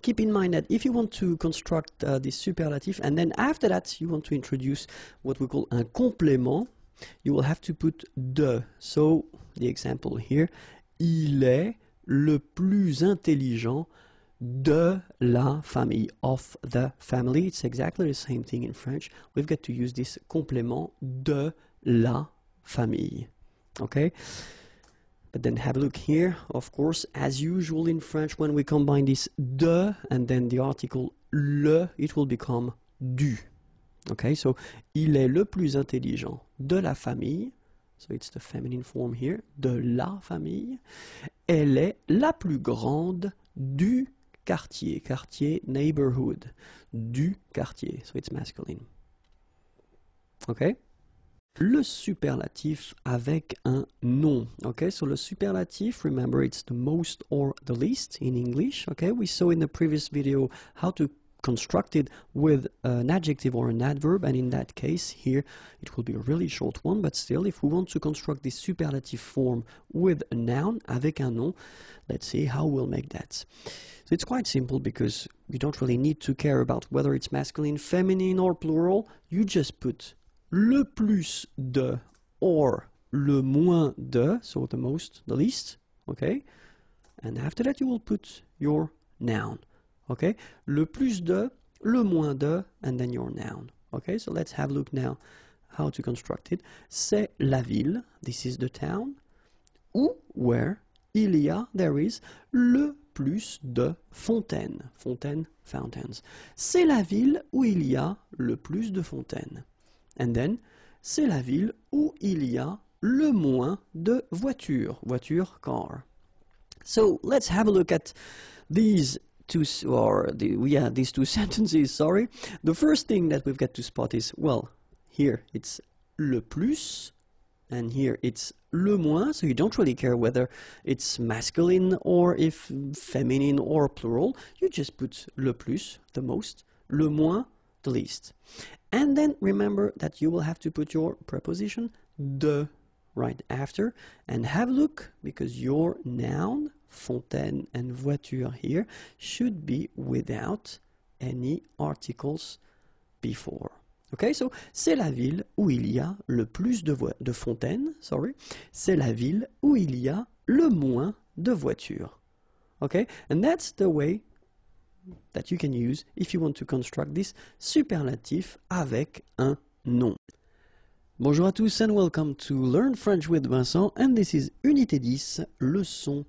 Keep in mind that if you want to construct this superlative, and then after that you want to introduce what we call un complément, you will have to put de. So, the example here, il est le plus intelligent de la famille, of the family. It's exactly the same thing in French. We've got to use this complément de la famille. Okay? But then have a look here. Of course, as usual in French, when we combine this de and then the article le, it will become du. Okay, so il est le plus intelligent de la famille. So it's the feminine form here. De la famille. Elle est la plus grande du quartier. Quartier, neighborhood. Du quartier. So it's masculine. Okay? Le superlatif avec un nom. Okay, so le superlatif, remember it's the most or the least in English. Okay, we saw in the previous video how to construct it with an adjective or an adverb, and in that case here it will be a really short one, but still if we want to construct this superlative form with a noun, avec un nom, let's see how we'll make that. So it's quite simple because you don't really need to care about whether it's masculine, feminine or plural. You just put le plus de or le moins de, so the most, the least, okay? And after that you will put your noun. Okay, le plus de, le moins de, and then your noun. Okay, so let's have a look now how to construct it. C'est la ville, this is the town, où, where, il y a, there is, le plus de fontaines. Fontaines, fountains. C'est la ville où il y a le plus de fontaines. And then, c'est la ville où il y a le moins de voitures. Voiture, car. So let's have a look at these these two sentences, sorry. The first thing that we've got to spot is, well, here it's le plus, and here it's le moins, so you don't really care whether it's masculine or if feminine or plural. You just put le plus, the most, le moins, the least. And then remember that you will have to put your preposition de right after, and have a look, because your noun, fontaine and voiture here, should be without any articles before. Okay, so c'est la ville où il y a le plus de fontaines, sorry. C'est la ville où il y a le moins de voitures. Okay, and that's the way that you can use if you want to construct this superlatif avec un nom. Bonjour à tous and welcome to Learn French with Vincent, and this is Unité 10, leçon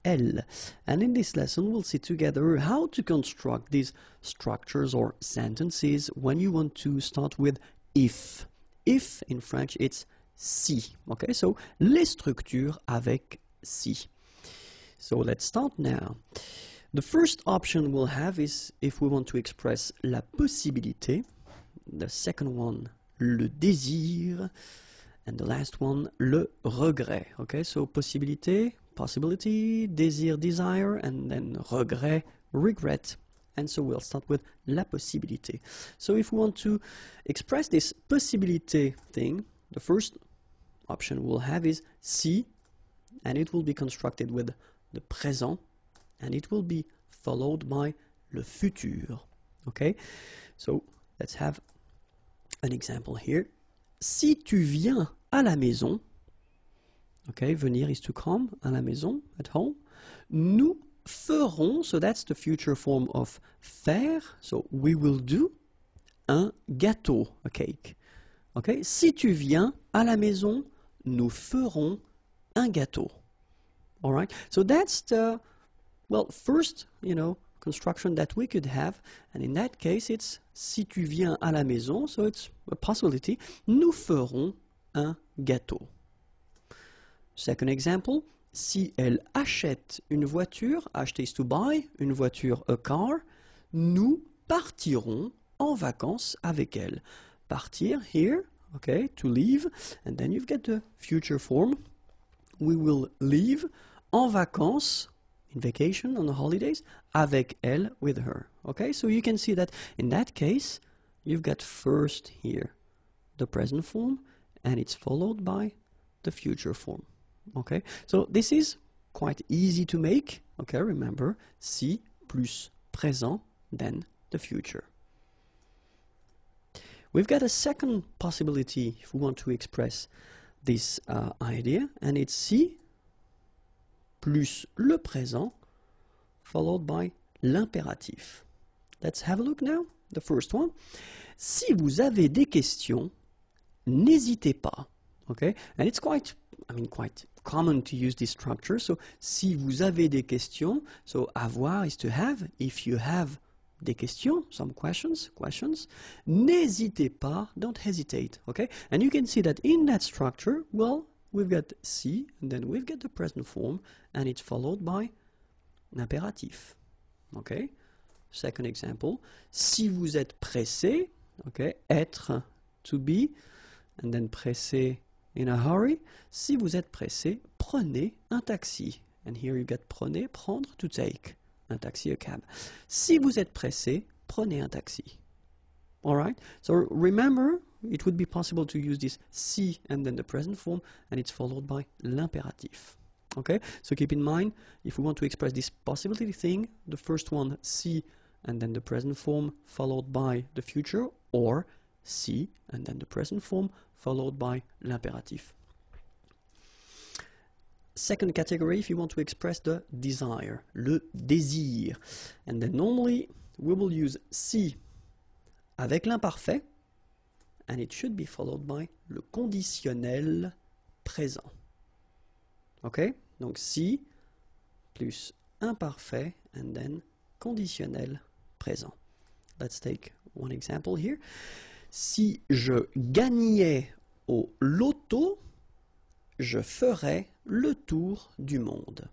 L. And in this lesson we'll see together how to construct these structures or sentences when you want to start with if. If in French it's si. Okay, so les structures avec si. So let's start now. The first option we'll have is if we want to express la possibilité. The second one, le désir, and the last one, le regret. Okay, so possibilité, possibility, désir, desire, and then regret, regret. And so we'll start with la possibilité. So if we want to express this possibilité thing, the first option we'll have is si, and it will be constructed with the présent, and it will be followed by le futur. Okay, so let's have an example here. Si tu viens à la maison, okay, venir is to come, à la maison, at home, nous ferons, so that's the future form of faire, so we will do, un gâteau, a cake. Okay, si tu viens à la maison, nous ferons un gâteau. All right, so that's the, well, first, construction that we could have, and in that case it's si tu viens à la maison, so it's a possibility, nous ferons un gâteau. Second example, si elle achète une voiture, acheter is to buy, une voiture, a car, nous partirons en vacances avec elle. Partir, here, okay, to leave, and then you've got the future form. We will leave en vacances, in vacation, on the holidays, avec elle, with her. Okay, so you can see that in that case, you've got first here the present form, and it's followed by the future form. Okay, so this is quite easy to make. Okay, remember, si plus présent, then the future. We've got a second possibility if we want to express this idea, and it's si plus le présent followed by l'impératif. Let's have a look now. The first one. Si vous avez des questions, n'hésitez pas. Okay, and it's quite common to use this structure. So, si vous avez des questions, so avoir is to have. If you have des questions, some questions, n'hésitez pas, don't hesitate. Okay, and you can see that in that structure, well, we've got si, and then we've got the present form, and it's followed by l'impératif. Okay, second example. Si vous êtes pressé, okay, être, to be, and then pressé, in a hurry. Si vous êtes pressé, prenez un taxi. And here you get prenez, prendre, to take. Un taxi, a cab. Si vous êtes pressé, prenez un taxi. Alright? So remember, it would be possible to use this si and then the present form, and it's followed by l'impératif. Okay? So keep in mind, if we want to express this possibility thing, the first one, si, and then the present form followed by the future, or si, and then the present form followed by l'impératif. Second category, if you want to express the desire, le désir. And then normally we will use si avec l'imparfait, and it should be followed by le conditionnel présent. Ok? Donc si plus imparfait, and then conditionnel présent. Let's take one example here. Si je gagnais au loto, je ferais le tour du monde.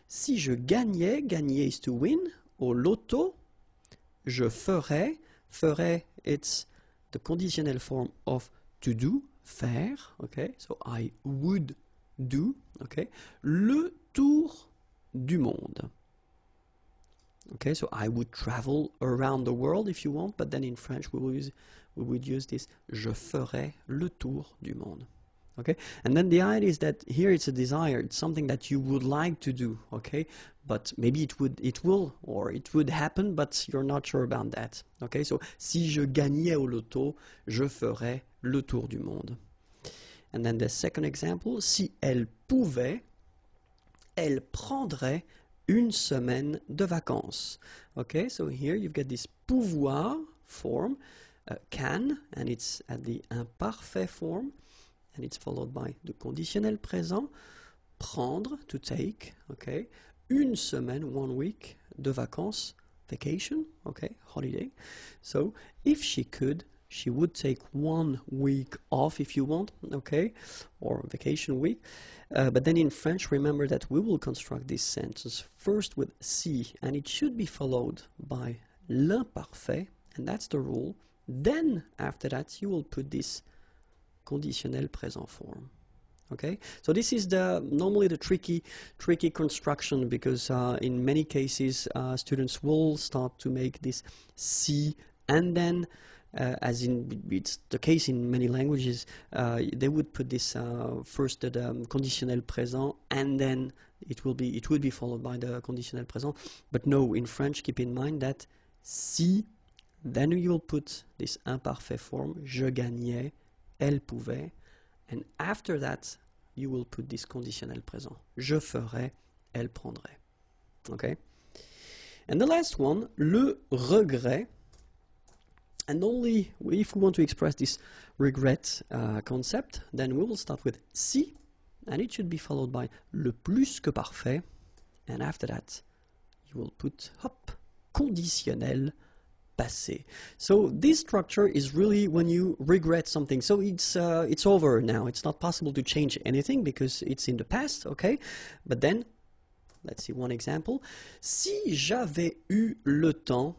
Si je gagnais, gagner is to win, au loto, je ferais, it's the conditional form of to do, faire, okay, so I would do, okay, le tour du monde. Okay, so I would travel around the world if you want, but then in French we would use this, je ferais le tour du monde. Okay, and then the idea is that here it's a desire, it's something that you would like to do, okay, but maybe it would happen, but you're not sure about that. Okay, so si je gagnais au loto, je ferais le tour du monde. And then the second example, si elle pouvait, elle prendrait une semaine de vacances. Okay, so here you've got this pouvoir form, can, and it's at the imparfait form, and it's followed by the conditionnel présent, prendre, to take, okay, une semaine, 1 week, de vacances, vacation, okay, holiday. So if she could, she would take 1 week off if you want, okay, or vacation week. But then in French, remember that we will construct this sentence first with si, and it should be followed by l'imparfait, and that's the rule. Then, after that, you will put this conditionnel présent form. Okay, so this is normally the tricky construction, because in many cases students will start to make this si and then. As in it's the case in many languages, they would put this first the conditionnel présent, and then it would be followed by the conditionnel présent. But no, in French, keep in mind that si, then you will put this imparfait form, je gagnais, elle pouvait, and after that you will put this conditionnel présent, je ferais, elle prendrait. Okay, and the last one, le regret. And only if we want to express this regret concept, then we will start with si, and it should be followed by le plus que parfait, and after that you will put, hop, conditionnel passé. So this structure is really when you regret something. So it's over now. It's not possible to change anything because it's in the past, okay? But then, let's see one example. Si j'avais eu le temps,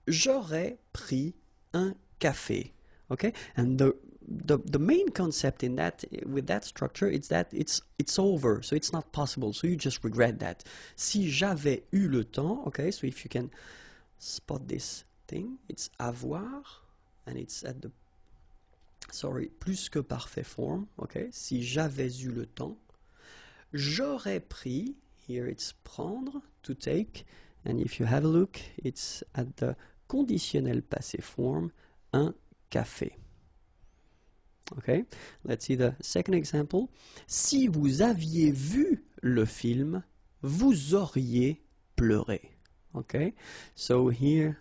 j'aurais pris un café. Okay? And the main concept in that, with that structure, is that it's over, so it's not possible, so you just regret that. Si j'avais eu le temps, okay, so if you can spot this thing, it's avoir, and it's at the, sorry, plus que parfait form, okay, si j'avais eu le temps, j'aurais pris, here it's prendre, to take, and if you have a look, it's at the conditionnel passé form, un café. Okay, let's see the second example. Si vous aviez vu le film, vous auriez pleuré. Okay, so here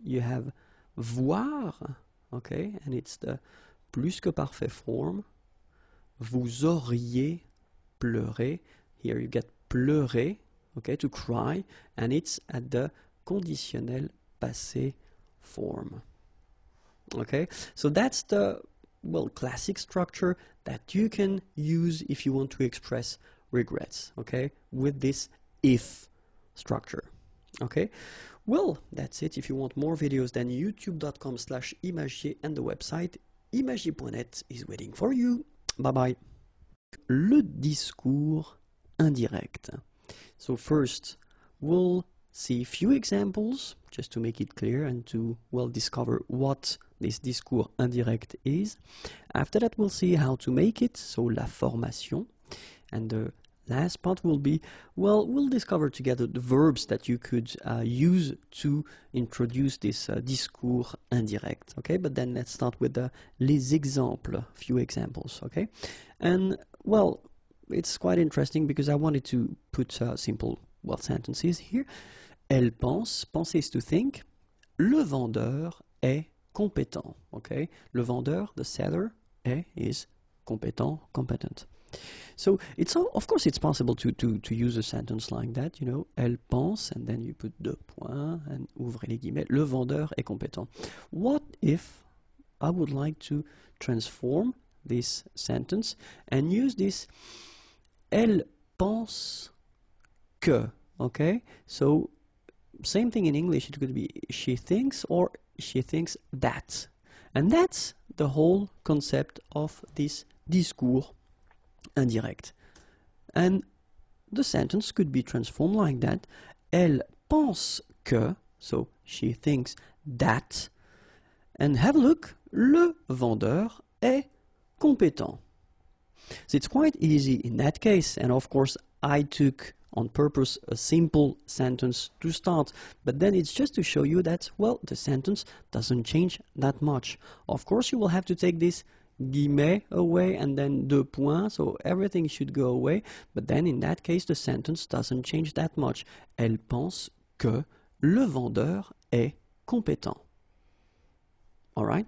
you have voir, okay, and it's the plus que parfait form. Vous auriez pleuré. Here you get pleurer, okay, to cry, and it's at the conditionnel passé form. Okay, so that's the, well, classic structure that you can use if you want to express regrets, okay, with this if structure. Okay, well, that's it. If you want more videos, then youtube.com/imagier and the website imagier.net is waiting for you. Bye bye. Le discours indirect. So first, we'll see a few examples just to make it clear and to, well, discover what this discours indirect is. After that, we'll see how to make it, so la formation. And the last part will be, well, we'll discover together the verbs that you could use to introduce this discours indirect. Okay, but then let's start with les exemples, few examples. Okay, and well, it's quite interesting because I wanted to put simple, well, sentences here. Elle pense, penser is to think. Le vendeur est compétent. Okay, le vendeur, the seller, is compétent, competent. So it's of course it's possible to use a sentence like that, you know, elle pense, and then you put deux points and ouvrez les guillemets, le vendeur est compétent. What if I would like to transform this sentence and use this elle pense que, okay? So same thing in English, it could be she thinks or she thinks that. And that's the whole concept of this discours indirect. And the sentence could be transformed like that. Elle pense que, so she thinks that. And have a look, le vendeur est compétent. So it's quite easy in that case, and of course I took on purpose a simple sentence to start, but then it's just to show you that, well, the sentence doesn't change that much. Of course you will have to take this guillemets away and then deux points, so everything should go away, but then in that case the sentence doesn't change that much. Elle pense que le vendeur est compétent. Alright?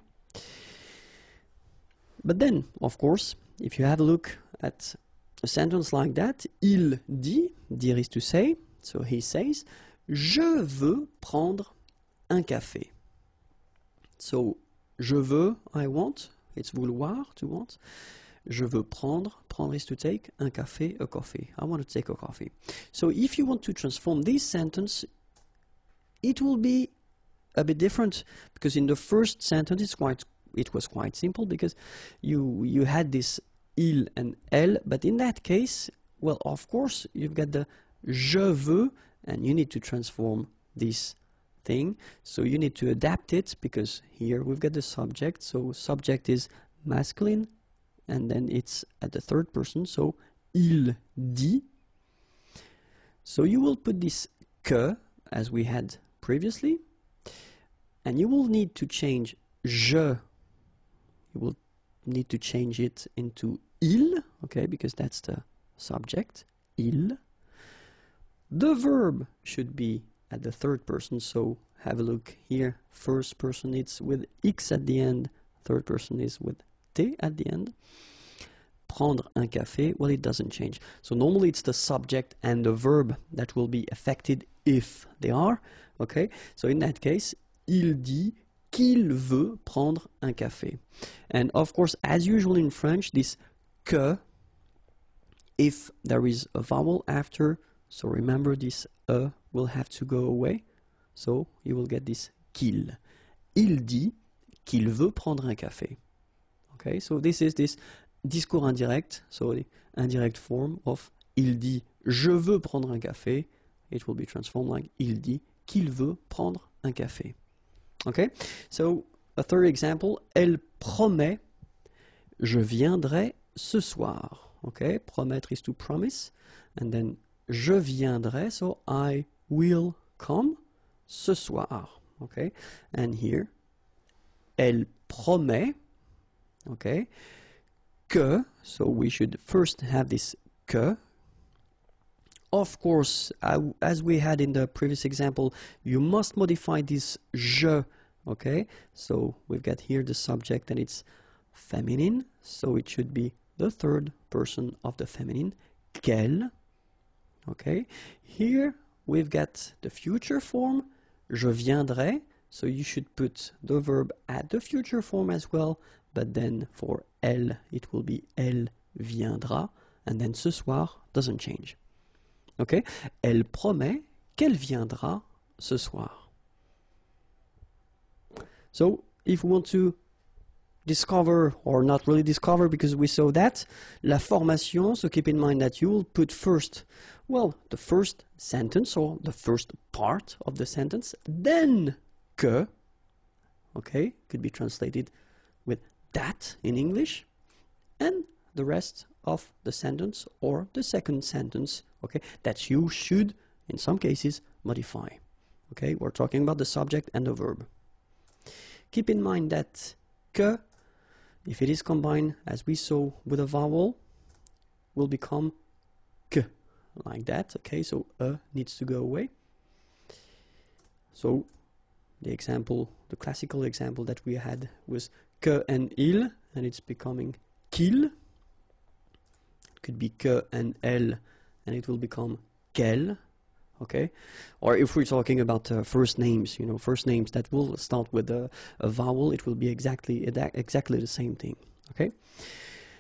But then, of course, if you have a look at a sentence like that, il dit, dire is to say, so he says, je veux prendre un café. So, je veux, I want, it's vouloir, to want. Je veux prendre, prendre is to take, un café, a coffee. I want to take a coffee. So if you want to transform this sentence, it will be a bit different, because in the first sentence it was quite simple, because you had this il and elle, but in that case, well, of course, you've got the je veux, and you need to transform this thing, so you need to adapt it, because here we've got the subject, so subject is masculine, and then it's at the third person, so il dit. So you will put this que, as we had previously, and you will need to change je, you will need to change it into il, okay, because that's the subject, il. The verb should be at the third person, so have a look here. First person it's with x at the end, third person is with t at the end. Prendre un café, well, it doesn't change. So normally it's the subject and the verb that will be affected if they are, okay? So in that case, il dit qu'il veut prendre un café. And of course, as usual in French, this que, if there is a vowel after, so remember this will have to go away. So you will get this qu'il. Il dit qu'il veut prendre un café. Okay, so this is this discours indirect, so the indirect form of il dit je veux prendre un café. It will be transformed like il dit qu'il veut prendre un café. Okay, so a third example, elle promet je viendrai ce soir. Okay, promettre is to promise, and then je viendrai, so I will come ce soir. Okay, and here elle promet, okay, que, so we should first have this que. Of course, as we had in the previous example, you must modify this je, okay? So we've got here the subject and it's feminine, so it should be the third person of the feminine, qu'elle, okay? Here we've got the future form, je viendrai, so you should put the verb at the future form as well, but then for elle, it will be elle viendra, and then ce soir doesn't change. Okay? Elle promet qu'elle viendra ce soir. So, if we want to discover, or not really discover because we saw that, la formation, so keep in mind that you will put first, well, the first sentence or the first part of the sentence, then que, okay, could be translated with that in English, and the rest of the sentence or the second sentence, okay, that you should, in some cases, modify. Okay, we're talking about the subject and the verb. Keep in mind that que, if it is combined, as we saw, with a vowel, will become que, like that. Okay, so needs to go away. So the example, the classical example that we had was que and il, and it's becoming qu'il. Could be que and elle, and it will become qu'elle, okay? Or if we're talking about first names, you know, first names that will start with a vowel, it will be exactly the same thing, okay?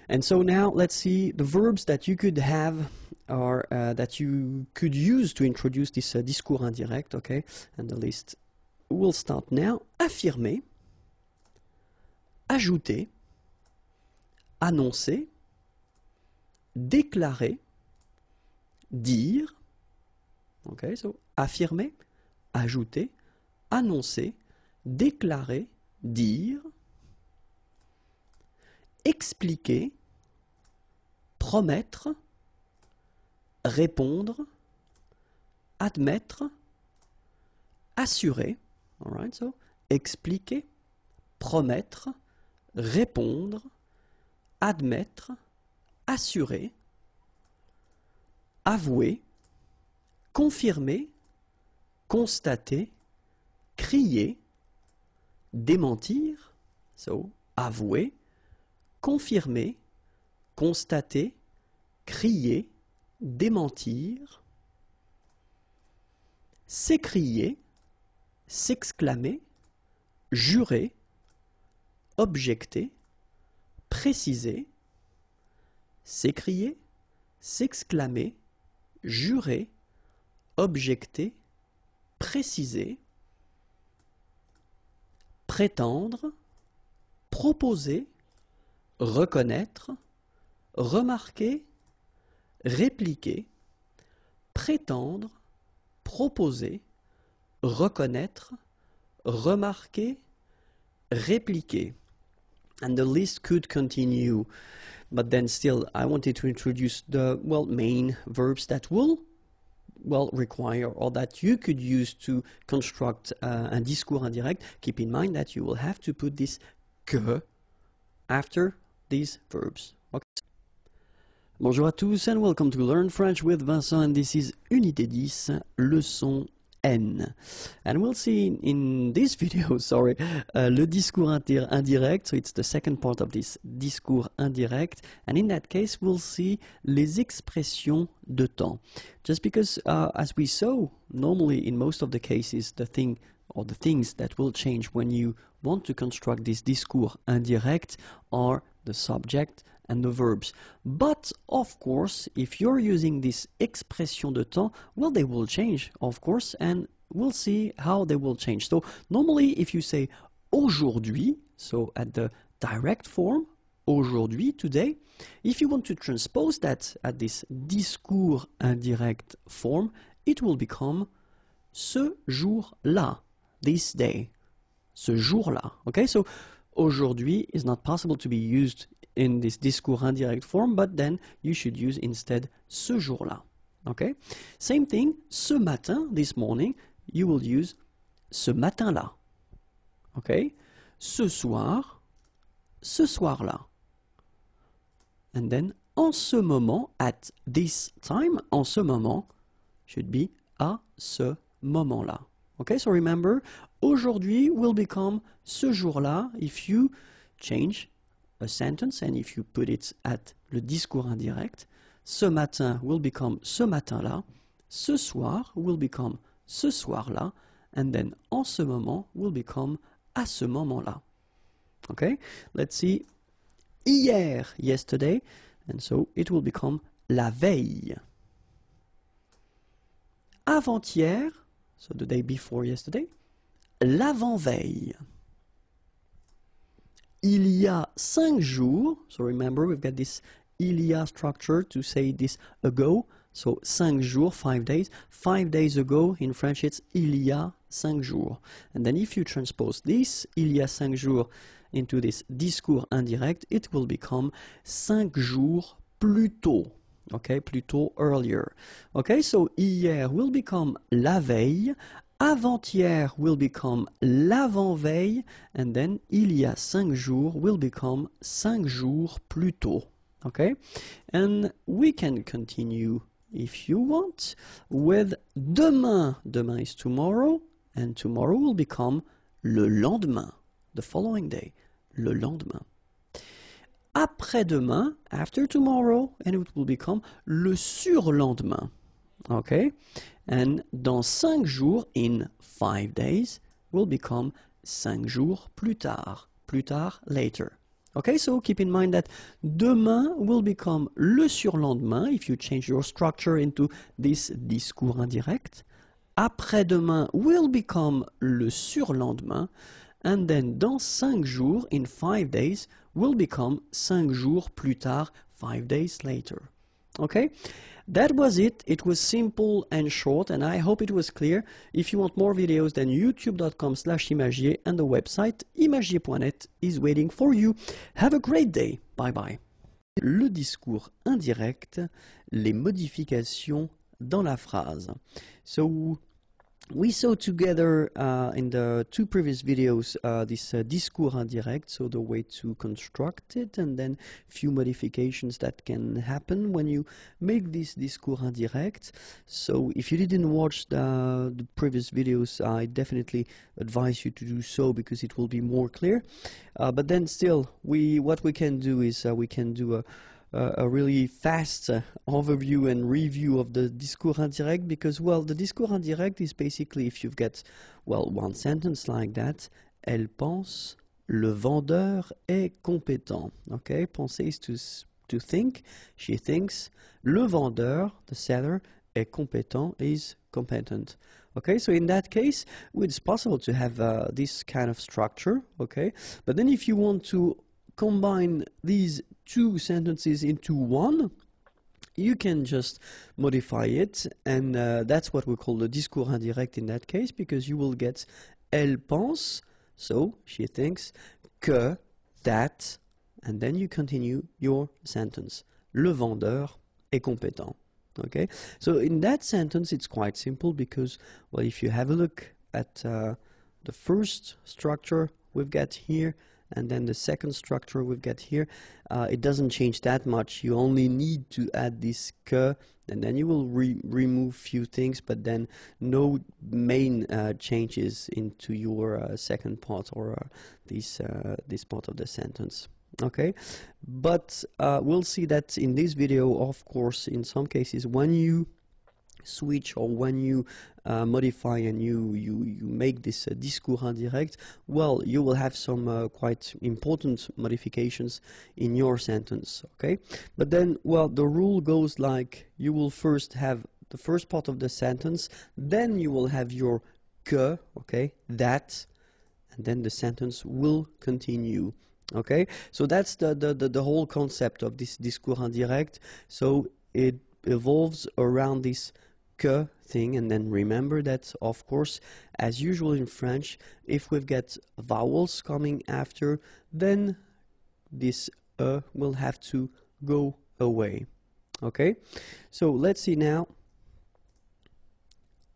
And so now let's see the verbs that you could have, or that you could use to introduce this discours indirect, okay? And the list will start now. Affirmer, ajouter, annoncer, déclarer, dire, okay, so affirmer, ajouter, annoncer, déclarer, dire, expliquer, promettre, répondre, admettre, assurer, all right, so expliquer, promettre, répondre, admettre, assurer, avouer, confirmer, constater, crier, démentir, so avouer, confirmer, constater, crier, démentir, s'écrier, s'exclamer, jurer, objecter, préciser, s'écrier, s'exclamer, jurer, objecter, préciser, prétendre, proposer, reconnaître, remarquer, répliquer, prétendre, proposer, reconnaître, remarquer, répliquer. And the list could continue, but then still I wanted to introduce the, well, main verbs that will, well, require, or that you could use to construct un discours indirect. Keep in mind that you will have to put this que after these verbs. Okay. Bonjour à tous and welcome to Learn French with Vincent, and this is Unité 10, leçon N. And we'll see in this video, le discours indirect, so it's the second part of this discours indirect, and in that case we'll see les expressions de temps. Just because, as we saw, normally in most of the cases the thing or the things that will change when you want to construct this discours indirect are the subject and the verbs. But of course, if you're using this expression de temps, well, they will change, of course, and we'll see how they will change. So normally if you say aujourd'hui, so at the direct form, aujourd'hui, today, if you want to transpose that at this discours indirect form, it will become ce jour-là, this day, ce jour-là. Okay, so aujourd'hui is not possible to be used in this discours indirect form, but then you should use instead ce jour-là. Okay, same thing, ce matin, this morning, you will use ce matin-là. Okay, ce soir, ce soir-là. And then en ce moment, at this time, en ce moment, should be à ce moment-là. Okay, so remember, aujourd'hui will become ce jour-là if you change a sentence and if you put it at le discours indirect. Ce matin will become ce matin-là. Ce soir will become ce soir-là. And then en ce moment will become à ce moment-là. Okay, let's see. Hier, yesterday, and so it will become la veille. Avant-hier, so the day before yesterday, l'avant-veille. Il y a 5 jours, so remember we've got this il y a structure to say this ago, so 5 jours, 5 days. 5 days ago, in French it's il y a 5 jours. And then if you transpose this, il y a 5 jours, into this discours indirect, it will become 5 jours plus tôt. Okay, plus tôt, earlier. Okay, so hier will become la veille, avant-hier will become l'avant-veille, and then il y a 5 jours will become 5 jours plus tôt. Okay, and we can continue if you want with demain. Demain is tomorrow, and tomorrow will become le lendemain, the following day. Le lendemain. Après-demain, after tomorrow, and it will become le surlendemain. Okay? And dans 5 jours, in 5 days, will become 5 jours plus tard, later. Okay, so keep in mind that demain will become le surlendemain if you change your structure into this discours indirect. Après-demain will become le surlendemain. And then dans 5 jours, in 5 days, will become 5 jours plus tard, 5 days later. Okay? That was it. It was simple and short, and I hope it was clear. If you want more videos, then youtube.com/imagier and the website imagier.net is waiting for you. Have a great day. Bye bye. Le discours indirect, les modifications dans la phrase. So, we saw together in the 2 previous videos this discours indirect, so the way to construct it, and then few modifications that can happen when you make this discours indirect. So if you didn't watch the previous videos, I definitely advise you to do so because it will be more clear. But then still, what we can do is we can do a really fast overview and review of the discours indirect because, well, the discours indirect is basically if you've got, well, one sentence like that, elle pense, le vendeur est compétent. Okay, penser is to think, she thinks, le vendeur, the seller, est compétent, is competent. Okay, so in that case, it's possible to have this kind of structure, okay, but then if you want to combine these 2 sentences into one, you can just modify it, and that's what we call the discours indirect in that case, because you will get elle pense, so she thinks, que, that, and then you continue your sentence. Le vendeur est compétent. Okay, so in that sentence it's quite simple because, well, if you have a look at the first structure we've got here, and then the second structure we've got here, it doesn't change that much. You only need to add this que, and then you will remove few things, but then no main changes into your second part or this part of the sentence. Okay, but we'll see that in this video, of course, in some cases when you switch or when you modify and you make this discours indirect, well, you will have some quite important modifications in your sentence, okay? But then, well, the rule goes like you will first have the first part of the sentence, then you will have your que, okay, that, and then the sentence will continue. Okay, so that's the whole concept of this discours indirect. So it evolves around this que thing, and then remember that, of course, as usual in French, if we've got vowels coming after, then this will have to go away. Okay, so let's see now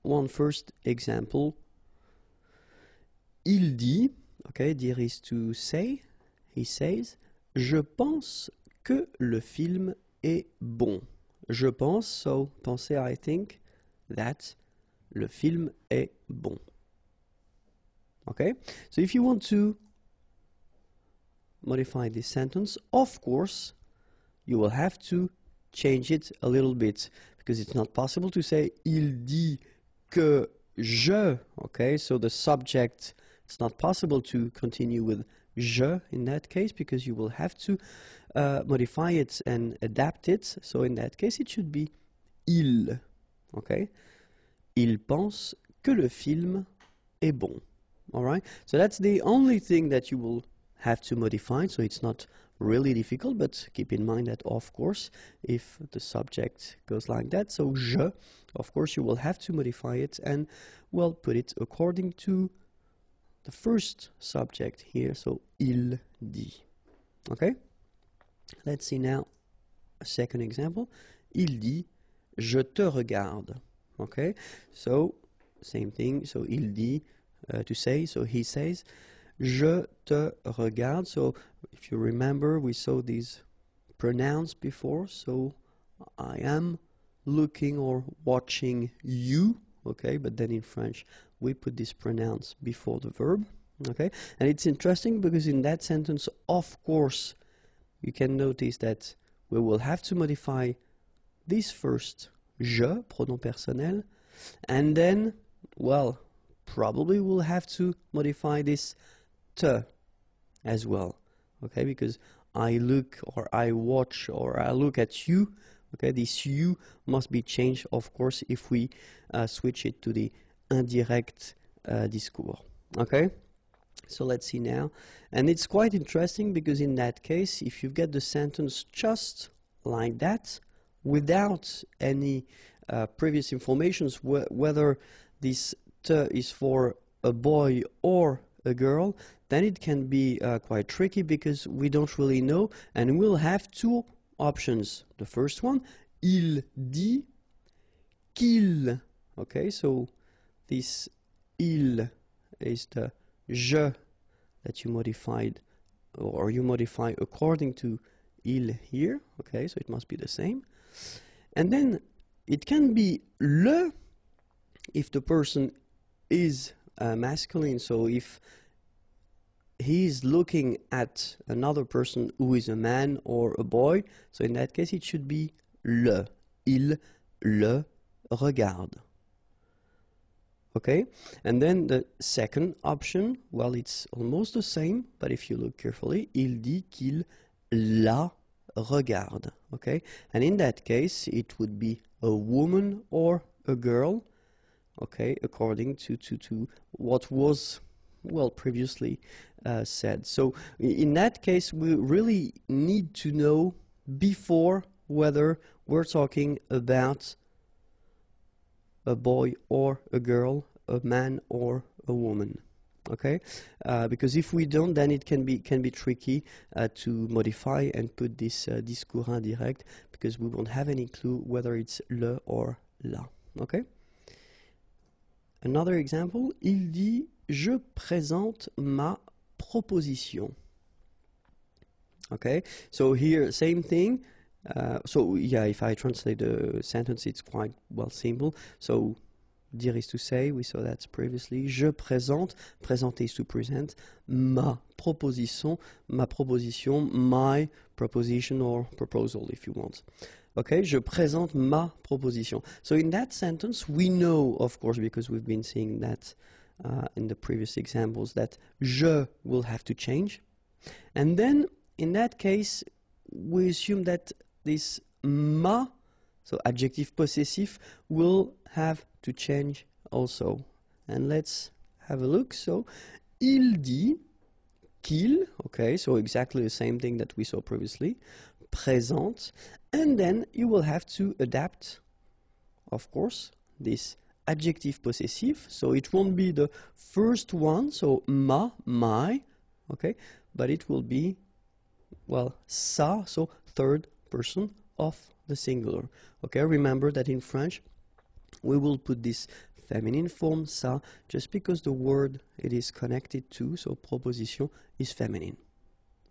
one first example. Il dit, okay, dire is to say. He says, je pense que le film est bon. Je pense, so penser, I think, that le film est bon. Okay? So if you want to modify this sentence, of course, you will have to change it a little bit, because it's not possible to say, il dit que je, okay? So the subject, it's not possible to continue with je in that case, because you will have to modify it and adapt it. So in that case it should be il, okay? Il pense que le film est bon. Alright, so that's the only thing that you will have to modify, so it's not really difficult, but keep in mind that, of course, if the subject goes like that, so je, of course you will have to modify it and, well, put it according to the first subject here, so il dit. Okay? Let's see now a second example. Il dit, je te regarde. Okay? So, same thing. So, il dit, to say, so he says, je te regarde. So, if you remember, we saw these pronouns before. So, I am looking or watching you. Okay? But then in French, we put this pronouns before the verb, okay? And it's interesting because in that sentence, of course, you can notice that we will have to modify this first je, pronom personnel, and then, well, probably we'll have to modify this te as well, okay? Because I look or I watch or I look at you, okay? This you must be changed, of course, if we switch it to the indirect discours. Okay, so let's see now, and it's quite interesting because in that case, if you get the sentence just like that without any previous informations, whether this te is for a boy or a girl, then it can be quite tricky because we don't really know, and we'll have two options. The first one, il dit qu'il. Okay, so this il is the je that you modified, or you modify according to il here. Okay, so it must be the same. And then it can be le if the person is masculine. So if he is looking at another person who is a man or a boy, so in that case it should be le. Il le regarde. Okay, and then the second option, well, it's almost the same, but if you look carefully, il dit qu'il la regarde. Okay, and in that case, it would be a woman or a girl. Okay, according to what was, well, previously said. So in that case, we really need to know before whether we're talking about a boy or a girl, a man or a woman. Okay, because if we don't, then it can be tricky to modify and put this discours indirect, because we won't have any clue whether it's le or la. Okay. Another example, il dit je présente ma proposition. Okay, so here same thing. So yeah, if I translate the sentence, it's quite well simple. So dire is to say, we saw that previously. Je présente, présenter is to present. Ma proposition, my proposition or proposal if you want. Okay, je présente ma proposition. So in that sentence, we know, of course, because we've been seeing that in the previous examples, that je will have to change. And then, in that case, we assume that this ma, so adjective possessive, will have to change also. And let's have a look. So, il dit qu'il, okay, so exactly the same thing that we saw previously, présente, and then you will have to adapt, of course, this adjective possessive, so it won't be the first one, so ma, my, okay, but it will be, well, ça, so third person of the singular. Okay, remember that in French we will put this feminine form ça just because the word it is connected to, so proposition, is feminine.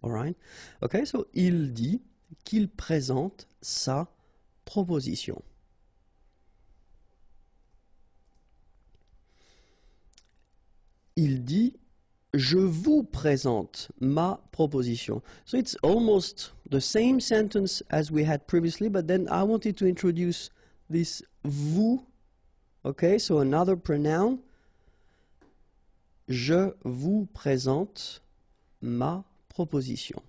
Alright? Okay, so il dit qu'il présente sa proposition. Il dit je vous présente ma proposition. So it's almost the same sentence as we had previously, but then I wanted to introduce this vous. Okay, so another pronoun. Je vous présente ma proposition.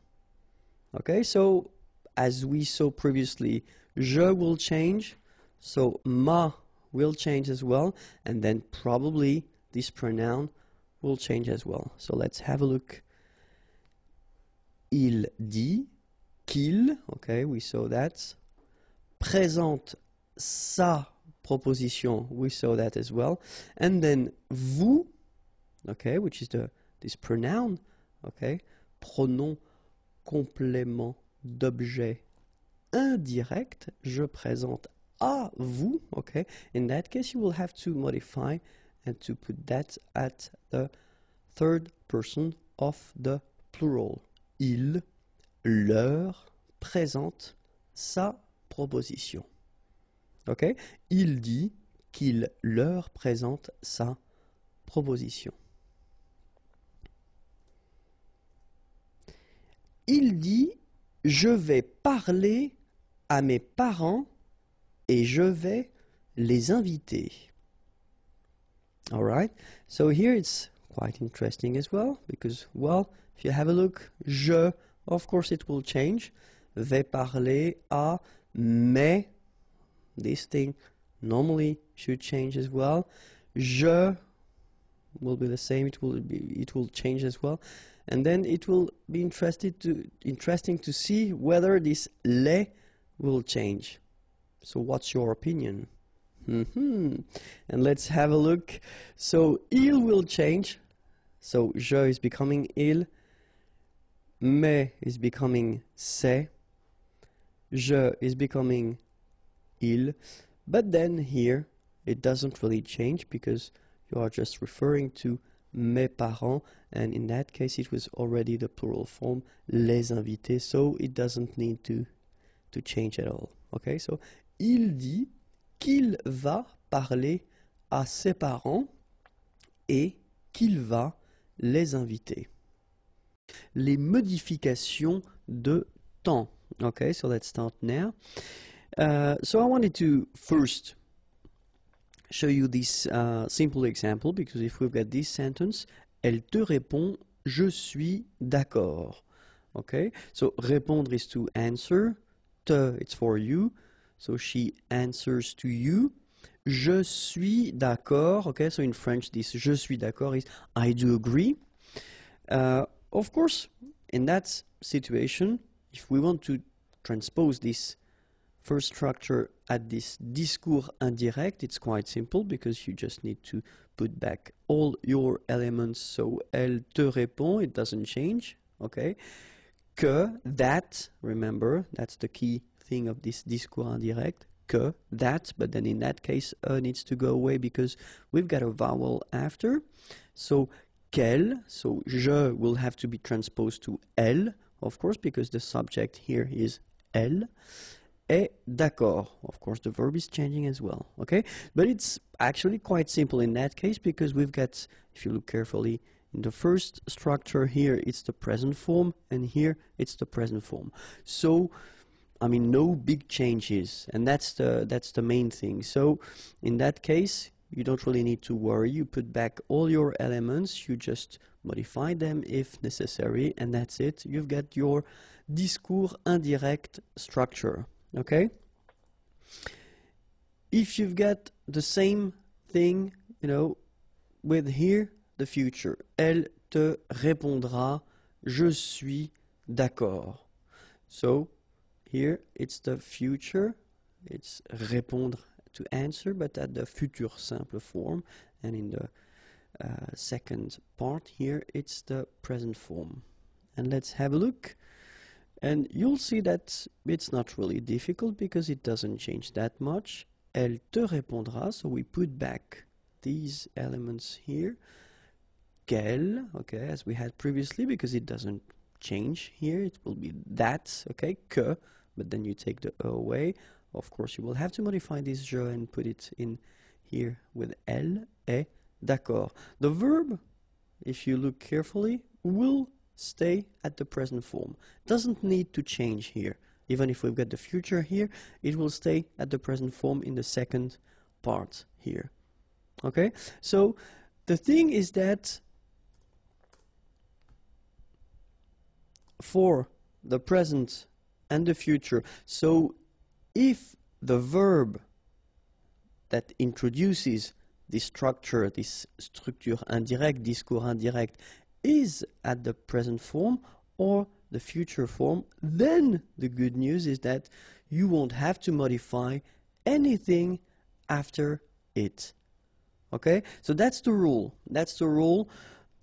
Okay, so as we saw previously, je will change, so ma will change as well, and then probably this pronoun will change as well. So let's have a look. Il dit qu'il, okay, we saw that. Présente sa proposition, we saw that as well. And then vous, okay, which is this pronoun, okay, pronom complément d'objet indirect, je présente à vous, okay. In that case, you will have to modify and to put that at the third person of the plural. Il leur présente sa proposition. Okay? Il dit qu'il leur présente sa proposition. Il dit je vais parler à mes parents et je vais les inviter. All right, so here it's quite interesting as well, because, well, if you have a look, je, of course it will change. Vais parler à, mais, this thing normally should change as well. Je will be the same, it will change as well. And then it will be interesting to see whether this les will change. So what's your opinion? And let's have a look. So il will change. So je is becoming il. Mais is becoming c'est. Je is becoming il. But then here it doesn't really change because you are just referring to mes parents, and in that case it was already the plural form les invités, so it doesn't need to change at all. Okay, so il dit qu'il va parler à ses parents et qu'il va les inviter. Les modifications de temps. Okay, so let's start now. So I wanted to first show you this simple example, because if we've got this sentence, elle te répond, je suis d'accord. Okay, so répondre is to answer, te it's for you, so she answers to you. Je suis d'accord. Okay, so in French this je suis d'accord is I do agree. Of course, in that situation, if we want to transpose this first structure at this discours indirect, it's quite simple because you just need to put back all your elements. So elle te répond, it doesn't change, okay? Que, that, remember, that's the key thing of this discours indirect. Que, that, but then in that case needs to go away because we've got a vowel after. So qu'elle, so je will have to be transposed to elle, of course, because the subject here is elle. est d'accord. Of course, the verb is changing as well, okay? But it's actually quite simple in that case because we've got, if you look carefully, in the first structure here, it's the present form, and here it's the present form. So, I mean, no big changes, and that's the main thing. So, in that case, you don't really need to worry. You put back all your elements, you just modify them if necessary, and that's it. You've got your discours indirect structure, okay? If you've got the same thing, you know, with here, the future. Elle te répondra, je suis d'accord. So, here it's the future, it's répondre, to answer, but at the futur simple form, and in the second part here it's the present form. And let's have a look, and you'll see that it's not really difficult because it doesn't change that much. Elle te répondra, so we put back these elements here. Qu'elle, okay, as we had previously, because it doesn't change here, it will be that, okay, que, but then you take the E away. Of course, you will have to modify this je and put it in here with elle est d'accord. The verb, if you look carefully, will stay at the present form. Doesn't need to change here. Even if we've got the future here, it will stay at the present form in the second part here. Okay? So, the thing is that for the present and the future, so if the verb that introduces this structure, this structure indirect, discours indirect, is at the present form or the future form, then the good news is that you won't have to modify anything after it. Okay? So that's the rule. That's the rule.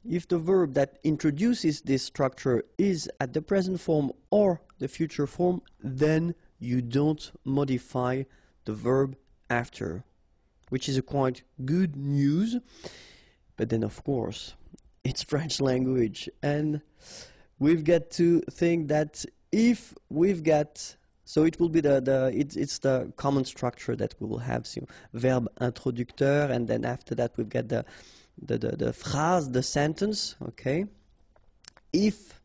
If the verb that introduces this structure is at the present form or the future form, then you don't modify the verb after, which is a quite good news. But then, of course, it's French language, and we've got to think that if we've got, so it will be it's the common structure that we will have, so verb introducteur, and then after that we've got the phrase, the sentence, okay? If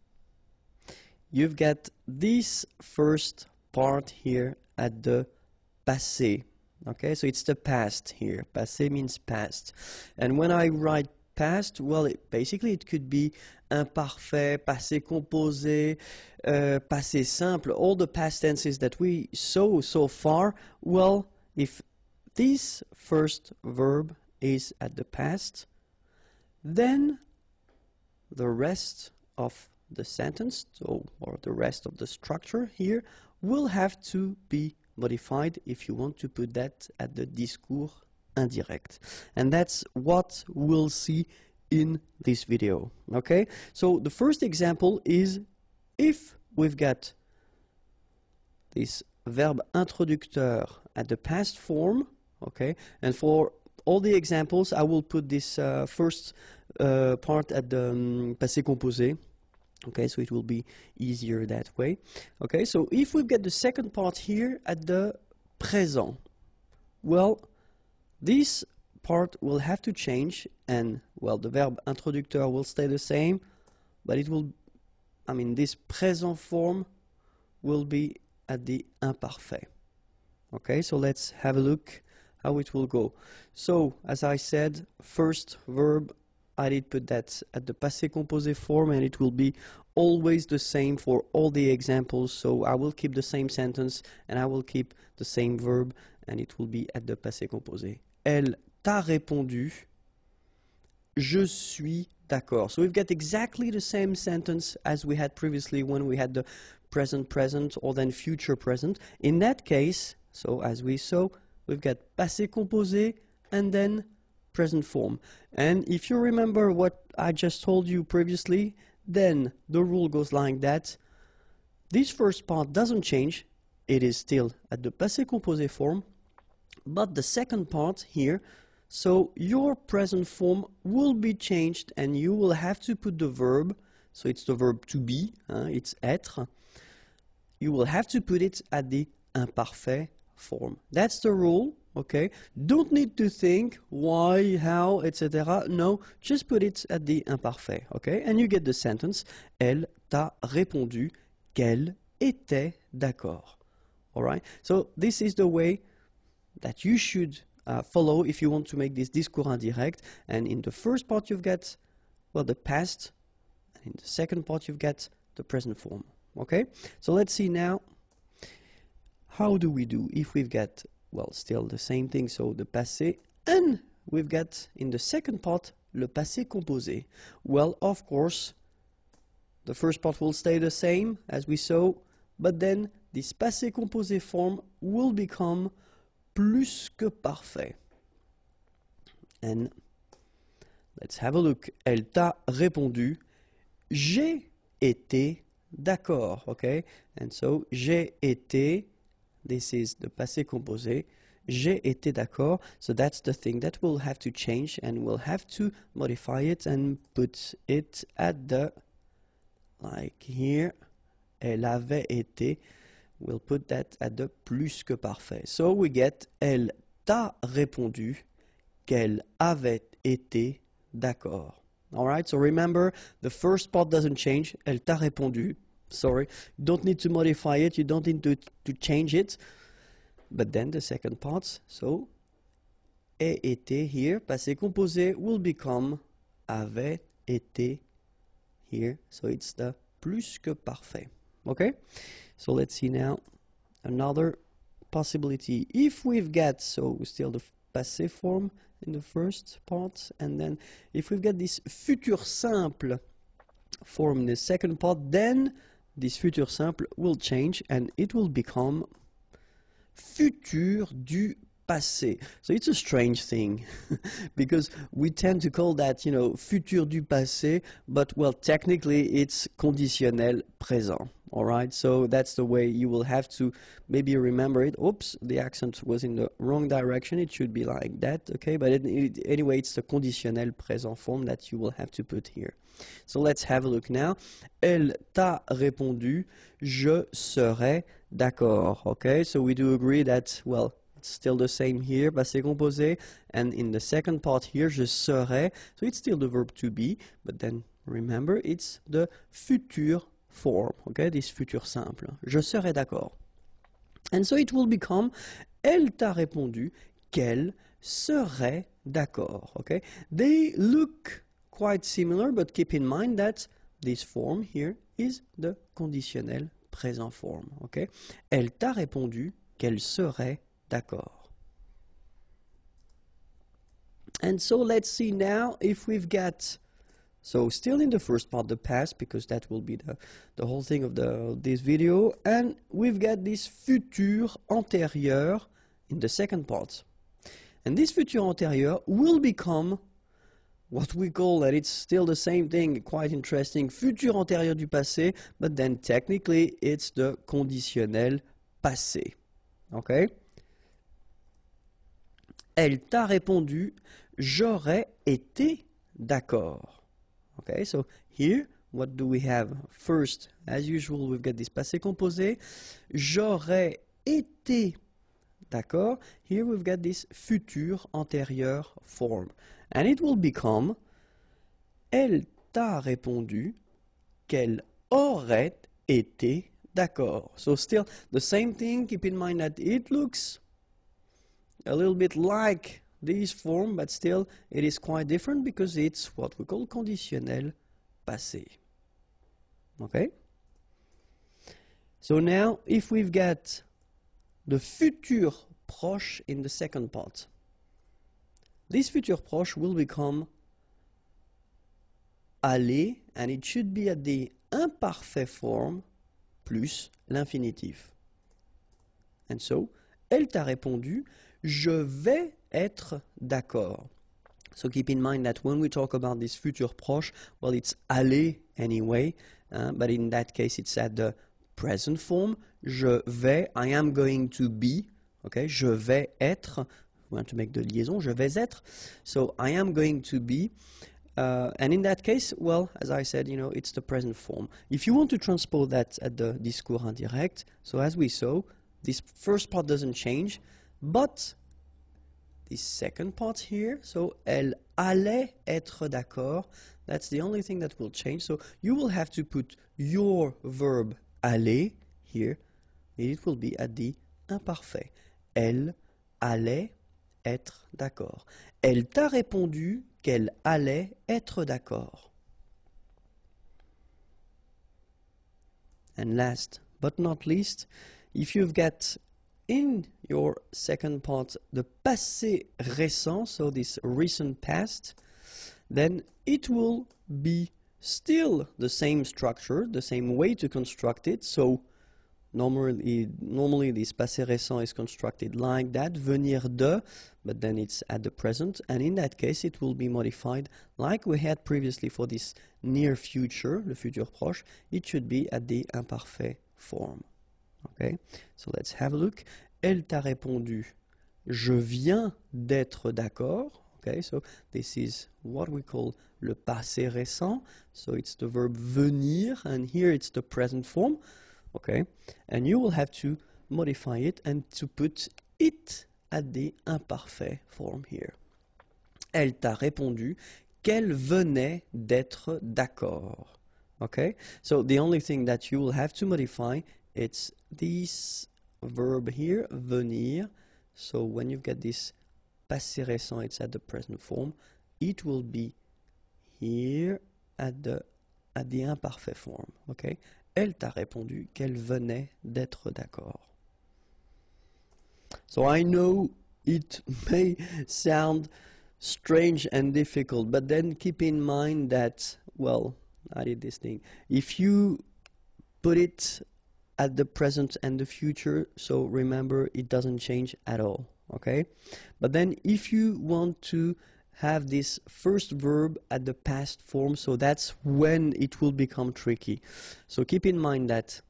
you've got this first part here at the passé, okay? So it's the past here. Passé means past. And when I write past, well, basically it could be imparfait, passé composé, passé simple, all the past tenses that we saw so far. Well, if this first verb is at the past, then the rest of the sentence, or the rest of the structure here, will have to be modified if you want to put that at the discours indirect. And that's what we'll see in this video. Okay? So the first example is if we've got this verb introducteur at the past form, okay? And for all the examples, I will put this first part at the passé composé. Okay, so it will be easier that way. Okay, so if we get the second part here at the présent, well, this part will have to change, and, well, the verb introducteur will stay the same, but it will, I mean, this présent form will be at the imparfait. Okay, so let's have a look how it will go. So, as I said, first verb, I did put that at the passé composé form, and it will be always the same for all the examples. So I will keep the same sentence and I will keep the same verb, and it will be at the passé composé. Elle t'a répondu, je suis d'accord. So we've got exactly the same sentence as we had previously when we had the present present or then future present. In that case, so as we saw, we've got passé composé and then present form. And if you remember what I just told you previously, then the rule goes like that. This first part doesn't change. It is still at the passé composé form. But the second part here, so your present form will be changed and you will have to put the verb, so it's the verb to be, it's être. You will have to put it at the imparfait form. That's the rule, okay? Don't need to think why, how, etc. No, just put it at the imparfait, okay? And you get the sentence, elle t'a répondu qu'elle était d'accord. All right? So this is the way that you should follow if you want to make this discours indirect. And in the first part you've got, well, the past, and in the second part you've got the present form. Okay? So let's see now, how do we do if we've got, well, still the same thing, so the passé, and we've got in the second part le passé composé. Well, of course, the first part will stay the same as we saw, but then this passé composé form will become plus que parfait. And let's have a look. Elle t'a répondu, j'ai été d'accord, okay? And so, j'ai été, this is the passé composé, j'ai été d'accord. So that's the thing that we'll have to change, and we'll have to modify it and put it at the, like here, elle avait été. We'll put that at the plus que parfait. So we get, elle t'a répondu qu'elle avait été d'accord. All right, so remember, the first part doesn't change. Elle t'a répondu. Sorry, you don't need to modify it. You don't need to change it. But then the second part, so, ait été here, passé composé, will become avait été here. So it's the plus que parfait. Okay? So let's see now another possibility. If we've got, so still the passé form in the first part, and then if we've got this futur simple form in the second part, then this futur simple will change and it will become futur du passé. So it's a strange thing because we tend to call that, you know, futur du passé, but well, technically it's conditionnel présent. All right, so that's the way you will have to maybe remember it. Oops, the accent was in the wrong direction. It should be like that, okay? But anyway, it's the conditionnel présent form that you will have to put here. So let's have a look now. Elle t'a répondu, je serai d'accord, okay? So we do agree that, well, it's still the same here, passé composé, and in the second part here, je serai, so it's still the verb to be, but then remember, it's the futur form, okay, this futur simple. Je serai d'accord. And so it will become, elle t'a répondu qu'elle serait d'accord, okay? They look quite similar, but keep in mind that this form here is the conditionnel présent form, okay? Elle t'a répondu qu'elle serait d'accord. And so let's see now if we've got, so still in the first part, the past, because that will be the whole thing of this video, and we've got this futur antérieur in the second part. And this futur antérieur will become what we call, that it's still the same thing, quite interesting, futur antérieur du passé, but then technically it's the conditionnel passé. Okay? Elle t'a répondu, j'aurais été d'accord. Okay, so here, what do we have? First, as usual, we've got this passé composé. J'aurais été d'accord. Here we've got this futur antérieur form. And it will become, elle t'a répondu qu'elle aurait été d'accord. So still the same thing. Keep in mind that it looks a little bit like this form, but still it is quite different because it's what we call conditionnel passé. Okay? So now, if we've got the futur proche in the second part, this futur proche will become aller, and it should be at the imparfait form plus l'infinitif. And so, elle t'a répondu, je vais être d'accord. So keep in mind that when we talk about this futur proche, well, it's aller anyway, but in that case it's at the present form. Je vais, I am going to be, okay, je vais être, we want to make the liaison, je vais être, so I am going to be, and in that case, well, as I said, you know, it's the present form. If you want to transpose that at the discours indirect, so as we saw, this first part doesn't change, but this second part here, so elle allait être d'accord, that's the only thing that will change. So you will have to put your verb aller here, and it will be at the imparfait. Elle allait être d'accord. Elle t'a répondu qu'elle allait être d'accord. And last but not least, if you've got in your second part the passé récent, so this recent past, then it will be still the same structure, the same way to construct it. So normally this passé récent is constructed like that, venir de, but then it's at the present, and in that case it will be modified like we had previously for this near future, le futur proche. It should be at the imparfait form. Okay, so let's have a look. Elle t'a répondu, je viens d'être d'accord. Okay, so this is what we call le passé récent. So it's the verb venir, and here it's the present form. Okay, and you will have to modify it and to put it at the imparfait form here. Elle t'a répondu qu'elle venait d'être d'accord. Okay, so the only thing that you will have to modify, it's this verb here, venir. So when you get this passé récent, it's at the present form. It will be here at the imparfait form. Okay, elle t'a répondu qu'elle venait d'être d'accord. So I know it may sound strange and difficult, but then keep in mind that, well, I did this thing. If you put it at the present and the future, so remember it doesn't change at all, okay? But then if you want to have this first verb at the past form, so that's when it will become tricky. So keep in mind that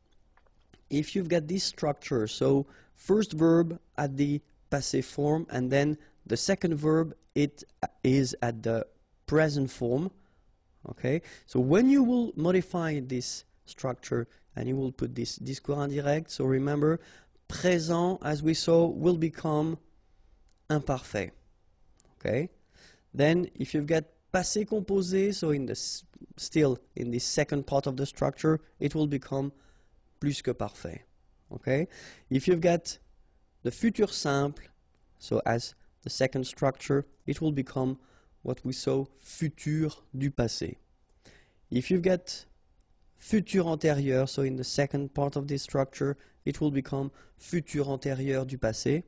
if you've got this structure, so first verb at the passé form, and then the second verb, it is at the present form, okay? So when you will modify this structure and you will put this discours indirect, so remember, présent, as we saw, will become imparfait, okay? Then if you've got passé composé, so in the still in the second part of the structure, it will become plus que parfait, okay? If you've got the futur simple, so as the second structure, it will become what we saw, futur du passé. If you've got futur antérieur, so in the second part of this structure, it will become futur antérieur du passé.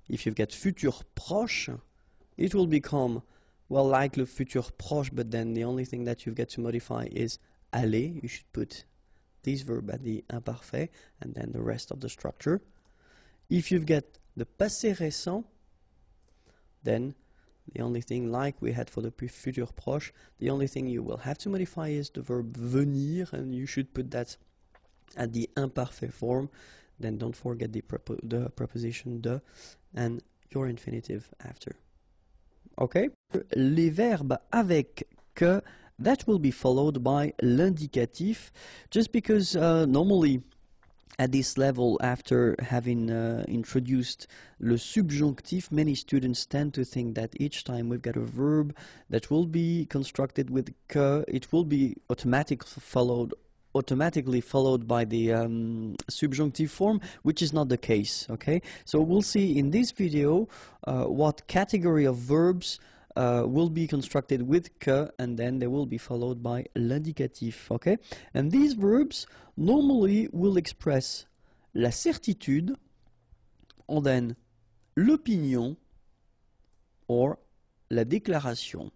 If you've got futur proche, it will become, well, like le futur proche, but then the only thing that you've got to modify is aller. You should put this verb at the imparfait, and then the rest of the structure. If you've got the passé récent, then the only thing, like we had for the futur proche, the only thing you will have to modify is the verb venir, and you should put that at the imparfait form. Then don't forget the preposition de and your infinitive after. Okay? Les verbes avec que, that will be followed by l'indicatif, just because normally at this level, after having introduced le subjonctif, many students tend to think that each time we've got a verb that will be constructed with que, it will be automatically followed by the subjunctive form, which is not the case, okay? So we'll see in this video what category of verbs will be constructed with que, and then they will be followed by l'indicatif, okay? And these verbs normally will express la certitude, and then l'opinion, or la déclaration,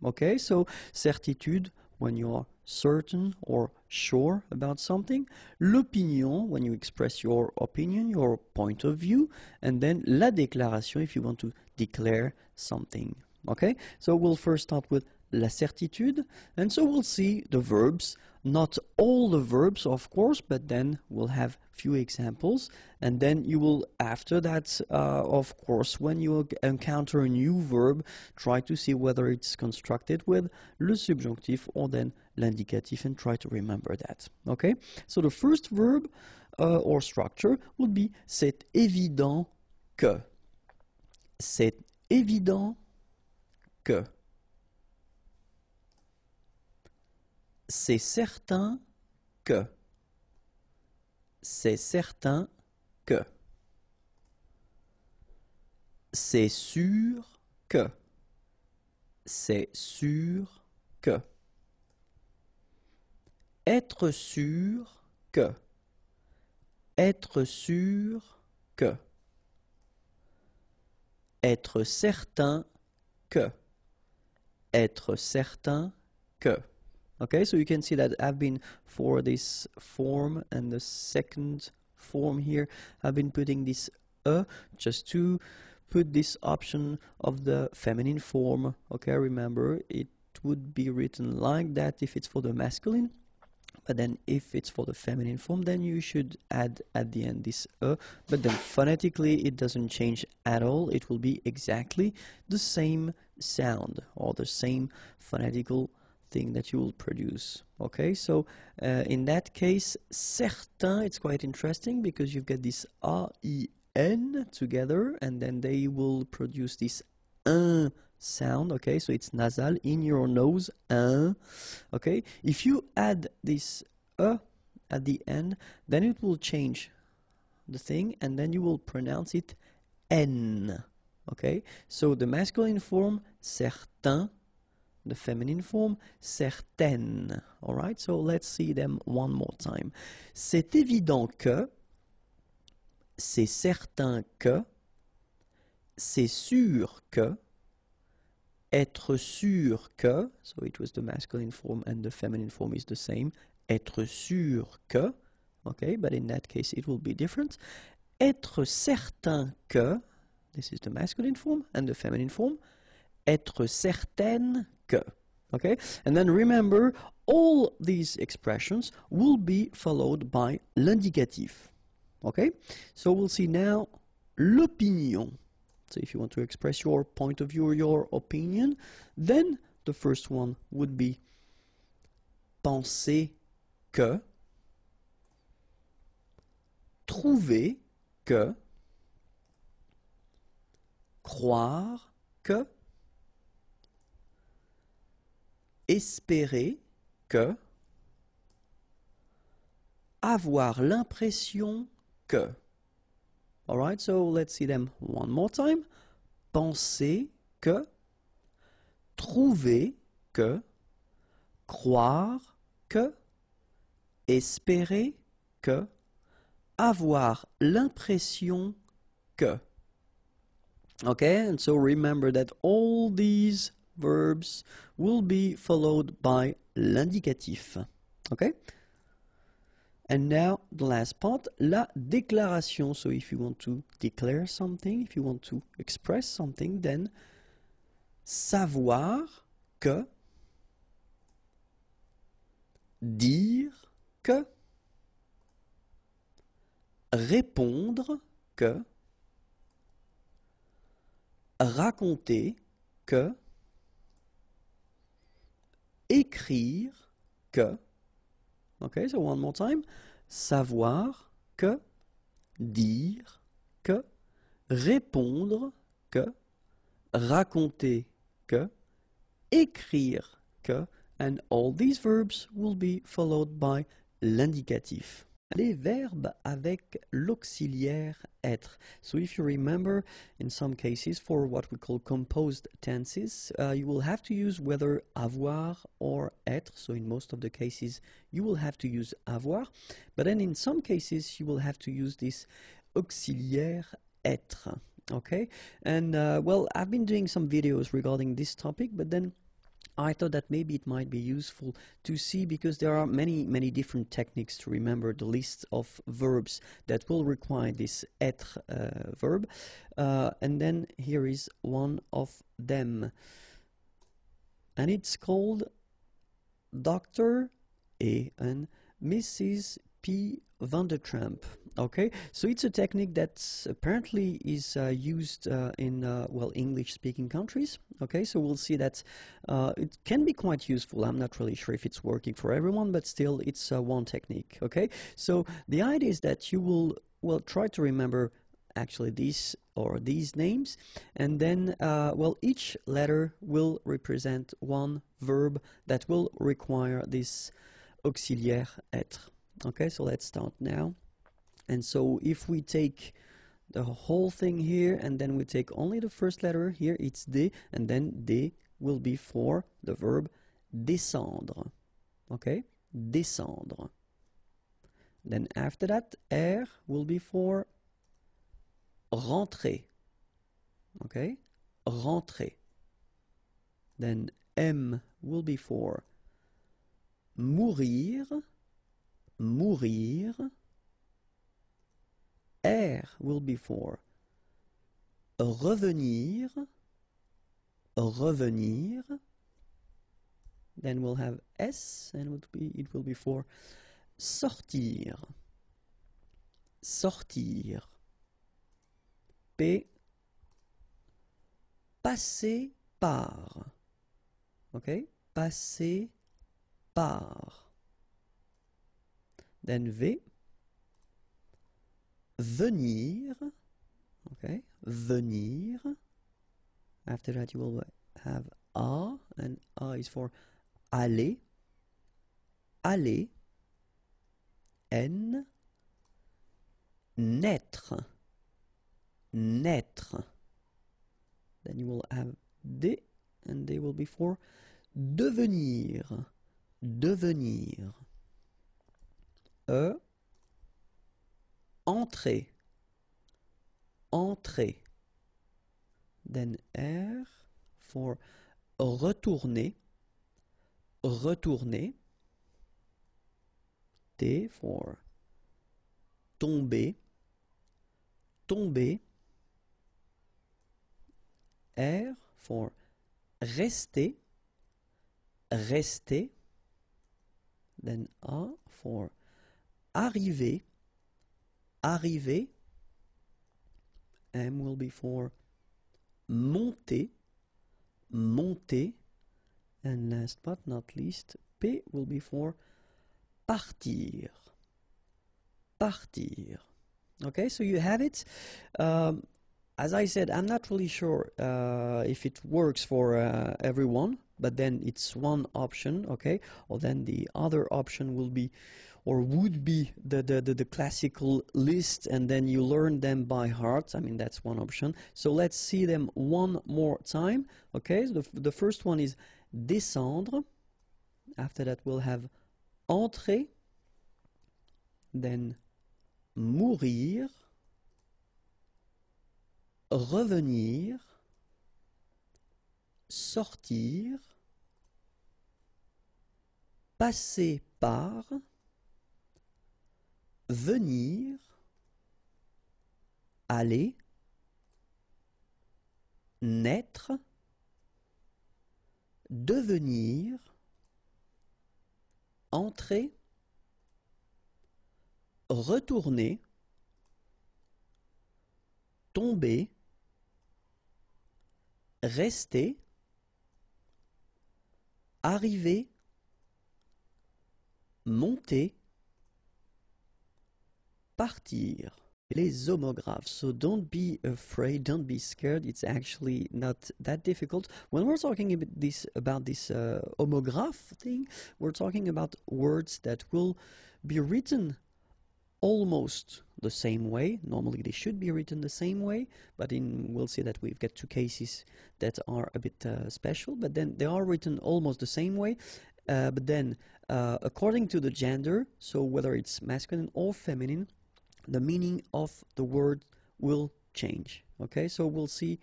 okay? So certitude, when you are certain or sure about something, l'opinion, when you express your opinion, your point of view, and then la déclaration, if you want to declare something. Okay, so we'll first start with la certitude, and so we'll see the verbs not all the verbs, of course, but then we'll have few examples, and then you will, after that, of course, when you encounter a new verb, try to see whether it's constructed with le subjonctif or then l'indicatif, and try to remember that. Okay, so the first verb or structure would be c'est évident que. C'est évident que. C'est certain que. C'est certain que. C'est sûr que. C'est sûr que. Être sûr que. Être sûr que. Être certain que. Être certain que. Okay, so you can see that I've been, for this form and the second form here, I've been putting this just to put this option of the feminine form. Okay, remember, it would be written like that if it's for the masculine, but then if it's for the feminine form, then you should add at the end this but then phonetically it doesn't change at all. It will be exactly the same sound or the same phonetical thing that you will produce. Okay, so in that case, certain, it's quite interesting because you've got this A-I-N together, and then they will produce this un sound. Okay, so it's nasal in your nose, un. Okay, if you add this at the end, then it will change the thing, and then you will pronounce it n. Okay, so the masculine form, certain, the feminine form, certaine. All right, so let's see them one more time. C'est évident que, c'est certain que, c'est sûr que, être sûr que, so it was the masculine form and the feminine form is the same, être sûr que, okay, but in that case it will be different. Être certain que, this is the masculine form and the feminine form, être certaine que. Okay, and then remember, all these expressions will be followed by l'indicatif. Okay, so we'll see now l'opinion. So if you want to express your point of view or your opinion, then the first one would be penser que, trouver que, croire que, espérer que, avoir l'impression que. All right, so let's see them one more time. Penser que, trouver que, croire que, espérer que, avoir l'impression que. Okay, and so remember that all these verbs will be followed by l'indicatif. Okay? And now the last part, la déclaration. So if you want to declare something, if you want to express something, then savoir que, dire que, répondre que, raconter que, écrire que. Okay, so one more time. Savoir que, dire que, répondre que, raconter que, écrire que, and all these verbs will be followed by l'indicatif. Les verbes avec l'auxiliaire être. So if you remember, in some cases, for what we call composed tenses, you will have to use whether avoir or être. So in most of the cases, you will have to use avoir. But then in some cases, you will have to use this auxiliaire être. Okay? And, well, I've been doing some videos regarding this topic, but then I thought that maybe it might be useful to see, because there are many different techniques to remember the list of verbs that will require this être verb. And then here is one of them. And it's called doctor E and Mrs. P. Van der Tramp. Okay, so it's a technique that apparently is used in well, English-speaking countries. Okay, so we'll see that it can be quite useful. I'm not really sure if it's working for everyone, but still, it's one technique. Okay, so the idea is that you will, well, try to remember actually these or these names, and then well, each letter will represent one verb that will require this auxiliaire être. Okay, so let's start now. And so if we take the whole thing here and then we take only the first letter here, it's D, and then D will be for the verb descendre. Okay, descendre. Then after that, R will be for rentrer. Okay, rentrer. Then M will be for mourir. Mourir. R will be for revenir. Revenir. Then we'll have S, and it will be for sortir. Sortir. P. Passer par. Okay? Passer par. Then V. Venir. Okay? Venir. After that you will have A, and A is for aller. Aller. N. Naître. Naître. Then you will have D, and they will be for devenir. Devenir. E. Entrer. Entrer. Then R for retourner. Retourner. T for tomber. Tomber. R for rester. Rester. Then A for arriver. Arriver. M will be for monter. Monter. And last but not least, P will be for partir. Partir. Okay, so you have it. As I said, I'm not really sure if it works for everyone, but then it's one option, okay? Or then the other option will be, or would be, the classical list, and then you learn them by heart. I mean, that's one option. So let's see them one more time, okay? So the first one is descendre. After that, we'll have entrer. Then mourir. Revenir. Sortir. Passer par. Venir. Aller. Naître. Devenir. Entrer. Retourner. Tomber. Rester. Arriver. Monter. Partir. Les homographes. So don't be afraid, don't be scared. It's actually not that difficult. When we're talking about this homograph thing, we're talking about words that will be written almost the same way. Normally they should be written the same way, but we'll see that we've got two cases that are a bit special, but then they are written almost the same way. But then according to the gender, so whether it's masculine or feminine, the meaning of the word will change. Okay, so we'll see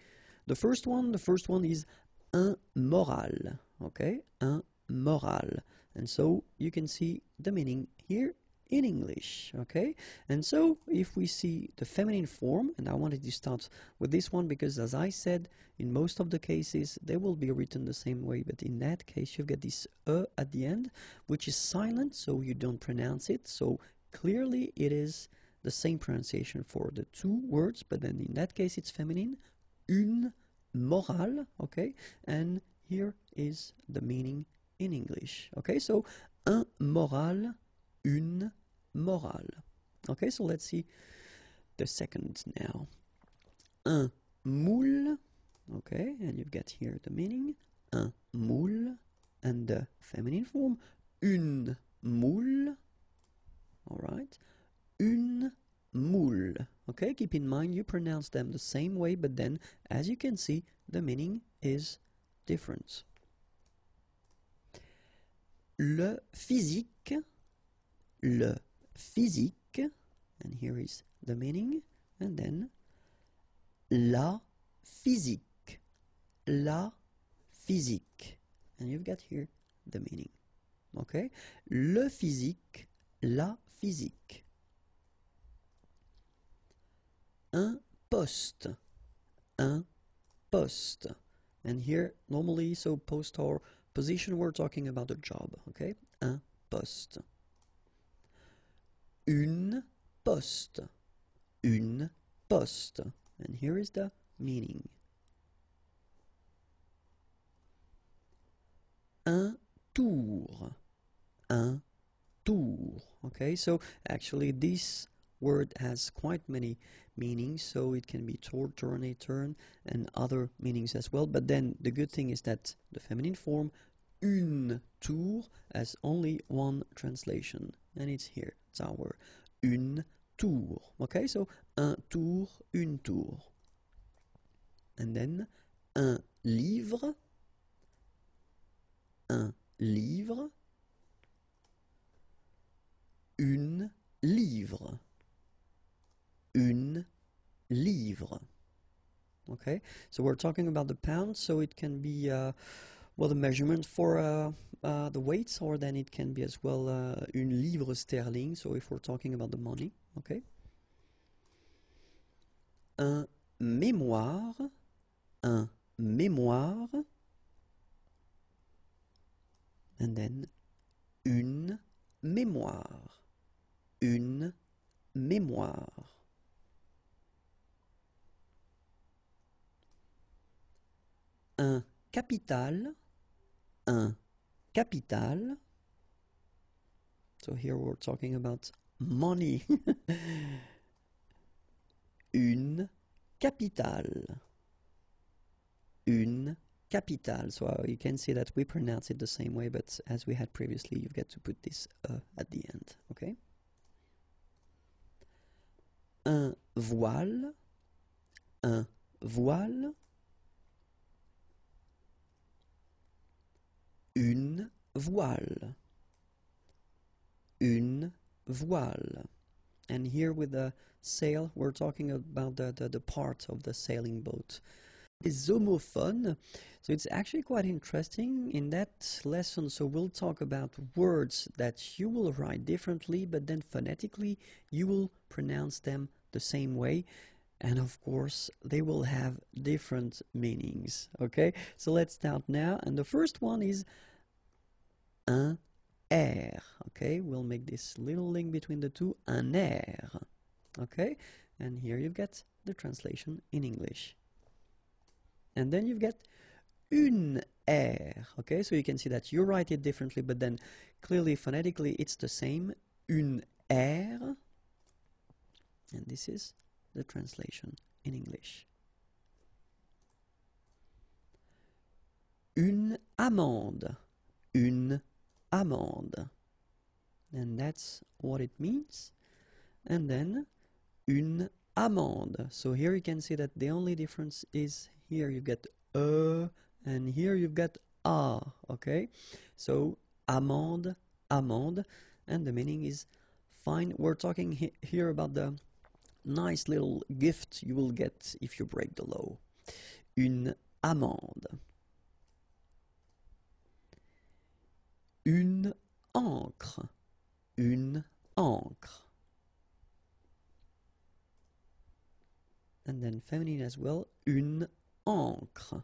the first one. The first one is immoral. Okay, immoral. And so you can see the meaning here in English, okay? And so if we see the feminine form, and I wanted to start with this one because, as I said, in most of the cases they will be written the same way, but in that case you get this at the end, which is silent, so you don't pronounce it. So clearly it is the same pronunciation for the two words, but then in that case it's feminine, une morale, okay? And here is the meaning in English, okay? So un moral, une morale. Okay, so let's see the second now. Un moule, okay, and you've got here the meaning, un moule, and the feminine form, une moule, all right, une moule. Okay, keep in mind you pronounce them the same way, but then, as you can see, the meaning is different. Le physique, and here is the meaning, and then la physique, and you've got here the meaning, okay? Le physique, la physique. Un poste, and here normally, so post or position, we're talking about a job, okay? Un poste. Une poste, and here is the meaning. Un tour, okay? So actually this word has quite many meanings, so it can be turn, a turn, and other meanings as well. But then the good thing is that the feminine form, une tour, has only one translation, and it's here. It's our une tour. Okay, so un tour, une tour. And then un livre, une livre. Okay, so we're talking about the pound, so it can be well, the measurement for the weights, or then it can be as well une livre sterling, so if we're talking about the money. Okay, un mémoire, and then une mémoire, un capital, so here we're talking about money. Une capitale, so you can see that we pronounce it the same way, but as we had previously, you've got to put this at the end, okay? Un voile, une voile, and here with the sail, we're talking about the part of the sailing boat. Is homophone, so it's actually quite interesting in that lesson. So we'll talk about words that you will write differently, but then phonetically you will pronounce them the same way, and of course they will have different meanings. Okay, so let's start now, and the first one is un air. Okay, we'll make this little link between the two, un air. Okay, and here you've got the translation in English. And then you've got une air. Okay, so you can see that you write it differently, but then clearly phonetically it's the same, une air. And this is the translation in English. Une amende, and that's what it means. And then une amende. So here you can see that the only difference is here you get and here you've got a. Okay, so amende, and the meaning is fine. We're talking here about the nice little gift you will get if you break the law. Une amende. Une encre, feminine as well, une encre.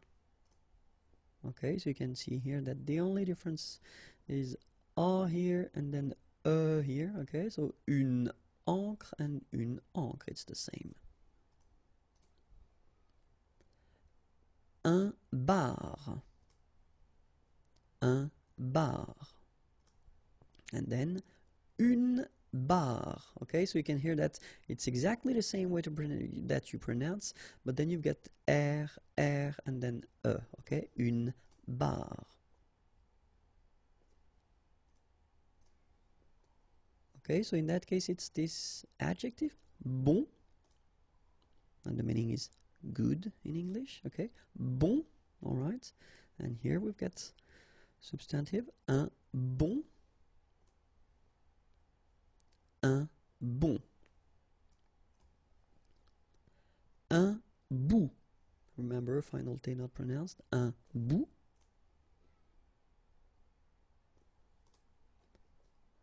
Okay, so you can see here that the only difference is a here and then here. Okay, so une encre and une encre, it's the same. Un bar. Un bar. And then une barre. Okay, so you can hear that it's exactly the same way that you pronounce, but then you get r, and then e. Okay, une barre. Okay, so in that case it's this adjective, bon, and the meaning is good in English. Okay, bon, all right, and here we've got substantive, un bon, un bon, un bout. Remember, final T not pronounced, un bout,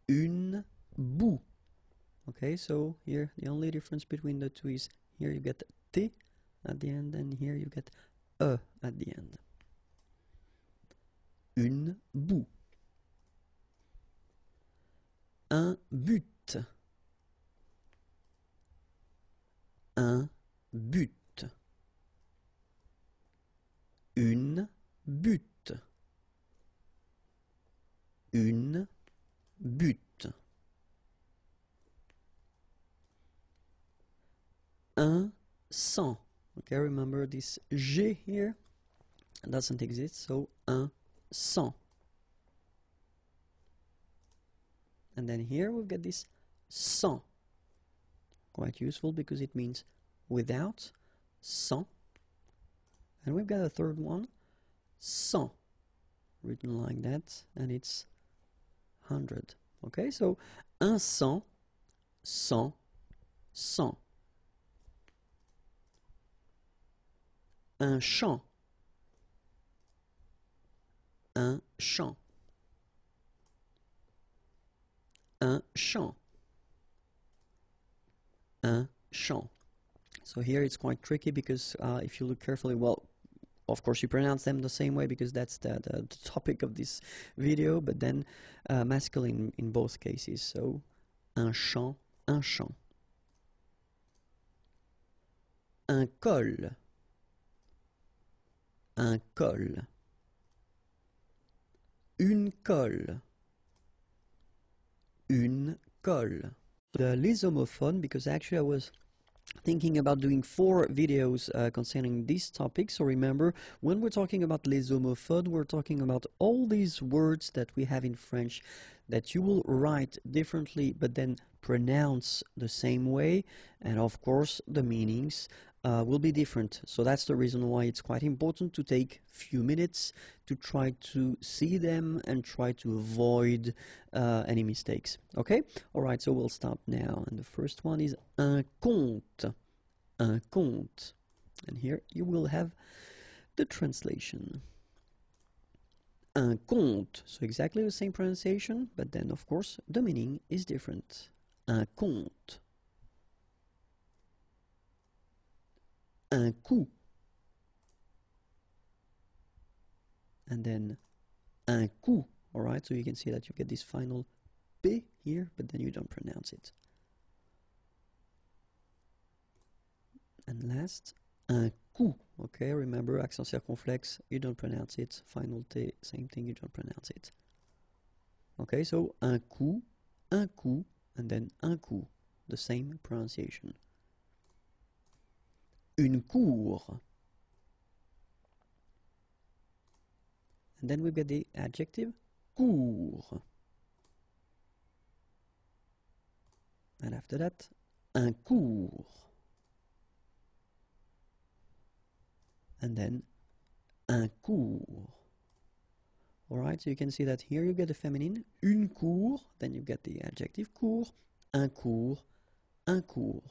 une bout. Okay, so here the only difference between the two is here you get T at the end and here you get E at the end. Une bout. Un but. Un but. Une butte. Une butte. Un cent. Okay, remember this G here doesn't exist, so un cent. And then here we've got this sans. Quite useful because it means without, sans. And we've got a third one, cent, written like that, and it's 100. Okay, so un cent, cent, cent. Un champ, un champ. Un champ, un champ. So here it's quite tricky because if you look carefully, well, of course you pronounce them the same way because that's the topic of this video, but then masculine in both cases. So un champ, un champ. Un col, un col. Une colle, une colle. Les homophones, because actually I was thinking about doing 4 videos concerning this topic. So remember, when we're talking about les homophones, we're talking about all these words that we have in French that you will write differently but then pronounce the same way, and of course the meanings will be different. So that's the reason why it's quite important to take few minutes to try to see them and try to avoid any mistakes. Okay? Alright, so we'll stop now. And the first one is un compte. Un compte. And here you will have the translation. Un compte. So exactly the same pronunciation, but then of course the meaning is different. Un compte. Un coup. And then un coup. Alright, so you can see that you get this final P here, but then you don't pronounce it. And last, un coup. Okay, remember, accent circonflexe, you don't pronounce it. Final T, same thing, you don't pronounce it. Okay, so un coup, and then un coup. The same pronunciation. Une cour. And then we get the adjective court. And after that, un cours. And then un cours. Alright, so you can see that here you get the feminine, une cour, then you get the adjective court, un cours, un cours.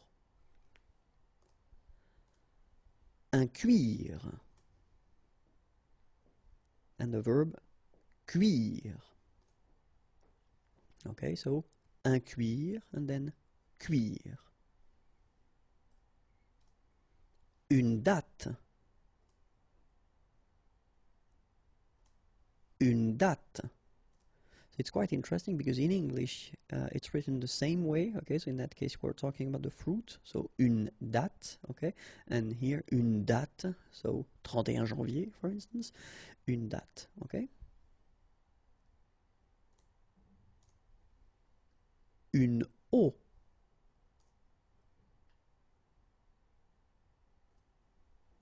Un cuir. And the verb cuire. Okay, so un cuir and then cuire. une date, une date. So it's quite interesting because in English it's written the same way. Okay, so in that case we're talking about the fruit. So une date, okay, and here une date. So 31 janvier, for instance, une date, okay. Une eau.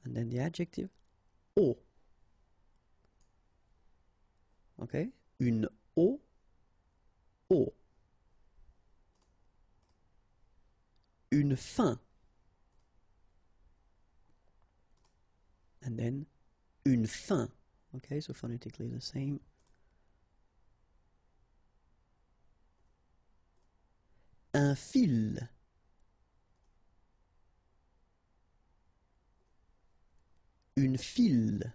And then the adjective eau. Okay, une eau, eau. Une fin. And then une fin. Okay, so phonetically the same. Un fil. Une file.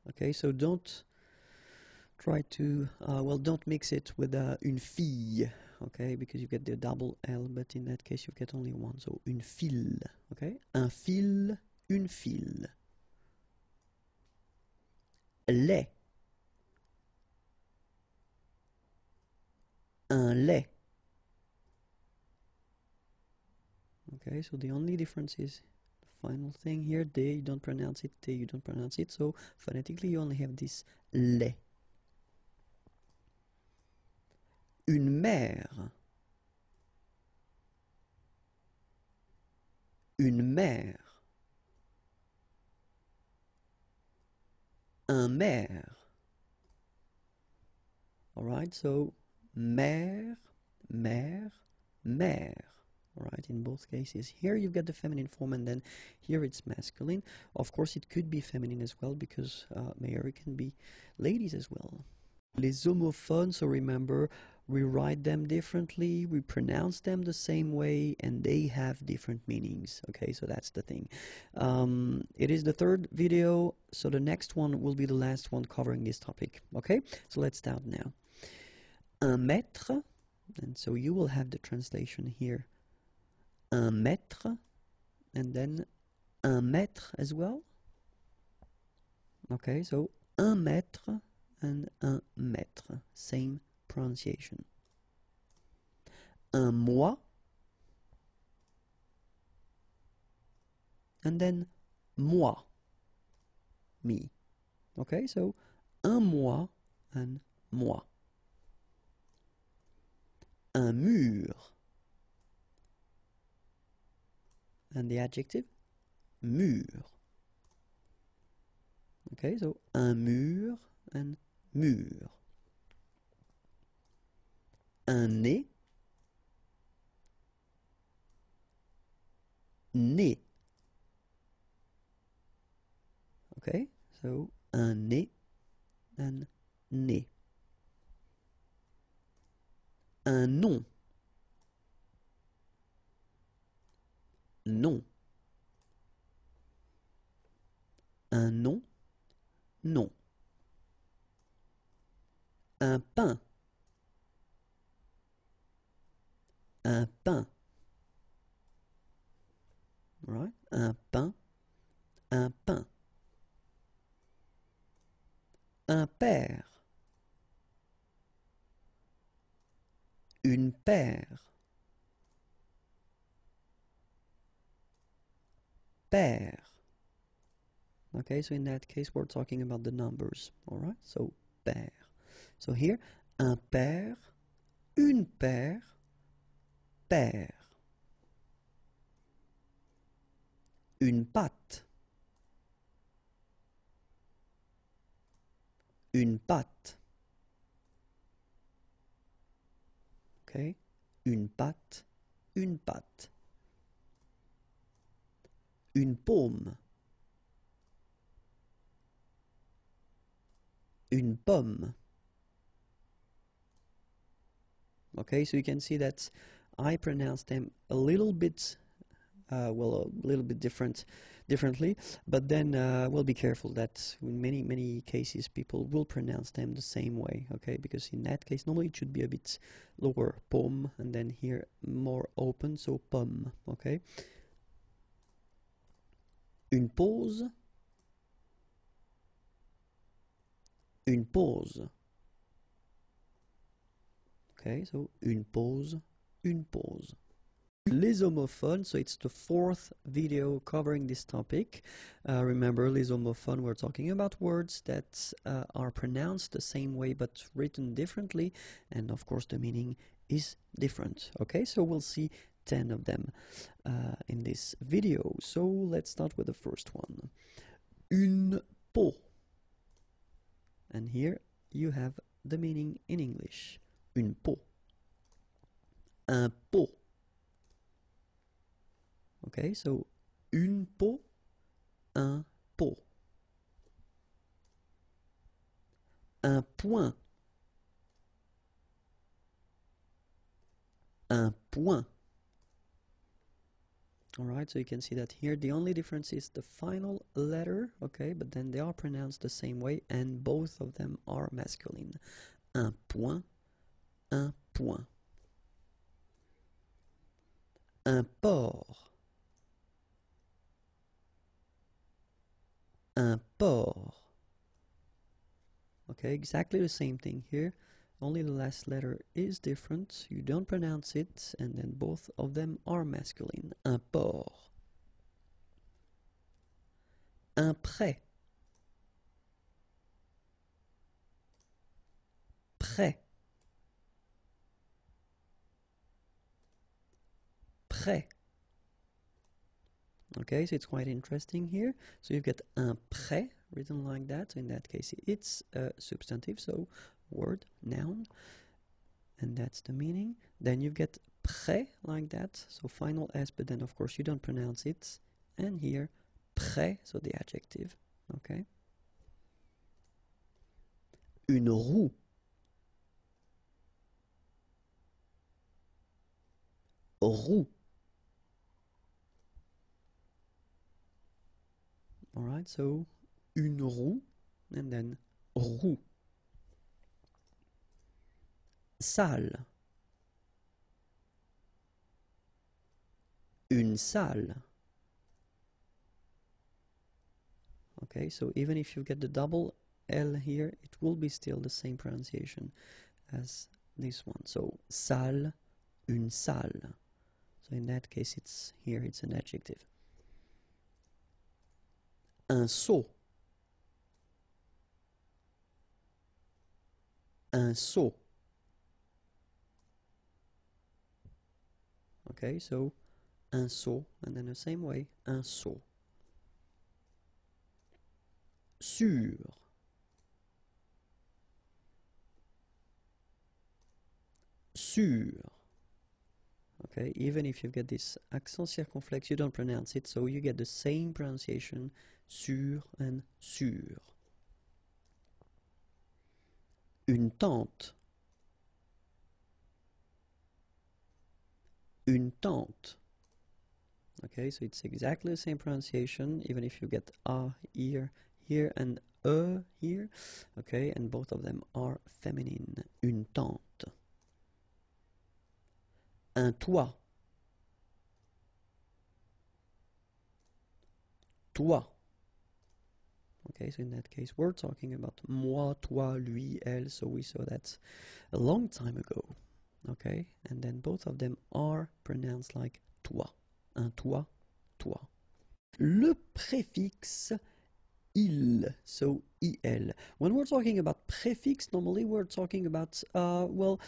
Okay, so don't try to, don't mix it with une fille, okay, because you get the double L, but in that case you get only one, so une file, okay, un fil, une file. Lait. Un lait. Okay, so the only difference is the final thing here, they, you don't pronounce it, they, you don't pronounce it, so phonetically you only have this lait. Une mère. Une mère. Un maire. Alright, so mère, mère, mère. Alright, in both cases. Here you've got the feminine form and then here it's masculine. Of course it could be feminine as well because mère can be ladies as well. Les homophones, so remember, we write them differently, we pronounce them the same way, and they have different meanings. Okay, so that's the thing. It is the third video, so the next one will be the last one covering this topic. Okay, so let's start now. Un maître, and so you will have the translation here. Un maître, and then un maître as well. Okay, so un maître and un maître, same pronunciation. Un moi, and then moi, me. Okay, so un moi and moi. Un mur, and the adjective mur. Okay, so un mur and mur. Un nez, nez. Okay, so un nez and nez. Un nom, nom. Un nom, non. Un pain, un pain. Right? Un pain, un pain. Un père, une paire. Père. Okay, so in that case we're talking about the numbers. Alright, so père. So here, un père, une paire, père. Une pâte. Une pâte. Okay, une pâte, une pâte. Une paume. Une pomme. Okay, so you can see that I pronounce them a little bit, a little bit differently, but then well, be careful that in many cases people will pronounce them the same way, okay, because in that case normally it should be a bit lower, pomme, and then here more open, so pomme, okay. Une pause. Une pause. Okay, so une pause, une pause. Les homophones, so it's the fourth video covering this topic. Remember, les homophones, we're talking about words that are pronounced the same way but written differently, and of course the meaning is different. Okay, so we'll see 10 of them in this video. So let's start with the first one. Une peau. And here you have the meaning in English. Une peau. Un pot. Okay, so une peau, un pot. Un point. Un point. Alright, so you can see that here the only difference is the final letter, okay, but then they are pronounced the same way and both of them are masculine. Un point, un point. Un port. Un port. Okay, exactly the same thing here. Only the last letter is different. You don't pronounce it, and then both of them are masculine. Un port. Un prêt. Prêt. Prêt. Okay, so it's quite interesting here. So you get un prêt written like that. So in that case, it's a substantive, so word, noun, and that's the meaning. Then you get prêt like that, so final S, but then of course you don't pronounce it. And here, prêt, so the adjective. Okay. Une roue. Roue. Alright, so une roue, and then roue. Salle. Une salle. Okay, so even if you get the double L here, it will be still the same pronunciation as this one. So salle, une salle. So in that case, it's here, it's an adjective. Un seau. Un seau. Okay, so un seau, and then the same way, un seau. Sûr. Sûr. Okay, even if you get this accent circonflexe, you don't pronounce it, so you get the same pronunciation, sûr and sûr. Une tente. Une tente. Okay, so it's exactly the same pronunciation, even if you get a here and here. Okay, and both of them are feminine. Une tente. Un toit. Toi. Okay, so in that case, we're talking about moi, toi, lui, elle, so we saw that a long time ago. Okay, and then both of them are pronounced like toi. Un toit, toi. Le préfixe il, so il. When we're talking about prefix, normally we're talking about, well,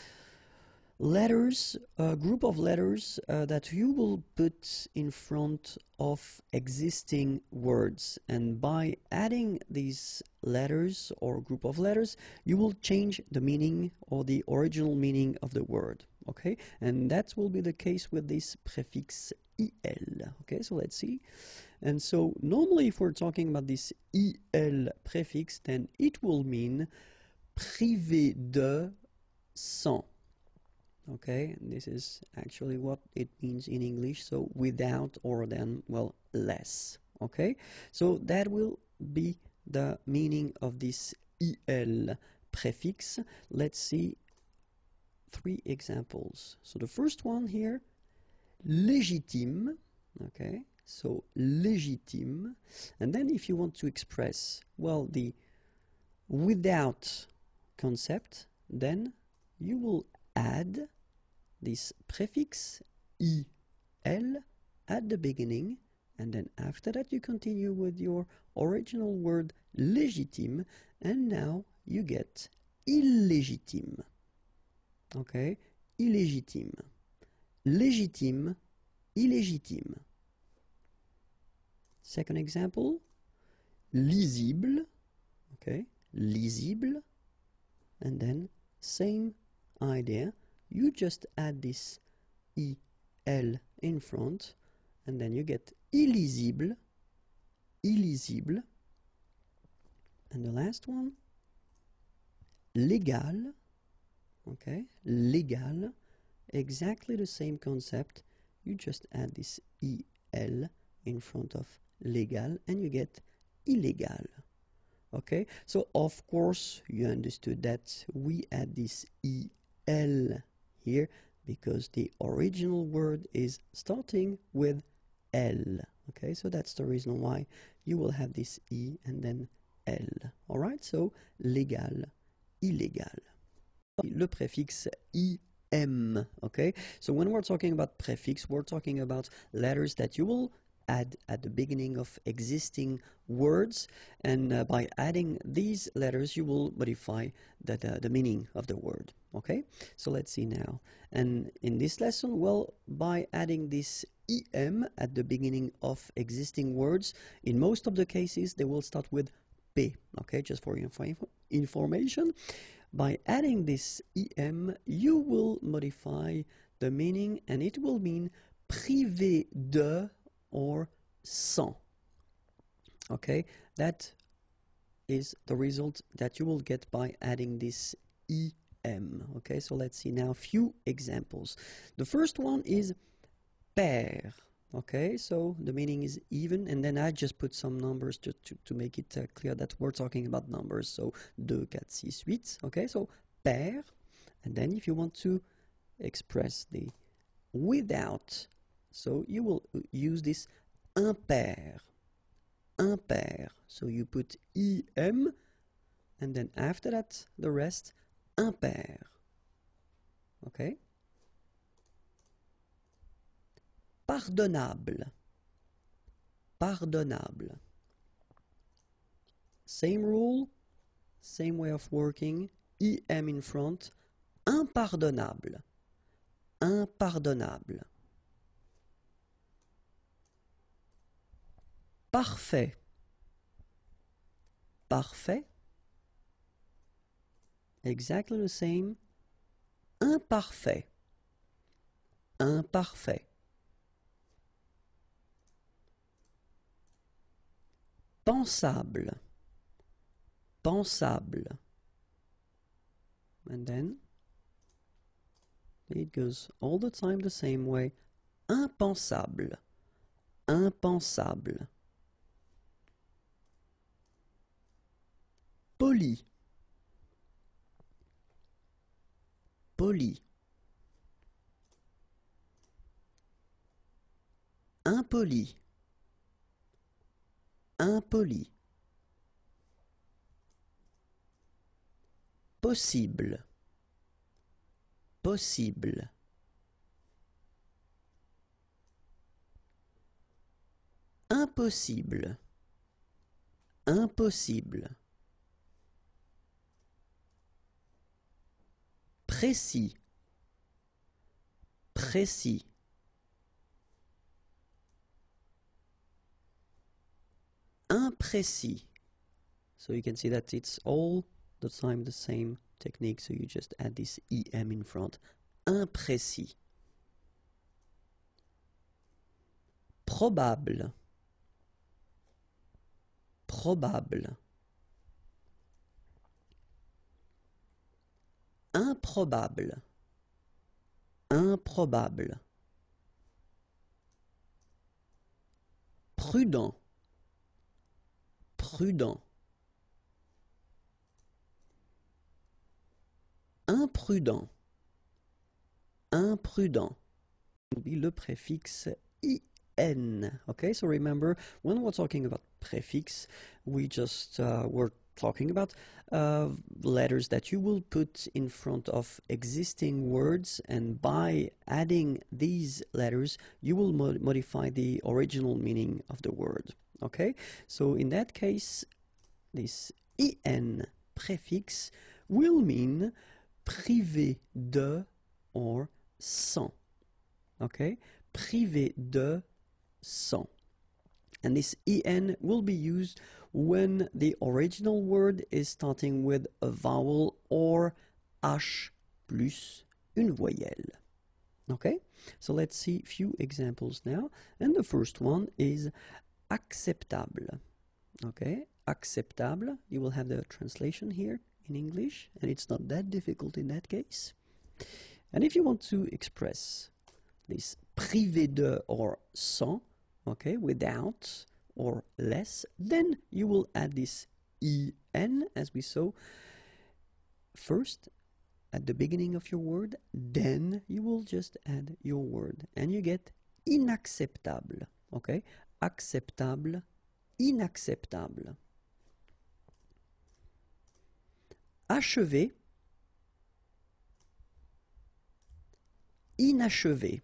letters, a group of letters that you will put in front of existing words, and by adding these letters or group of letters, you will change the meaning or the original meaning of the word. Okay, and that will be the case with this prefix il. Okay, so let's see. And so normally if we're talking about this il prefix, then it will mean privé de, sans. Okay, and this is actually what it means in English, so without or then, well, less. Okay, so that will be the meaning of this il prefix. Let's see 3 examples. So the first one here, légitime. Okay, so légitime. And then if you want to express, well, the without concept, then you will add this prefix il at the beginning, and then after that you continue with your original word légitime, and now you get illégitime. Okay, illégitime, légitime, illégitime. Second example, lisible. Okay, lisible, and then same idea. You just add this il in front, and then you get illisible, illisible. And the last one, légal. Okay, légal, exactly the same concept. You just add this il in front of légal, and you get illégal. Okay, so of course you understood that we add this il here because the original word is starting with L. Okay, so that's the reason why you will have this I and then L. Alright, so légal, illégal. Le préfixe im. Okay, so when we're talking about prefix, we're talking about letters that you will add at the beginning of existing words, and by adding these letters you will modify the meaning of the word. Okay, so let's see now. And in this lesson, well, by adding this im at the beginning of existing words, in most of the cases they will start with p. Okay, just for your information, by adding this im you will modify the meaning, and it will mean privé de or sans. Okay, that is the result that you will get by adding this im. Okay, so let's see now a few examples. The first one is pair. Okay, so the meaning is even, and then I just put some numbers to make it clear that we're talking about numbers. So 2, 4, 6, 8. Okay, so pair, and then if you want to express the without, so you will use this impair, impair. So you put im, and then after that the rest impair. Okay. Pardonnable, pardonnable. Same rule, same way of working, im in front, impardonnable, impardonnable. Parfait, parfait. Exactly the same, imparfait, imparfait. Pensable, pensable. And then it goes all the time the same way. Impensable, impensable. Poli, poli. Impoli, impoli. Possible, possible. Impossible, impossible. Précis, précis. Imprécis. So you can see that it's all the time the same technique, so you just add this im in front. Imprécis. Probable, probable. Improbable, improbable. Prudent, prudent. Imprudent, imprudent. On oublie le préfixe en. Okay, so remember, when we're talking about prefix, we just were talking about letters that you will put in front of existing words, and by adding these letters, you will modify the original meaning of the word. Okay, so in that case, this en prefix will mean privé de or sans. Okay, privé de, sans. And this en will be used when the original word is starting with a vowel or h plus une voyelle. Okay, so let's see a few examples now. And the first one is acceptable. Okay, acceptable. You will have the translation here in English, and it's not that difficult in that case. And if you want to express this privé de or sans, okay, without or less, then you will add this en, as we saw first at the beginning of your word, then you will just add your word, and you get inacceptable. Okay, acceptable, inacceptable. Achevé, inachevé.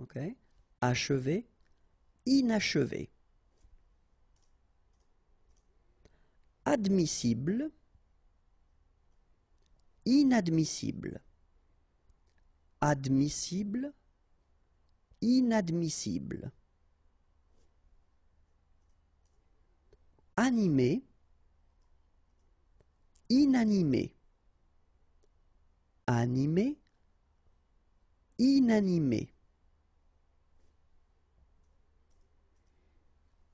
Okay, achevé, inachevé. Admissible, inadmissible. Admissible, inadmissible. Animé, inanimé. Animé, inanimé.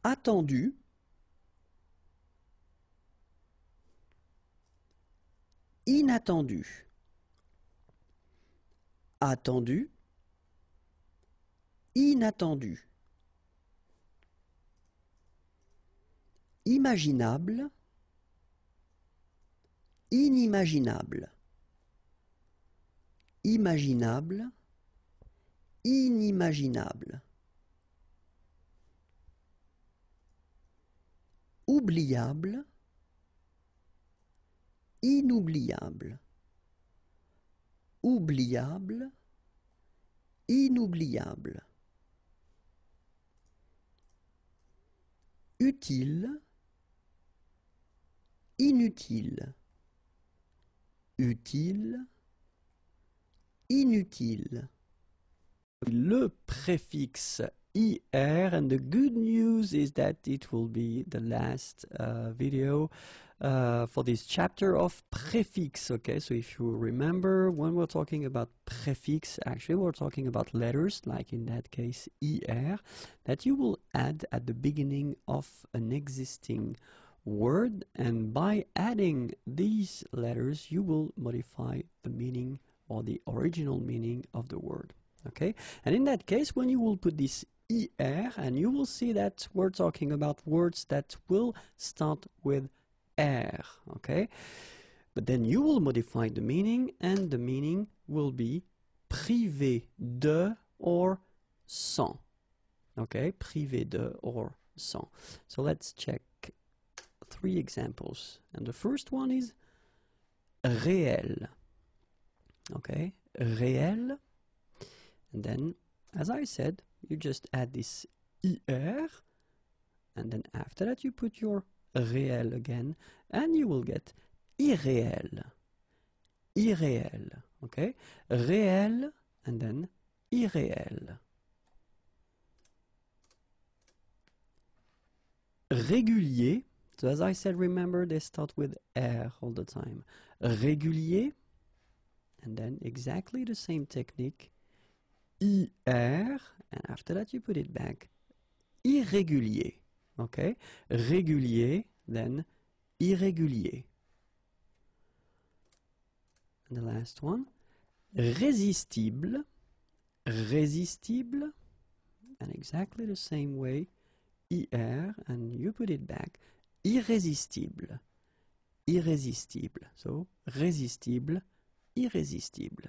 Attendu, inattendu. Attendu, inattendu. Imaginable, inimaginable. Imaginable, inimaginable. Oubliable, inoubliable. Oubliable, inoubliable. Utile, inutile. Utile, inutile. Le préfixe IR, and the good news is that it will be the last video for this chapter of prefix. Okay, so if you remember, when we're talking about prefix, actually we're talking about letters, like in that case IR, that you will add at the beginning of an existing word, and by adding these letters you will modify the meaning or the original meaning of the word. Okay, and in that case, when you will put this IR, and you will see that we're talking about words that will start with R, okay? But then you will modify the meaning, and the meaning will be privé de or sans. Okay, privé de or sans. So let's check 3 examples. And the first one is réel. Okay, réel. And then, as I said, you just add this IR, and then after that you put your réel again, and you will get irréel. Irréel, okay? Réel, and then irréel. Régulier. So as I said, remember they start with R all the time. Régulier, and then exactly the same technique. IR, and after that you put it back. Irrégulier, okay? Régulier, then irrégulier. And the last one, résistible, résistible, and exactly the same way, IR, and you put it back. Irrésistible, irrésistible. So, résistible, irrésistible.